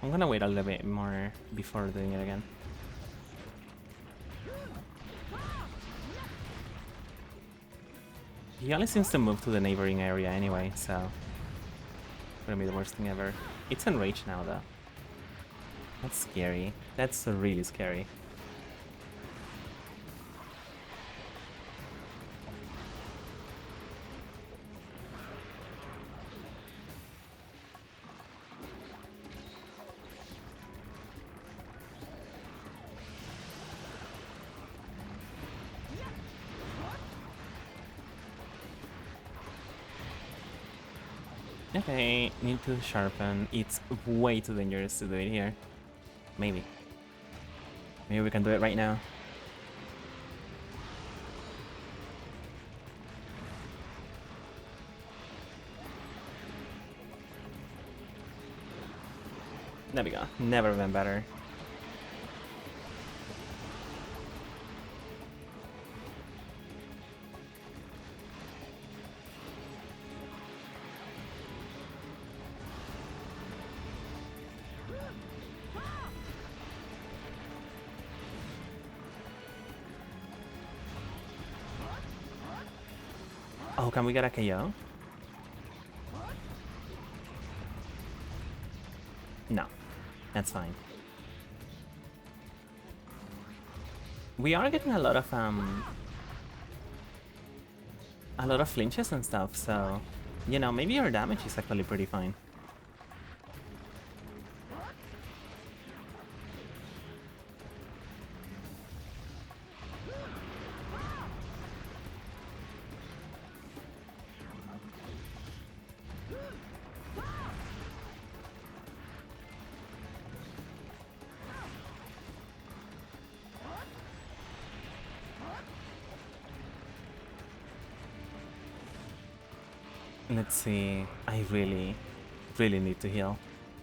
gonna wait a little bit more before doing it again. He only seems to move to the neighboring area anyway, so... Gonna be the worst thing ever. It's enraged now, though. That's scary. That's really scary. Okay, need to sharpen. It's way too dangerous to do it here. Maybe. Maybe we can do it right now. There we go. Never been better. Oh, can we get a KO? No. That's fine. We are getting a lot of flinches and stuff, so you know, maybe our damage is actually pretty fine. Let's see. I really need to heal.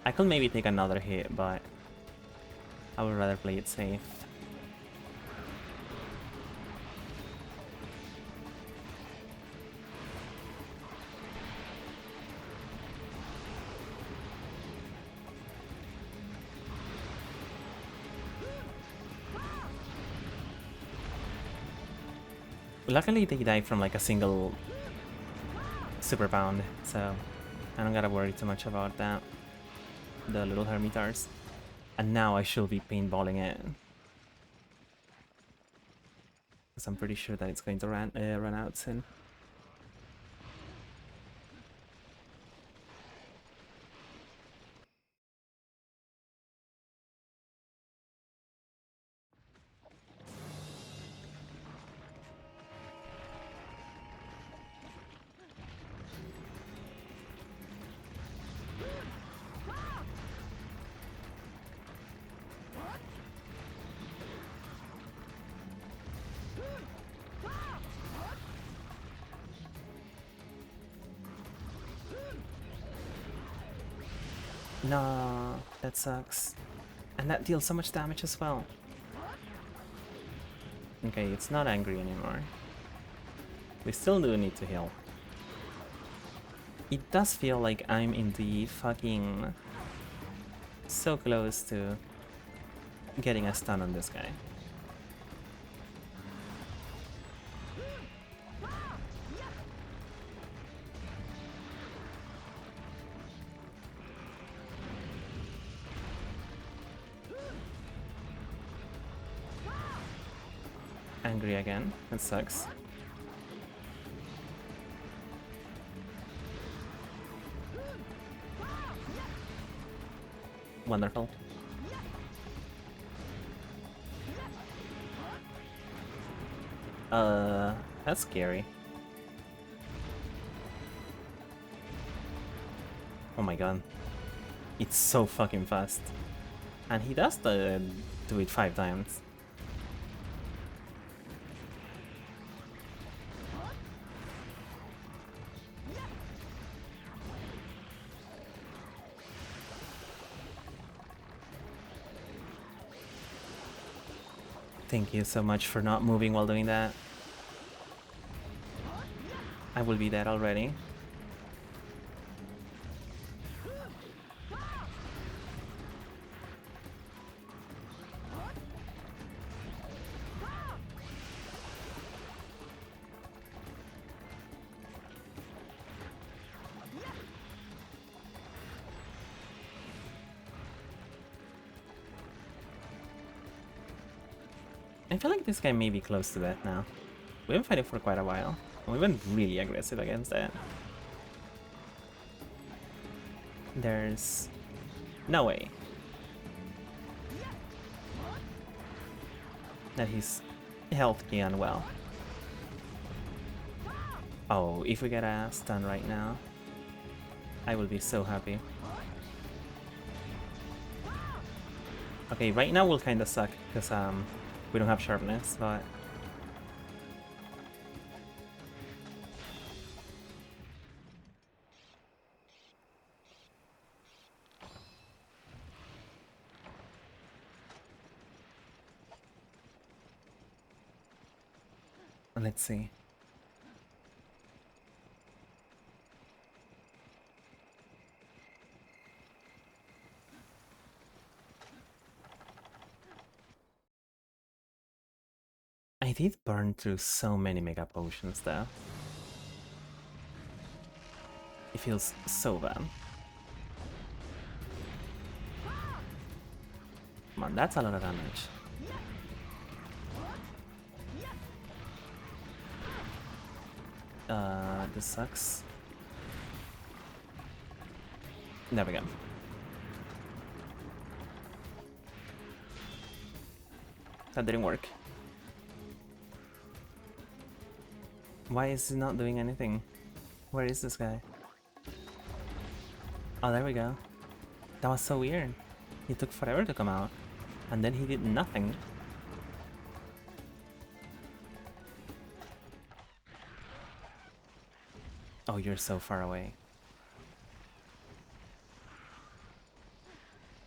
I could maybe take another hit, but I would rather play it safe. Luckily, they die from like a single super pound, so I don't gotta worry too much about that. The little Hermitars. And now I should be paintballing it. Because I'm pretty sure that it's going to run out soon. No, that sucks. And that deals so much damage as well. Okay, it's not angry anymore. We still do need to heal. It does feel like I'm in the fucking... so close to getting a stun on this guy. Angry again. That sucks. Wonderful. That's scary. Oh my god. It's so fucking fast. And he does do it 5 times. Thank you so much for not moving while doing that. I will be dead already. I feel like this guy may be close to death now. We've been fighting for quite a while. We've been really aggressive against it. There's no way that he's healthy and well. Oh, if we get a stun right now, I will be so happy. Okay, right now will kinda suck, because we don't have sharpness, but... Let's see. I did burn through so many mega potions though. It feels so bad. Come on, that's a lot of damage. This sucks. There we go. That didn't work. Why is he not doing anything? Where is this guy? Oh, there we go. That was so weird. He took forever to come out. And then he did nothing. Oh, you're so far away.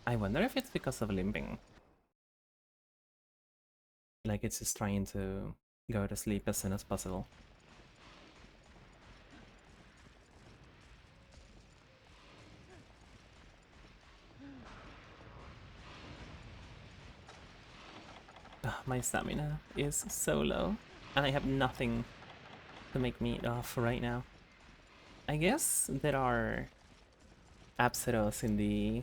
I wonder if it's because of limping. Like it's just trying to go to sleep as soon as possible. My stamina is so low, and I have nothing to make me off right now. I guess there are Apsaros in the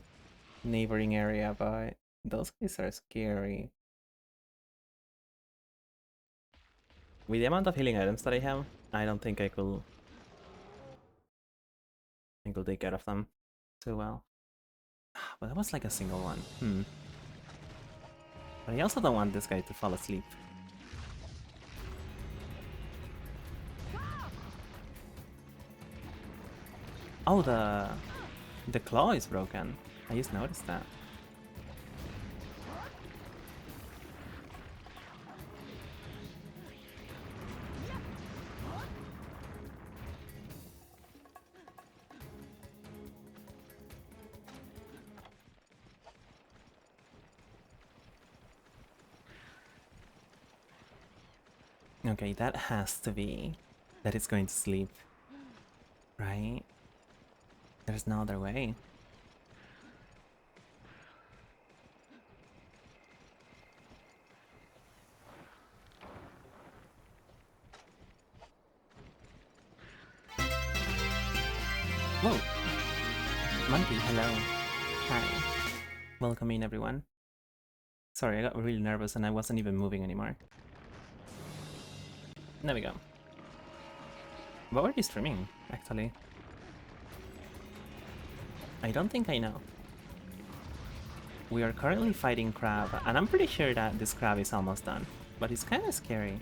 neighboring area, but those guys are scary. With the amount of healing items that I have, I don't think I could take care of them too well. But that was like a single one. But I also don't want this guy to fall asleep. Oh, the claw is broken. I just noticed that. Okay, that has to be that it's going to sleep, right? There's no other way. Whoa! Monkey, hello. Hi. Welcome in, everyone. Sorry, I got really nervous and I wasn't even moving anymore. There we go. What were you streaming, actually? I don't think I know. We are currently fighting Crab, and I'm pretty sure that this Crab is almost done. But it's kind of scary.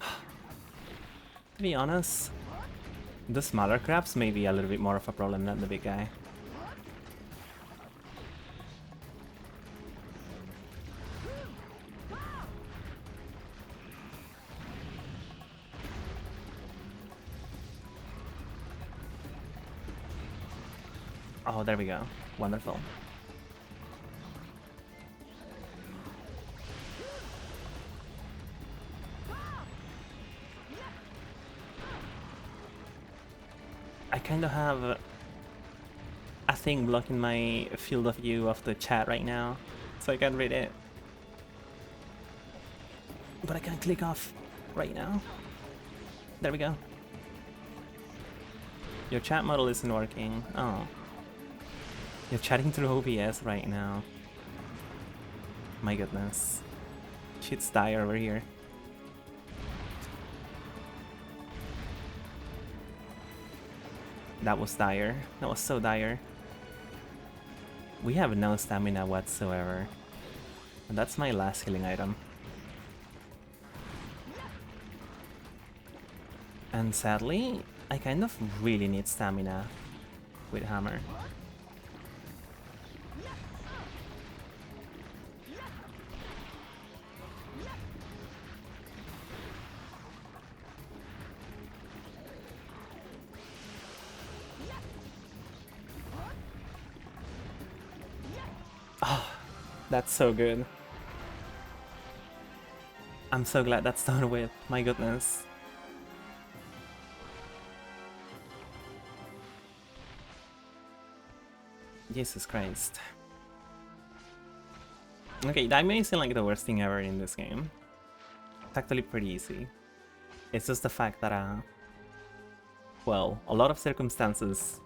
To be honest, the smaller crabs may be a little bit more of a problem than the big guy. Oh, there we go. Wonderful. I kind of have a thing blocking my field of view of the chat right now, so I can't read it. But I can click off right now. There we go. Your chat model isn't working. Oh. You're chatting through OBS right now. My goodness. Shit's dire over here. That was dire. That was so dire. We have no stamina whatsoever. And that's my last healing item. And sadly, I kind of really need stamina with hammer. Oh, that's so good. I'm so glad that's done with. My goodness. Jesus Christ. Okay, that may seem like the worst thing ever in this game. It's actually pretty easy. It's just the fact that, well, a lot of circumstances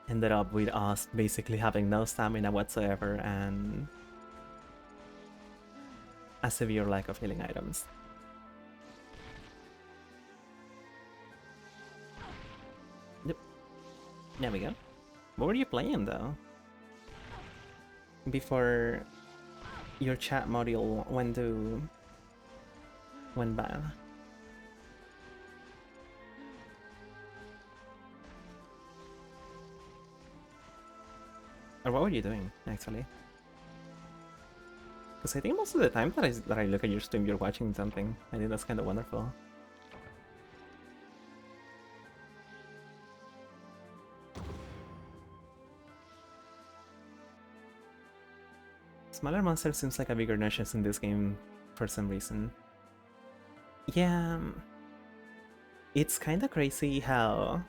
ended up with us basically having no stamina whatsoever and a severe lack of healing items. Yep. There we go. What were you playing though? Before your chat module went bad. Or what were you doing, actually? Because I think most of the time that I look at your stream, you're watching something. I think that's kind of wonderful. Smaller monster seems like a bigger niche in this game for some reason. Yeah, it's kind of crazy how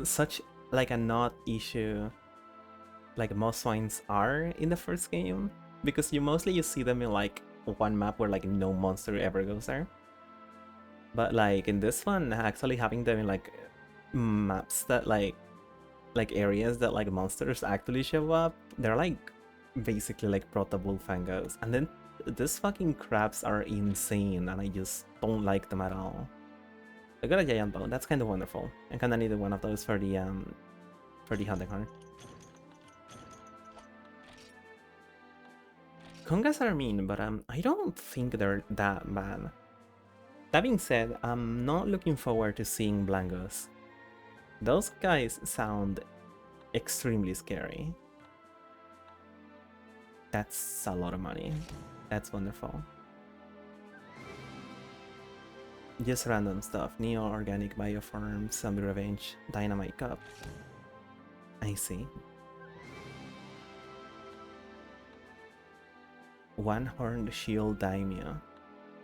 such like a not issue like most swines are in the first game, because you mostly see them in like one map where like no monster ever goes there. But like in this one, actually having them in like maps that like areas that like monsters actually show up, they're like basically like proto bullfangos. And then these fucking crabs are insane and I just don't like them at all. I got a giant bone, that's kind of wonderful. I kinda needed one of those for the hunting horn. Congas are mean, but I don't think they're that bad. That being said, I'm not looking forward to seeing Blancos. Those guys sound extremely scary. That's a lot of money. That's wonderful. Just random stuff. Neo-organic bioform, zombie revenge, dynamite cup. I see. One-horned shield daimyo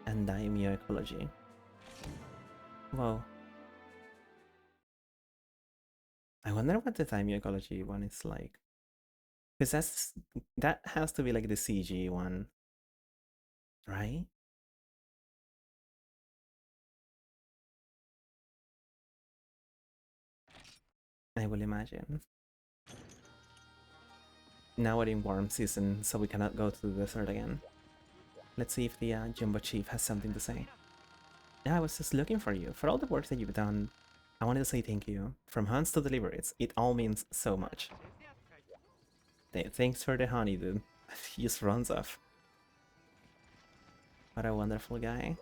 and daimyo ecology. Whoa. I wonder what the daimyo ecology one is like. Because that has to be like the CG one, right? I will imagine. Now we're in warm season, so we cannot go to the desert again. Let's see if the Jumbo Chief has something to say. Yeah, I was just looking for you. For all the work that you've done, I wanted to say thank you. From hunts to deliveries, it all means so much. Thanks for the honey, dude. He just runs off. What a wonderful guy.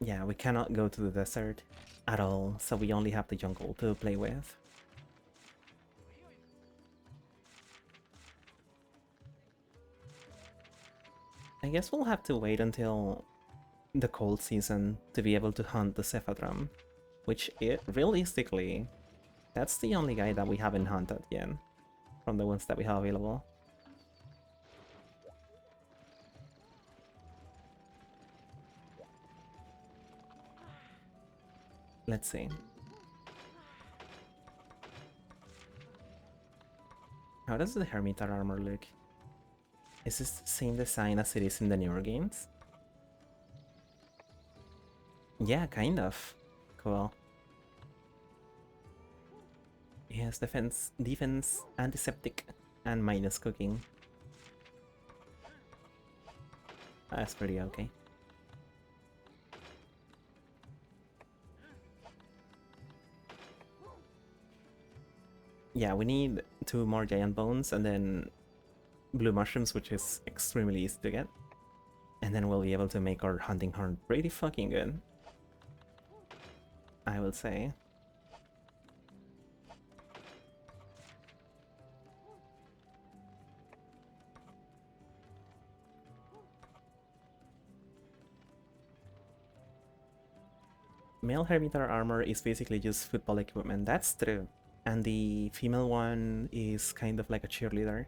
Yeah, we cannot go to the desert at all, so we only have the jungle to play with. I guess we'll have to wait until the cold season to be able to hunt the Cephadrum, which realistically, that's the only guy that we haven't hunted yet from the ones that we have available. Let's see. How does the Hermitar armor look? Is this the same design as it is in the newer games? Yeah, kind of. Cool. Yes, defense, antiseptic, and minus cooking. That's pretty okay. Yeah, we need 2 more giant bones and then blue mushrooms, which is extremely easy to get. And then we'll be able to make our hunting horn pretty fucking good, I will say. Male Hermitar armor is basically just football equipment, that's true. And the female one is kind of like a cheerleader.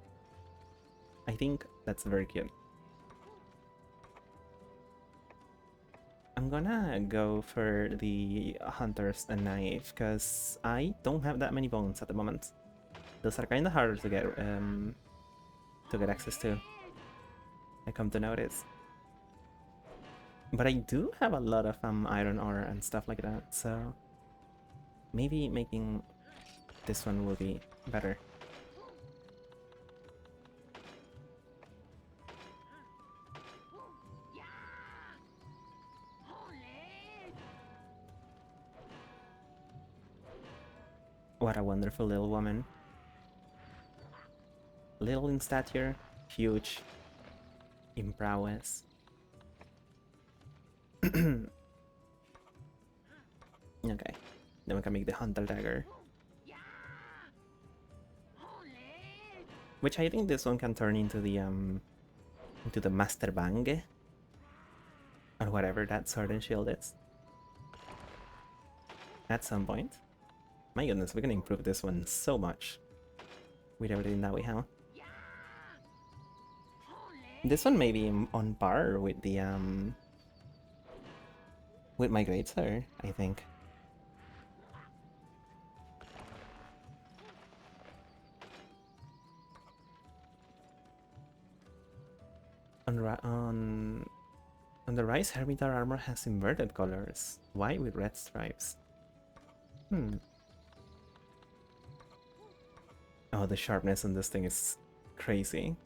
I think that's very cute. I'm gonna go for the Hunter's Knife, because I don't have that many bones at the moment. Those are kinda harder to get access to, I come to notice. But I do have a lot of iron ore and stuff like that, so maybe making this one will be better. What a wonderful little woman. Little in stature, huge in prowess. Okay, then we can make the Hunter Dagger. Which I think this one can turn into the Master Bang. Or whatever that sword and shield is. At some point. My goodness, we can improve this one so much with everything that we have. This one may be on par with the with my greatsword, I think. On the Rise, Hermitar armor has inverted colors. White with red stripes. Oh, the sharpness on this thing is crazy.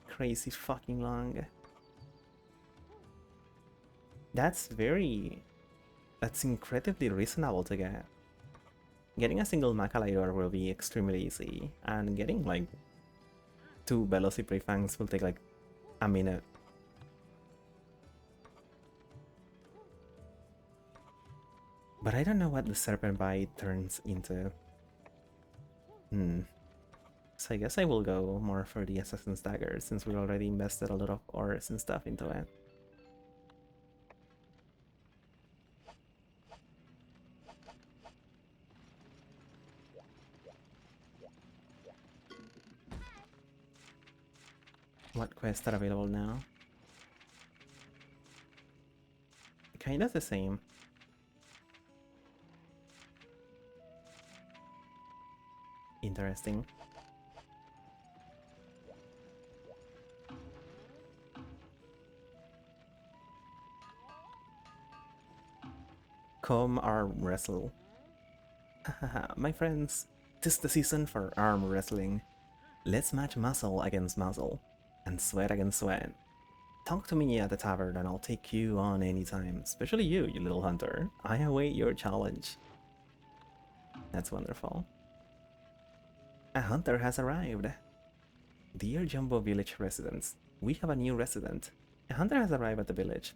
Crazy fucking long. That's incredibly reasonable to get. Getting a single Macalidor will be extremely easy, and getting like 2 Velocipray Fangs will take like a minute. But I don't know what the Serpent Bite turns into. So I guess I will go more for the Assassin's Dagger, since we already invested a lot of ores and stuff into it. What quests are available now? Kinda the same. Interesting. Come arm wrestle. My friends, 'tis the season for arm wrestling. Let's match muscle against muscle, and sweat against sweat. Talk to me at the tavern and I'll take you on anytime, especially you little hunter. I await your challenge. That's wonderful. A hunter has arrived. Dear Jumbo Village residents, we have a new resident. A hunter has arrived at the village.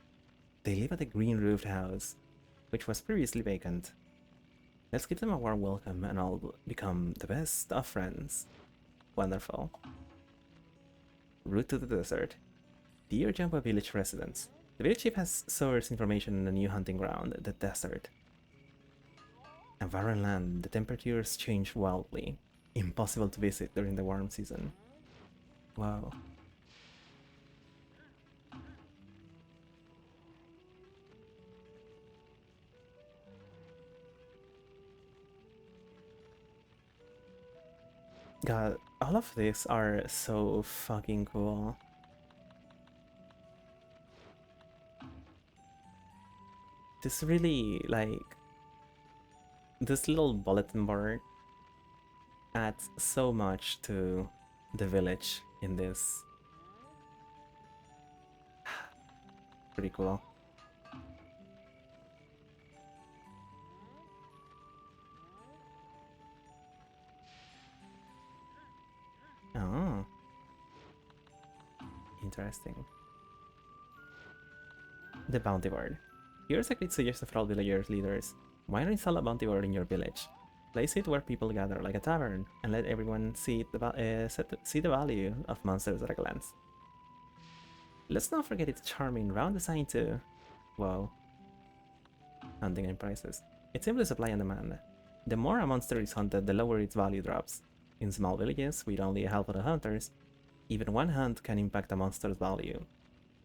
They live at the green-roofed house, which was previously vacant. Let's give them a warm welcome and I'll become the best of friends. Wonderful. Route to the desert. Dear Jumbo Village residents, the village chief has sourced information on the new hunting ground, the desert. A barren land, the temperatures change wildly. Impossible to visit during the warm season. Wow. God, all of these are so fucking cool. This really, like, this little bulletin board adds so much to the village in this. Pretty cool. Oh, interesting. The bounty board. Here's a great suggestion for all villagers leaders. Why not install a bounty board in your village? Place it where people gather, like a tavern, and let everyone see see the value of monsters at a glance. Let's not forget its charming round design too. Wow. Hunting and prices. It's simply supply and demand. The more a monster is hunted, the lower its value drops. In small villages, with only a handful of hunters, even one hunt can impact a monster's value.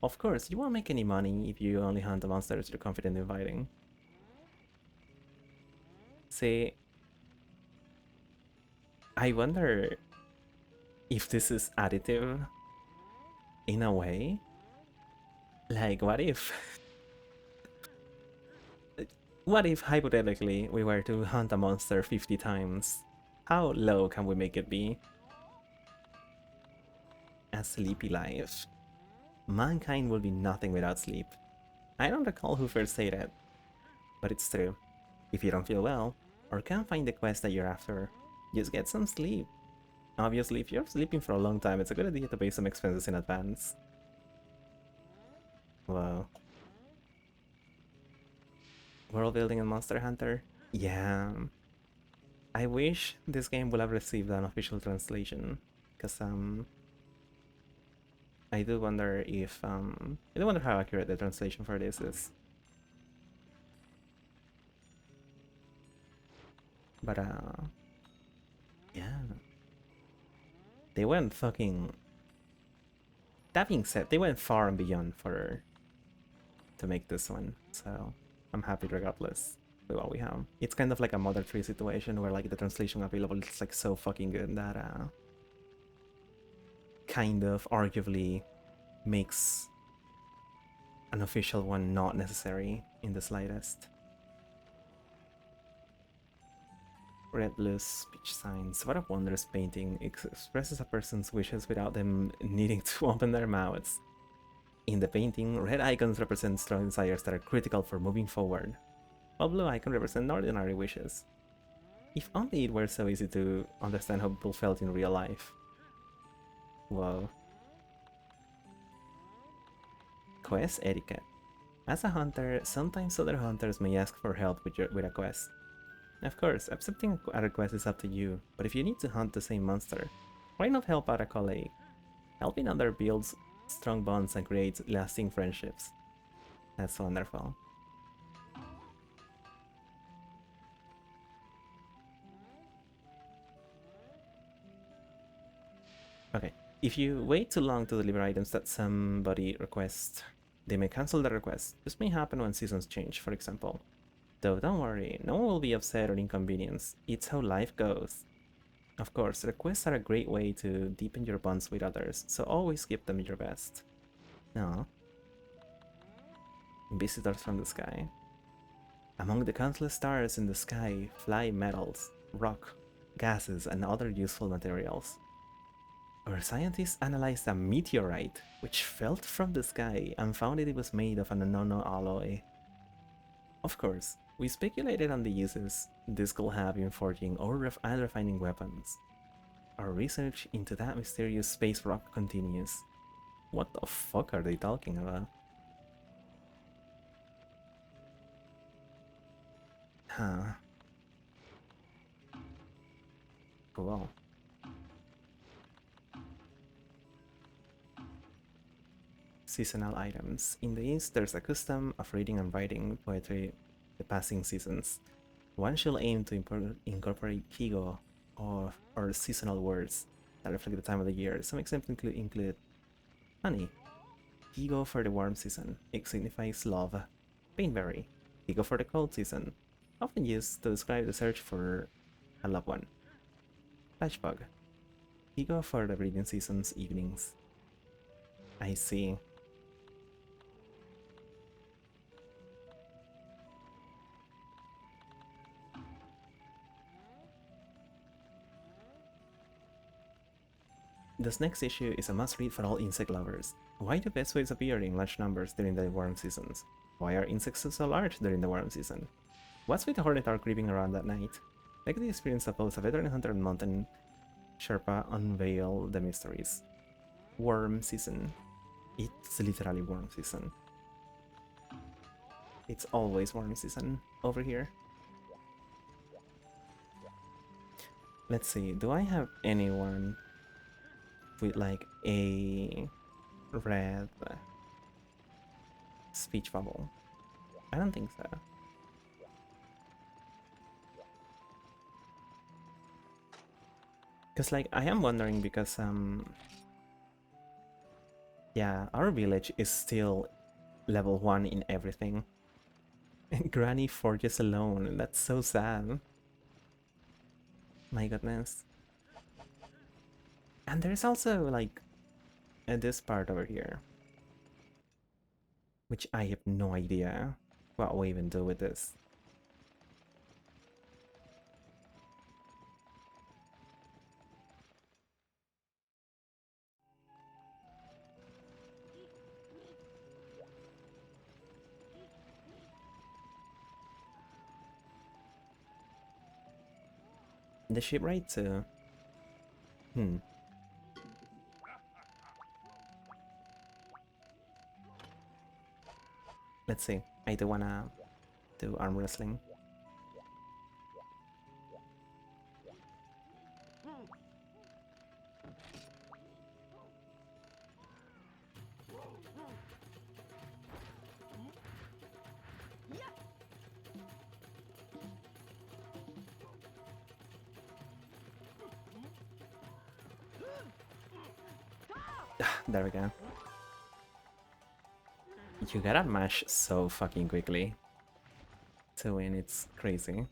Of course, you won't make any money if you only hunt the monsters you're confident in fighting. See, I wonder if this is additive in a way. Like, what if... what if, hypothetically, we were to hunt a monster 50 times? How low can we make it be? A sleepy life. Mankind will be nothing without sleep. I don't recall who first said it, but it's true. If you don't feel well, or can't find the quest that you're after, just get some sleep. Obviously, if you're sleeping for a long time, it's a good idea to pay some expenses in advance. Wow. World building in Monster Hunter? Yeah. I wish this game would have received an official translation, because I do wonder if I do wonder how accurate the translation for this is. But yeah. They went fucking... That being said, they went far and beyond to make this one, so I'm happy regardless with what we have. It's kind of like a Mother 3 situation where like the translation available is like so fucking good that kind of arguably makes an official one not necessary in the slightest. Red blue speech signs. What a wondrous painting. It expresses a person's wishes without them needing to open their mouths. In the painting, red icons represent strong desires that are critical for moving forward, while blue icons represent ordinary wishes. If only it were so easy to understand how people felt in real life. Whoa. Quest etiquette. As a hunter, sometimes other hunters may ask for help with a quest. Of course, accepting a request is up to you, but if you need to hunt the same monster, why not help out a colleague? Helping others builds strong bonds and creates lasting friendships. That's wonderful. Okay, if you wait too long to deliver items that somebody requests, they may cancel the request. This may happen when seasons change, for example. Though don't worry, no one will be upset or inconvenienced. It's how life goes. Of course, requests are a great way to deepen your bonds with others, so always give them your best. No. Visitors from the sky. Among the countless stars in the sky fly metals, rock, gases, and other useful materials. Our scientists analyzed a meteorite which fell from the sky and found that it was made of an unknown alloy. Of course, we speculated on the uses this could have in forging or refining weapons. Our research into that mysterious space rock continues. What the fuck are they talking about? Huh. Cool. Seasonal items. In the East, there's a custom of reading and writing poetry the passing seasons. One should aim to incorporate kigo or seasonal words that reflect the time of the year. Some examples include honey, kigo for the warm season. It signifies love. Painberry, kigo for the cold season. Often used to describe the search for a loved one. Flashbug, kigo for the breeding season's evenings. I see. This next issue is a must-read for all insect lovers. Why do pests appear in large numbers during the warm seasons? Why are insects so large during the warm season? What's with the hornet are creeping around at night? Like the experience of both a veteran hunter and mountain Sherpa unveil the mysteries. Warm season. It's literally warm season. It's always warm season over here. Let's see, do I have anyone with like a red speech bubble? I don't think so. Because like I am wondering because yeah, our village is still level 1 in everything. And Granny forges alone. That's so sad. My goodness. And there's also like this part over here, which I have no idea what we even do with this. The shipwright too. Let's see. I do wanna do arm wrestling. There we go. You gotta mash so fucking quickly to win, it's crazy.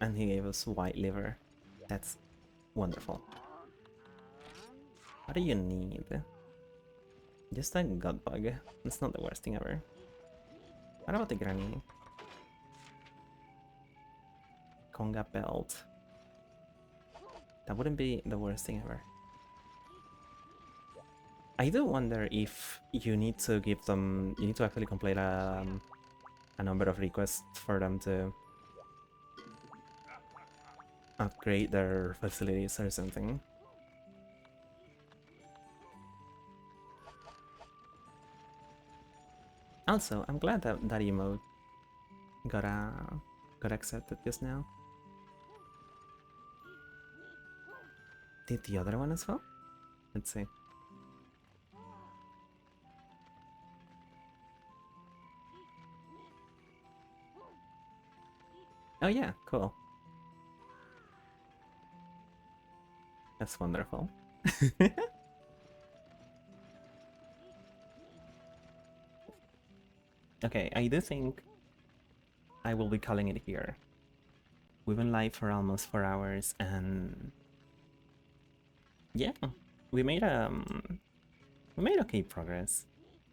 And he gave us white liver. That's wonderful. What do you need? Just a god bug. That's not the worst thing ever. What about the granny? Conga belt. That wouldn't be the worst thing ever. I do wonder if you need to give them... You need to actually complete a number of requests for them to upgrade their facilities or something. Also, I'm glad that that emote got accepted just now. Did the other one as well? Let's see. Oh yeah, cool. That's wonderful. Okay, I do think I will be calling it here. We've been live for almost 4 hours and yeah, we made okay progress.